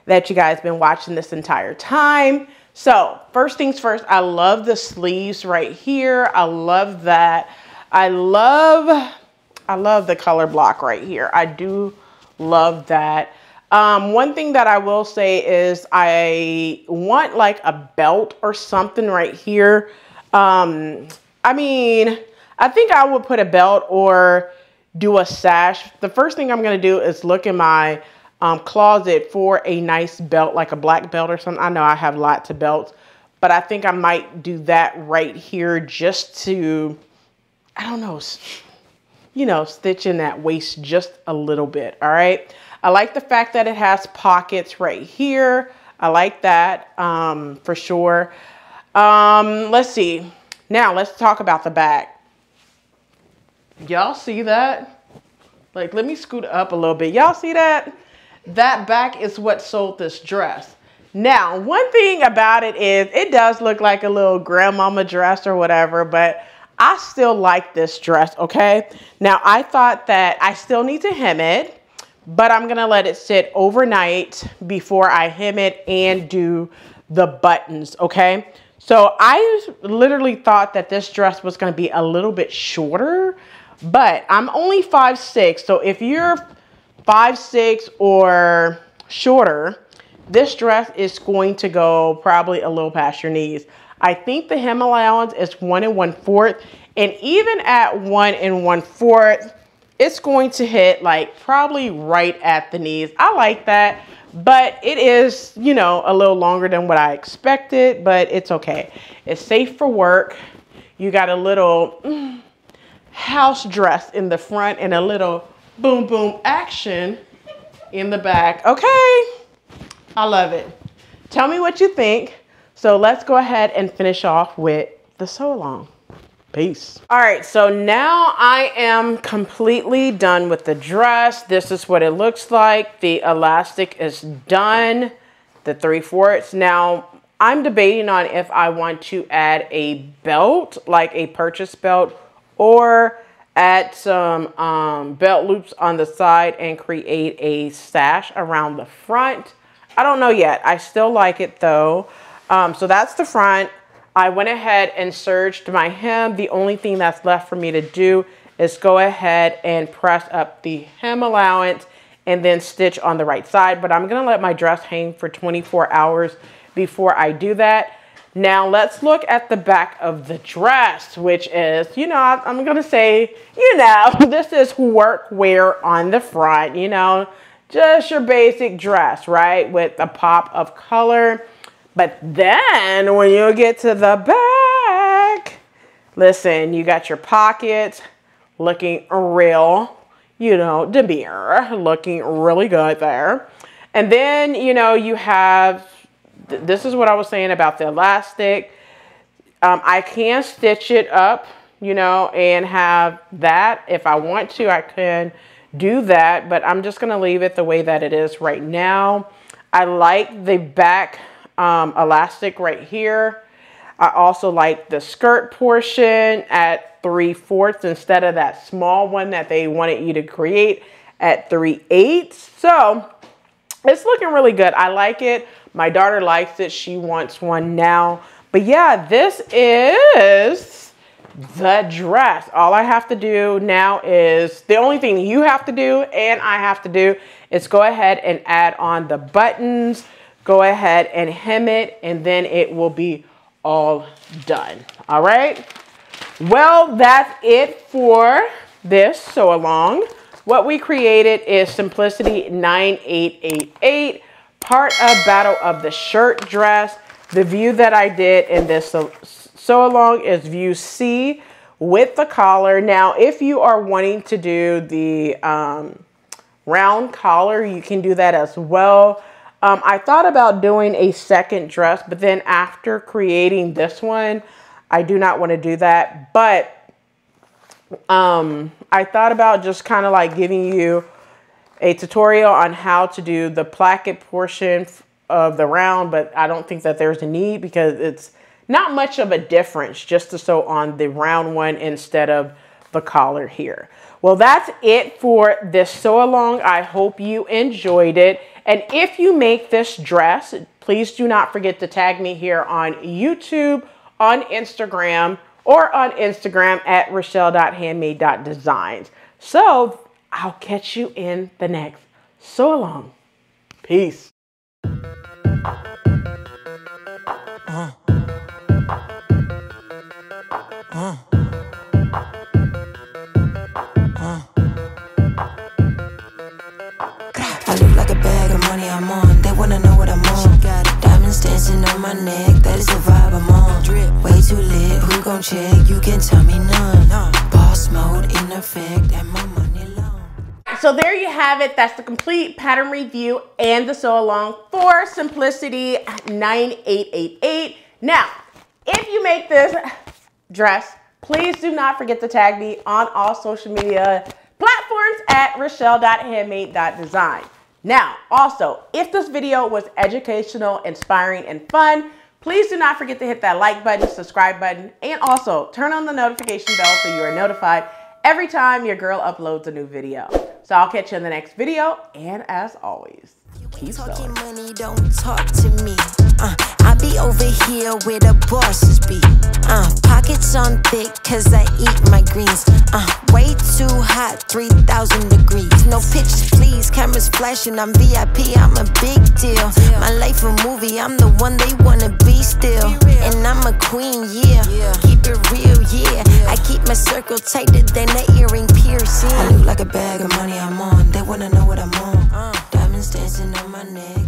that you guys been watching this entire time. So first things first, I love the sleeves right here. I love that. I love the color block right here. I do love that. One thing that I will say is I want like a belt or something right here. I mean, I think I would put a belt or do a sash. The first thing I'm gonna do is look in my closet for a nice belt, like a black belt or something. I know I have lots of belts, but I think I might do that right here just to, I don't know, you know, stitch in that waist just a little bit, all right? I like the fact that it has pockets right here. I like that for sure. Let's see. Now let's talk about the back. Y'all see that? Like, let me scoot up a little bit. Y'all see that? That back is what sold this dress. Now, one thing about it is it does look like a little grandmama dress or whatever, but I still like this dress, okay? Now, I thought that I still need to hem it, but I'm gonna let it sit overnight before I hem it and do the buttons, okay? So I literally thought that this dress was gonna be a little bit shorter, but I'm only 5'6", so if you're 5'6" or shorter, this dress is going to go probably a little past your knees. I think the hem allowance is 1 1/4, and even at 1 1/4, it's going to hit like probably right at the knees. I like that, but it is, you know, a little longer than what I expected, but it's okay. It's safe for work. You got a little house dress in the front and a little boom boom action in the back. Okay, I love it. Tell me what you think. So let's go ahead and finish off with the sew along. Peace. All right, so now I am completely done with the dress. This is what it looks like. The elastic is done, the 3/4. Now I'm debating on if I want to add a belt, like a purchase belt, or add some belt loops on the side and create a sash around the front. I don't know yet. I still like it though. So that's the front. I went ahead and serged my hem. The only thing that's left for me to do is go ahead and press up the hem allowance and then stitch on the right side. But I'm gonna let my dress hang for 24 hours before I do that. Now let's look at the back of the dress, which is, you know, I'm gonna say, you know, this is work wear on the front, you know, just your basic dress, right? With a pop of color. But then when you get to the back, listen, you got your pockets looking real, you know, demure, looking really good there. And then, you know, you have, this is what I was saying about the elastic. I can stitch it up, you know, and have that. If I want to, I can do that, but I'm just gonna leave it the way that it is right now. I like the back elastic right here. I also like the skirt portion at 3/4 instead of that small one that they wanted you to create at 3/8. So it's looking really good. I like it. My daughter likes it. She wants one now. But yeah, this is the dress. All I have to do now is, the only thing you have to do and I have to do is go ahead and add on the buttons, go ahead and hem it, and then it will be all done. All right. Well, that's it for this sew along. What we created is Simplicity 9888, part of Battle of the Shirt dress. The view that I did in this sew along is view C with the collar. Now, if you are wanting to do the round collar, you can do that as well. I thought about doing a second dress, but then after creating this one, I do not want to do that. But I thought about just kind of like giving you a tutorial on how to do the placket portion of the round, but I don't think that there's a need because it's not much of a difference just to sew on the round one instead of the collar here. Well, that's it for this sew along. I hope you enjoyed it. And if you make this dress, please do not forget to tag me here on YouTube, on Instagram, or on Instagram at Rochelle.Handmade.Designs. So I'll catch you in the next sew along. Peace. I look like a bag of money I'm on. They wanna know what I'm on. Got diamonds dancing on my neck. That is the vibe I'm on. Drip way too lit. Who gon' check? You can tell me none. Boss mode in effect and my money long. So there you have it. That's the complete pattern review and the sew along for Simplicity 9888. Now, if you make this dress, please do not forget to tag me on all social media platforms at Rochelle.Handmade.Designs. Now, also, if this video was educational, inspiring, and fun, please do not forget to hit that like button, subscribe button, and also turn on the notification bell so you are notified every time your girl uploads a new video. So I'll catch you in the next video, and as always, keep sewing. Money, don't talk to me. I be over here where the bosses be. Pockets on thick cause I eat my greens. Way too hot, 3,000 degrees. No pictures please, cameras flashing, I'm VIP, I'm a big deal. My life a movie, I'm the one they wanna be still. And I'm a queen, yeah. Keep it real, yeah. I keep my circle tighter than the earring piercing. I look like a bag of money I'm on. They wanna know what I'm on. Diamonds dancing on my neck.